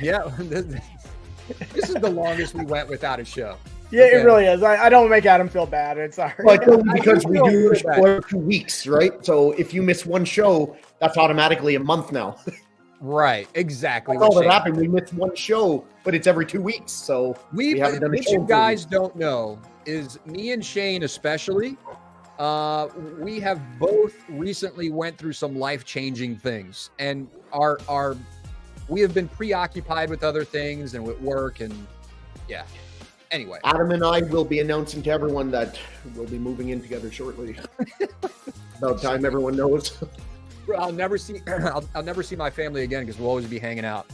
yeah, this is the longest we went without a show. Yeah, Okay. it really is. I don't make Adam feel bad. It's all right. But because we feel do good a show about it. every 2 weeks, right? So if you miss one show, that's automatically a month now. Right, exactly. That's all what that Shane- happened. We missed one show, but it's every 2 weeks. So we haven't done a what show. you in 2 guys weeks. don't know is me and Shane especially, we have both recently went through some life-changing things, and we have been preoccupied with other things and with work, and yeah. Anyway, Adam and I will be announcing to everyone that we'll be moving in together shortly. About time everyone knows. I'll never see I'll never see my family again because we'll always be hanging out.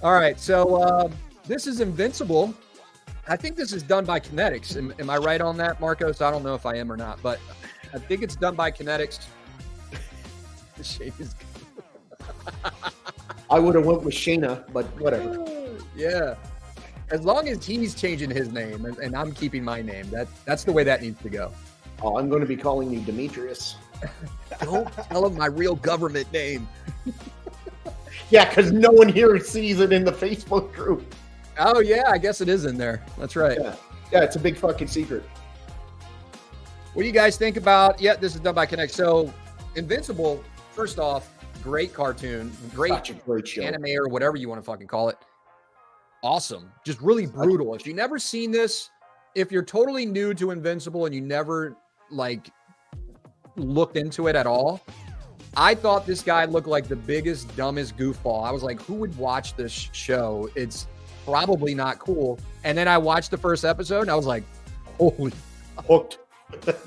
All right, so this is Invincible. I think this is done by Kinetics. Am I right on that, Marcos? I don't know if I am or not, but I think it's done by Kinetics. The shape is I would have went with Shayna, but whatever. yeah. As long as he's changing his name and I'm keeping my name, that's the way that needs to go. Oh, I'm going to be calling you Demetrius. Don't tell him my real government name. Yeah, because no one here sees it in the Facebook group. Oh yeah, I guess it is in there. That's right. Yeah, it's a big fucking secret. What do you guys think about? Yeah, this is done by Connect. So, Invincible. First off, great cartoon, great Such a great show. anime or whatever you want to fucking call it. Awesome, just really brutal. If you've never seen this, if you're totally new to Invincible and you never like looked into it at all, I thought this guy looked like the biggest, dumbest goofball. I was like, who would watch this show? It's probably not cool. And then I watched the first episode and I was like, holy. Hooked.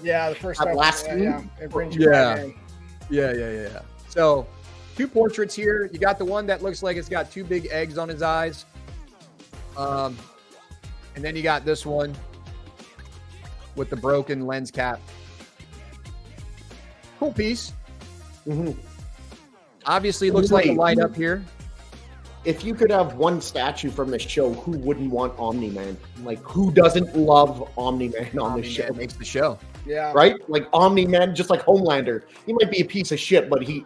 Yeah, the first That time. last Yeah, scene? it brings you Yeah. right in. Yeah. So, two portraits here. You got the one that looks like it's got two big eggs on his eyes. And then you got this one with the broken lens cap. Cool piece. Mm-hmm. Obviously, looks like a Wait. light up here. If you could have one statue from this show, who wouldn't want Omni-Man? Like, who doesn't love Omni-Man on this show? Omni-Man makes the show. Yeah. Right? Like Omni-Man, just like Homelander. He might be a piece of shit, but if He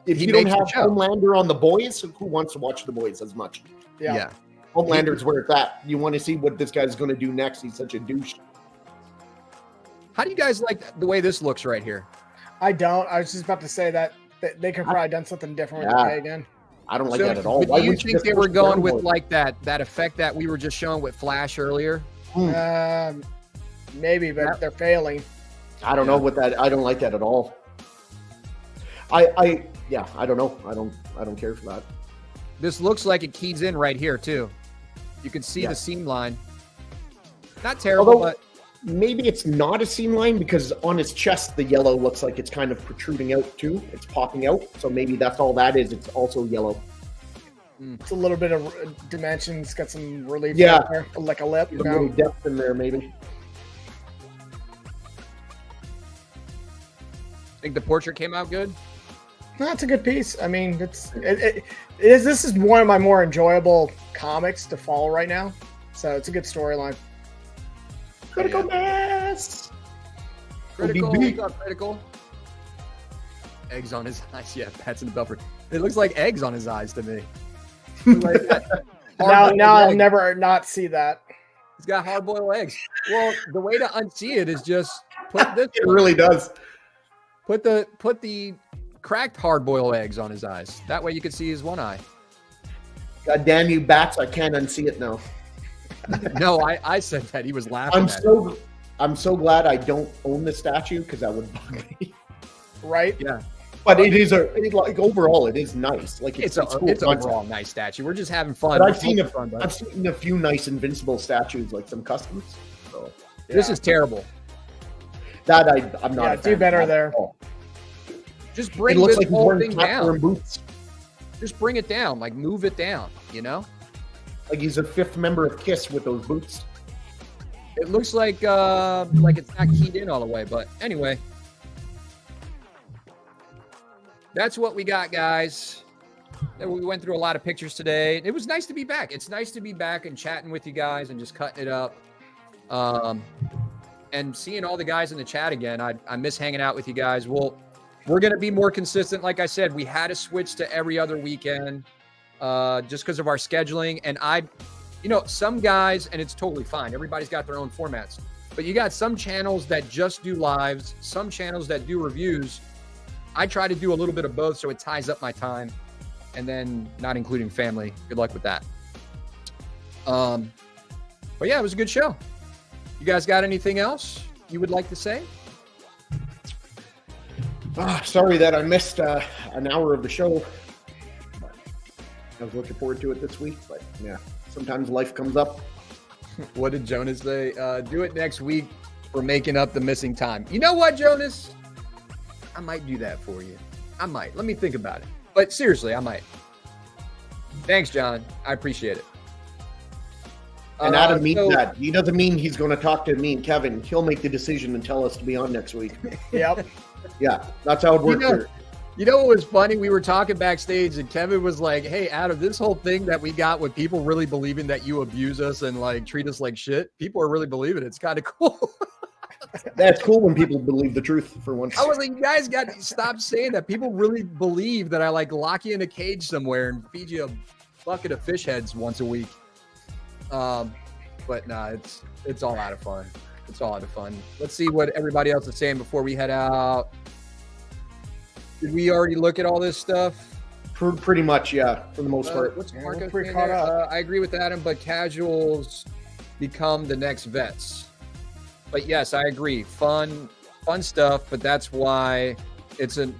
you don't makes the have show. Homelander on The Boys, who wants to watch The Boys as much? Yeah. Homelander's where it's at. You want to see what this guy's going to do next. He's such a douche. How do you guys like the way this looks right here? I don't. I was just about to say that they could probably done something different with Yeah. the Pagan. I don't like So, that at all. but Why do you wouldn't think just they were push going down with more? like that effect that we were just showing with Flash earlier? Maybe, but they're failing. I don't know what that. I don't like that at all. I don't know. I don't care for that. This looks like it keys in right here too. You can see Yeah. the seam line. Not terrible, Although but maybe it's not a seam line because on his chest the yellow looks like it's kind of protruding out too. It's popping out, so maybe that's all that is. It's also yellow. It's a little bit of dimensions, got some relief Yeah. there, like a lip. A You know? little depth in there, maybe. think the portrait came out good. No, it's a good piece. I mean, this is one of my more enjoyable comics to follow right now. So it's a good storyline. Critical mass. Critical, ODB. what's up, critical. Eggs on his eyes. Yeah, pats in the belfry. It looks like eggs on his eyes to me. Like that hard-boiled Now I'll egg. never not see that. He's got hard-boiled eggs. Well, the way to unsee it is just put this. It really does. Put the cracked hard-boiled eggs on his eyes. That way you can see his one eye. God damn you, bats! I can't unsee it now. No, I said that. He was laughing. I'm so glad I don't own the statue because that would bug me. Right? Yeah, But it is like overall it is nice. Like it's cool it's concept. overall a nice statue. We're just having fun. But We're I've seen having fun, bud. I've seen a few nice Invincible statues, like some customs. So This Yeah. is terrible. that I'm not. Yeah, a do fan of better that there. at all. Just It bring looks this like he's whole wearing thing platform down. boots. Just bring it down. Like move it down. You know. Like he's a fifth member of Kiss with those boots. It looks like it's not keyed in all the way, but anyway. That's what we got, guys. We went through a lot of pictures today. It was nice to be back. It's nice to be back and chatting with you guys and just cutting it up. And seeing all the guys in the chat again. I miss hanging out with you guys. We'll We're going to be more consistent. Like I said, we had to switch to every other weekend just because of our scheduling. And some guys, and it's totally fine. Everybody's got their own formats. But you got some channels that just do lives, some channels that do reviews. I try to do a little bit of both so it ties up my time. And then not including family. Good luck with that. But yeah, it was a good show. You guys got anything else you would like to say? Sorry that I missed an hour of the show. I was looking forward to it this week, but yeah, sometimes life comes up. What did Jonas say? Do it next week for making up the missing time. You know what, Jonas? I might do that for you. I might. Let me think about it. But seriously, I might. Thanks, John. I appreciate it. And Adam means that. He doesn't mean he's going to talk to me and Kevin. He'll make the decision and tell us to be on next week. Yep. Yeah, that's how it works here. You know what was funny? We were talking backstage and Kevin was like, hey, Adam, this whole thing that we got with people really believing that you abuse us and like treat us like shit, people are really believing it. It's kind of cool. That's cool when people believe the truth for once. I was like, you guys got to stop saying that. People really believe that I like lock you in a cage somewhere and feed you a bucket of fish heads once a week. But nah, it's all out of fun. It's all out of fun. Let's see what everybody else is saying before we head out. Did we already look at all this stuff? Pretty much, yeah, for the most part. What's Yeah, Marco we're pretty saying caught there? up. I agree with Adam, but casuals become the next vets. But yes, I agree. Fun stuff, but that's why it's an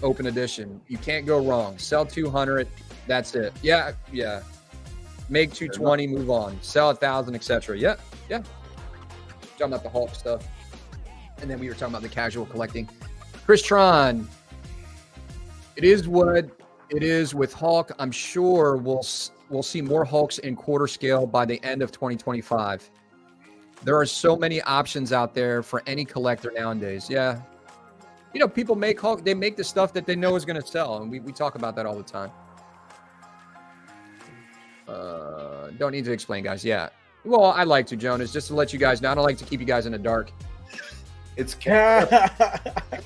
open edition. You can't go wrong. Sell 200, that's it. Yeah. Make 220, move on. Sell 1,000, etc. Yeah. Talking about the Hulk stuff, and then we were talking about the casual collecting. Chris Tron, it is what it is with Hulk. I'm sure we'll see more Hulks in quarter scale by the end of 2025. There are so many options out there for any collector nowadays. Yeah. People make Hulk, they make the stuff that they know is going to sell. And we talk about that all the time. Don't need to explain, guys. Yeah. Well, I like to, Jonas, just to let you guys know. I don't like to keep you guys in the dark. It's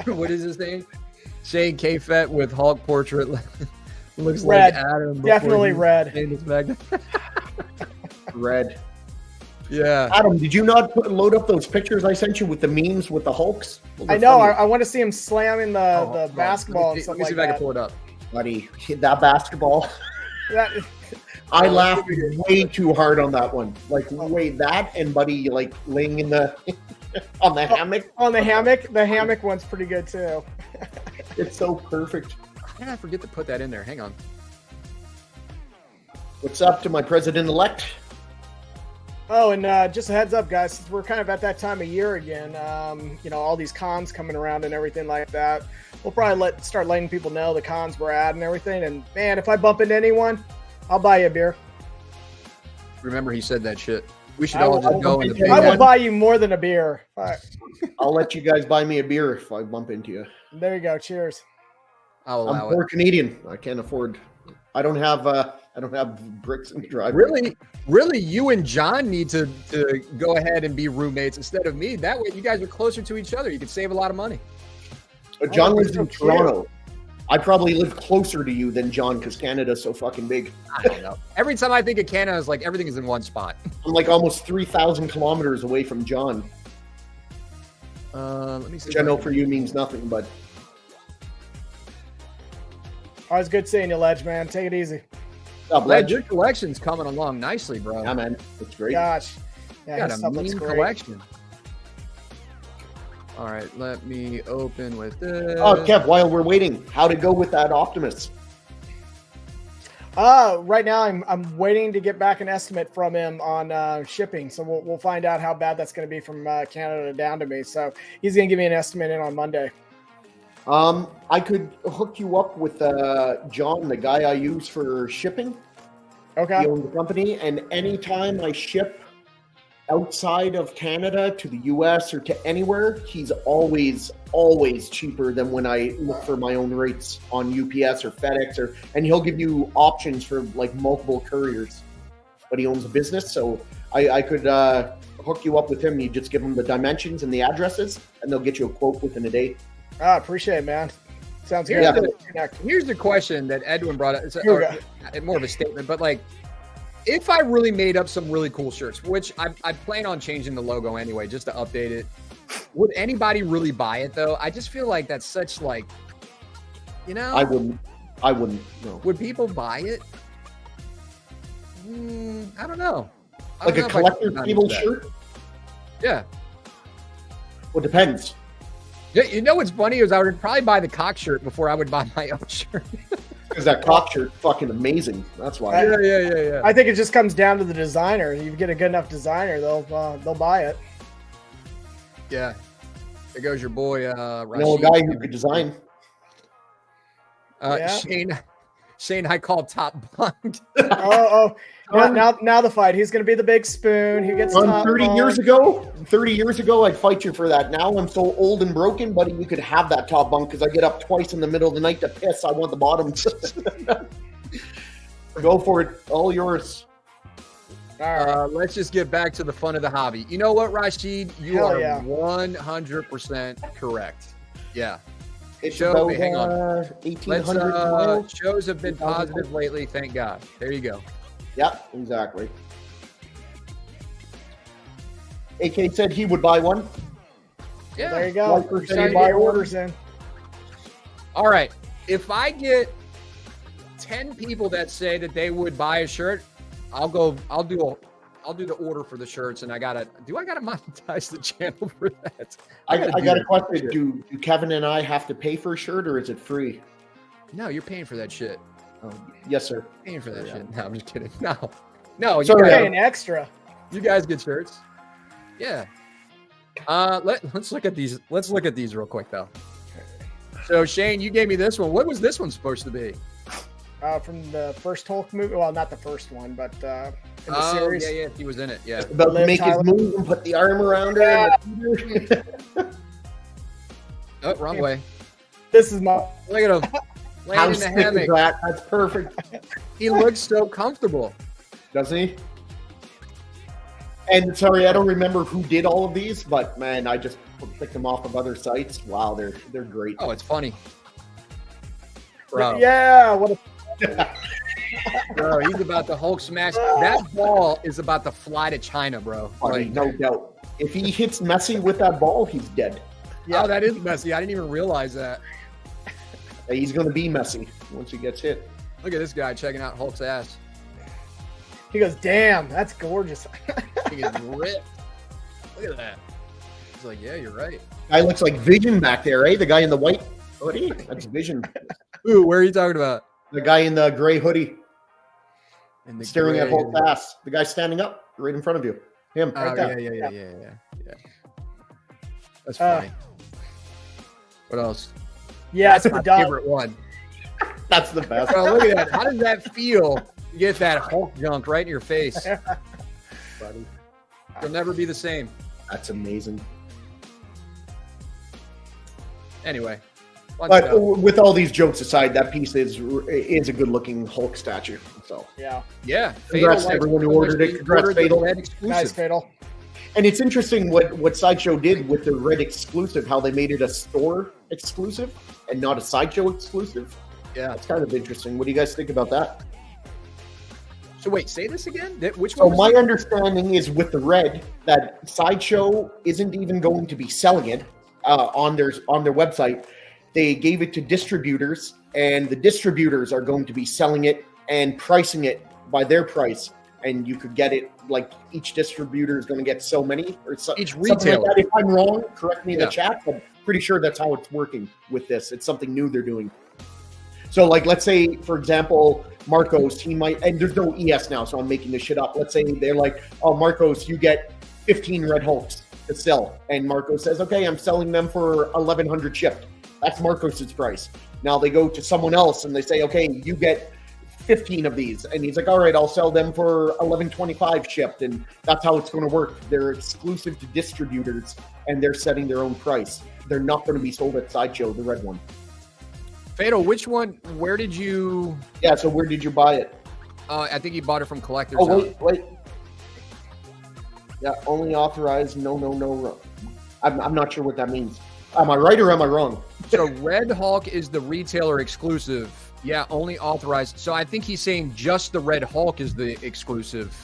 What is his name? Saying KFett with Hulk portrait looks Red. like Adam. Definitely red. red. Yeah. Adam, did you not load up those pictures I sent you with the memes with the Hulks? I know. I want to see him slamming the basketball and stuff Let me see like if I that. can pull it up. Buddy, hit that basketball. That- I laughed way too hard on that one. Like, way that and Buddy, like, laying in the on the hammock. On the hammock. The hammock one's pretty good too. It's so perfect. How did I forget to put that in there? Hang on. What's up to my president-elect? Oh, and just a heads up, guys, since we're kind of at that time of year again, all these cons coming around and everything like that, we'll probably start letting people know the cons we're at and everything. And man, if I bump into anyone, I'll buy you a beer. Remember, he said that shit. We should all just go in the big I will one. buy you more than a beer. All right. I'll let you guys buy me a beer if I bump into you. There you go. Cheers. I'll I'm allow poor it. Canadian. I can't afford. I don't have bricks in the driveway. Really, you and John need to go ahead and be roommates instead of me. That way, you guys are closer to each other. You could save a lot of money. John Oh, lives so in cute. Toronto. I probably live closer to you than John because Canada's so fucking big. I don't know. Every time I think of Canada, it's like everything is in one spot. I'm like almost 3,000 kilometers away from John, Let me see. which I know for you means nothing, but Always good seeing you, Ledge, man. Take it easy. God Glad bless your you. collection's coming along nicely, bro. Yeah, man, it's great. Gosh. You Yeah, got his a stuff looks mean great. collection. All right, let me open with this. Oh, Kev, while we're waiting, how'd it go with that Optimus? Right now I'm waiting to get back an estimate from him on shipping. So we'll find out how bad that's going to be from Canada down to me. So he's going to give me an estimate in on Monday. I could hook you up with John, the guy I use for shipping. Okay. He owns the company, and anytime I ship outside of Canada to the US or to anywhere, he's always cheaper than when I look for my own rates on UPS or FedEx, and he'll give you options for like multiple couriers. But he owns a business, so I could hook you up with him. You just give him the dimensions and the addresses, and they'll get you a quote within a day. Appreciate it, man. Sounds Here's, good. here's the question that Edwin brought up. It's more of a statement, but like, if I really made up some really cool shirts, which I plan on changing the logo anyway, just to update it, would anybody really buy it though? I just feel like that's such like, you know, I wouldn't. No. Would people buy it? I don't know. Like a collector table shirt? Yeah. Well, depends. Yeah, you know what's funny is I would probably buy the cock shirt before I would buy my own shirt. Because that cock shirt fucking amazing. That's why. Yeah. I think it just comes down to the designer. You get a good enough designer, they'll buy it. Yeah. There goes your boy, Rashid. You know a guy who could design. Shane, I call top bunk. Now the fight. He's going to be the big spoon. He gets top 30 years ago, I'd fight you for that. Now I'm so old and broken, buddy, you could have that top bunk because I get up twice in the middle of the night to piss. I want the bottom. Go for it. All yours. All right. Let's just get back to the fun of the hobby. You know what, Rashid? You Hell are yeah. 100% correct. Yeah. It's Show about me, hang on. 1,800. Shows have been positive lately, thank God. There you go. Yep, exactly. AK said he would buy one. Yeah. There you go. Lifer You're said starting he'd to buy get one. orders in. All right. If I get 10 people that say that they would buy a shirt, I'll do the order for the shirts, and I gotta monetize the channel for that. I got a question. Do Kevin and I have to pay for a shirt, or is it free? No, you're paying for that shit. Oh, yes, sir. Paying for that Yeah. shit. No, I'm just kidding. No, You're you guys, paying extra. you guys get shirts. Yeah. Let's look at these. Let's look at these real quick though. So Shane, you gave me this one. What was this one supposed to be? From the first Hulk movie. Well, not the first one, but in the series. Yeah, he was in it. Yeah. About to Liv make Tyler. his move and put the arm around her. Yeah. Oh, wrong way. This is my. Look at him. How Laying in the sick is hammock. that? That's perfect. He looks so comfortable. Doesn't he? And sorry, I don't remember who did all of these, but man, I just picked them off of other sites. Wow, they're great. Oh, it's funny. Bro, Yeah. What a bro, he's about to Hulk smash. That ball is about to fly to China, bro. Funny, Like, no doubt. If he hits Messi with that ball, he's dead. oh, that is messy. I didn't even realize that. He's going to be Messi once he gets hit. Look at this guy checking out Hulk's ass. He goes, damn, that's gorgeous. He is ripped. Look at that. He's like, yeah, you're right. Guy looks like Vision back there, eh? The guy in the white hoodie? That's Vision. Ooh, where are you talking about? The guy in the gray hoodie In the staring at gray- Hulk's ass. The guy standing up right in front of you. Him. Oh, right there. yeah. That's funny. What else? Yeah, That's it's my the dog. favorite one. That's the best. Bro, look at that. How does that feel? You get that Hulk junk right in your face. Buddy. You'll never be the same. That's amazing. Anyway. But with all these jokes aside, that piece is a good-looking Hulk statue. So Yeah. yeah. Congrats to everyone who ordered it. Congrats, Fatal. Red exclusive. Nice, Fatal. And it's interesting what Sideshow did with the Red exclusive, how they made it a store exclusive and not a Sideshow exclusive. Yeah. That's kind of interesting. What do you guys think about that? So wait, say this again? Which So one? my understanding is with the Red that Sideshow isn't even going to be selling it on their website. They gave it to distributors, and the distributors are going to be selling it and pricing it by their price. And you could get it like each distributor is going to get so many or so, Each something retailer. Like that. If I'm wrong, correct me in Yeah. the chat. I'm pretty sure that's how it's working with this. It's something new they're doing. So, like, let's say, for example, Marcos, he might, and there's no ES now, so I'm making this shit up. Let's say they're like, oh, Marcos, you get 15 Red Hulks to sell. And Marcos says, okay, I'm selling them for 1,100 shipped. That's Marcos's price. Now they go to someone else and they say, okay, you get 15 of these. And he's like, all right, I'll sell them for 11.25 shipped. And that's how it's going to work. They're exclusive to distributors and they're setting their own price. They're not going to be sold at Sideshow, the red one. Fatal, which one? Where did you? Yeah, so where did you buy it? I think you bought it from Collector's. Oh, wait. Yeah, only authorized, no. I'm not sure what that means. Am I right or am I wrong? So Red Hulk is the retailer exclusive. Yeah, only authorized. So I think he's saying just the Red Hulk is the exclusive.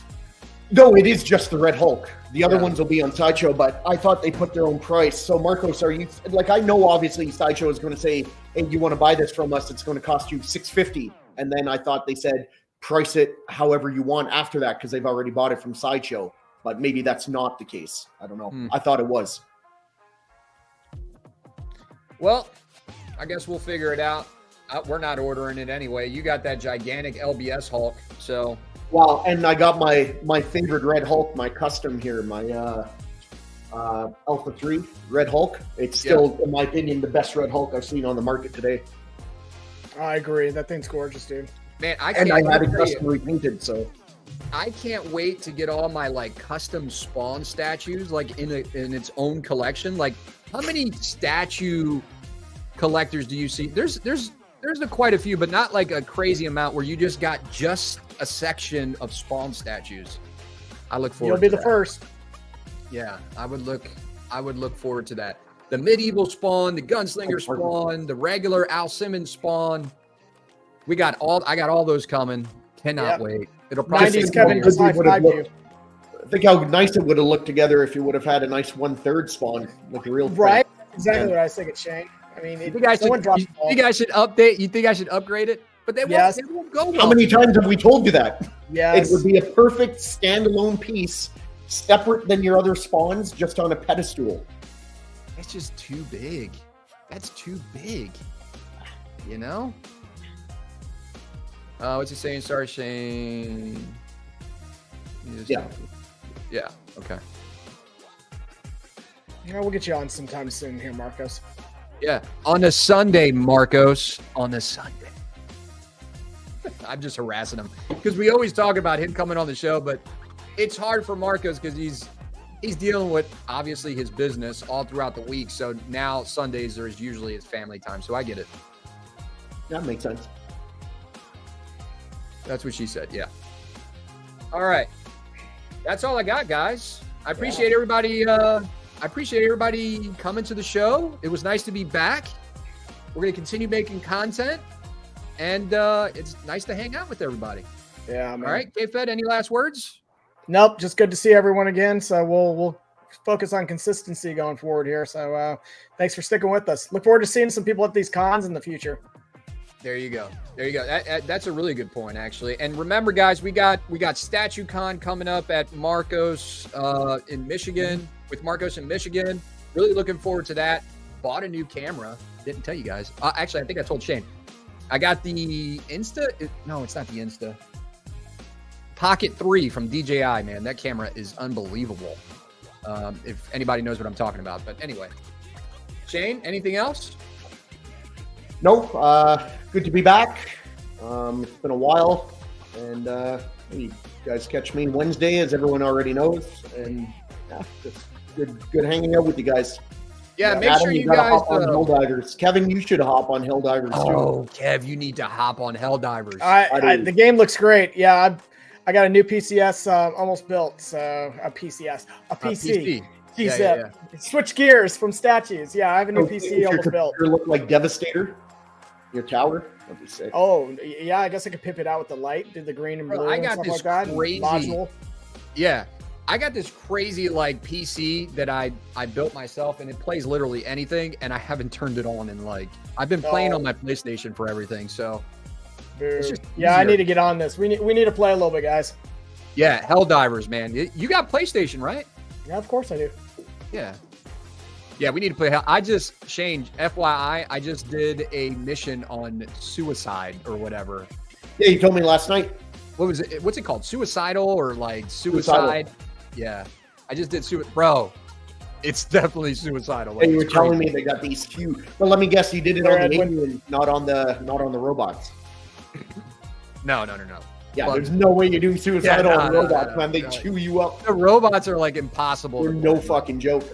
No, it is just the Red Hulk. The other ones will be on Sideshow, but I thought they put their own price. So Marcos, are you like, I know obviously Sideshow is going to say, hey, you want to buy this from us? It's going to cost you $650. And then I thought they said, price it however you want after that, because they've already bought it from Sideshow. But maybe that's not the case. I don't know. I thought it was. Well, I guess we'll figure it out. We're not ordering it anyway. You got that gigantic LBS Hulk, so. Wow, and I got my favorite Red Hulk, my custom here, my Alpha 3 Red Hulk. It's still, in my opinion, the best Red Hulk I've seen on the market today. I agree. That thing's gorgeous, dude. Man, I had it custom repainted, so. I can't wait to get all my like custom Spawn statues like in its own collection. Like, how many statue collectors do you see? There's quite a few, but not like a crazy amount where you just got just a section of Spawn statues. I look forward. You'll be to the that. first. Yeah, I would look forward to that. The medieval Spawn, the gunslinger Spawn, the regular Al Simmons Spawn. I got all those coming. Cannot wait. It'll probably 90s Kevin just high-fived you. Think how nice it would have looked together if you would have had a nice 1/3 Spawn with the real right. Exactly what I was thinking, Shane. I mean, you think I should update? You think I should upgrade it? But they won't go well. How many times have we told you that? Yes. It would be a perfect standalone piece, separate than your other Spawns, just on a pedestal. It's just too big. That's too big. You know? What's he saying? Sorry, Shane. Yeah. Okay. Yeah, we'll get you on sometime soon here, Marcos. Yeah. On a Sunday, Marcos. On a Sunday. I'm just harassing him because we always talk about him coming on the show, but it's hard for Marcos because he's dealing with obviously his business all throughout the week. So now Sundays are usually his family time. So I get it. That makes sense. That's what she said. Yeah. All right. That's all I got, guys. I appreciate everybody. I appreciate everybody coming to the show. It was nice to be back. We're going to continue making content, and it's nice to hang out with everybody. Yeah. Man. All right. KFett, any last words? Nope. Just good to see everyone again. So we'll focus on consistency going forward here. So thanks for sticking with us. Look forward to seeing some people at these cons in the future. There you go. That's a really good point, actually. And remember, guys, we got Statue Con coming up at Marcos in Michigan, with Marcos in Michigan. Really looking forward to that. Bought a new camera. Didn't tell you guys. Actually, I think I told Shane. I got the Insta. No, it's not the Insta. Pocket 3 from DJI, man. That camera is unbelievable. If anybody knows what I'm talking about. But anyway, Shane, anything else? Nope. Good to be back. It's been a while, and you guys catch me Wednesday, as everyone already knows. And it's good hanging out with you guys. Yeah, make Adam, sure you gotta guys hop on Helldivers. Kevin, you should hop on Helldivers too. Oh, Kev, you need to hop on Helldivers. The game looks great. Yeah, I got a new PCS almost built. So a PC. Yeah. Switch gears from statues. Yeah, I have a new PC almost built. Your look like Devastator. Your tower. That'd be sick. Oh, yeah. I guess I could pip it out with the light. Did the green and blue. I got and this stuff like that. crazy Module. Yeah, I got this crazy like PC that I built myself, and it plays literally anything. And I haven't turned it on in like I've been playing on my PlayStation for everything. So it's just yeah, I need to get on this. We need to play a little bit, guys. Yeah, Helldivers, man. You got PlayStation, right? Yeah, of course I do. Yeah, we need to play. Shane, FYI, I just did a mission on suicide or whatever. Yeah, you told me last night. What was it? What's it called? Suicidal or like suicide? Yeah, I just did suicide. Bro, it's definitely suicidal. Like, and you were telling me they got these few. Well, let me guess, you did it on the alien, not on the robots. No. Yeah, there's no way you're doing suicidal on robots, man. They chew you up. The robots are like impossible. They're no fucking joke.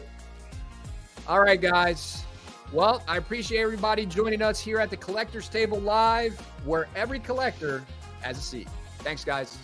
All right, guys. Well, I appreciate everybody joining us here at the Collector's Table Live, where every collector has a seat. Thanks, guys.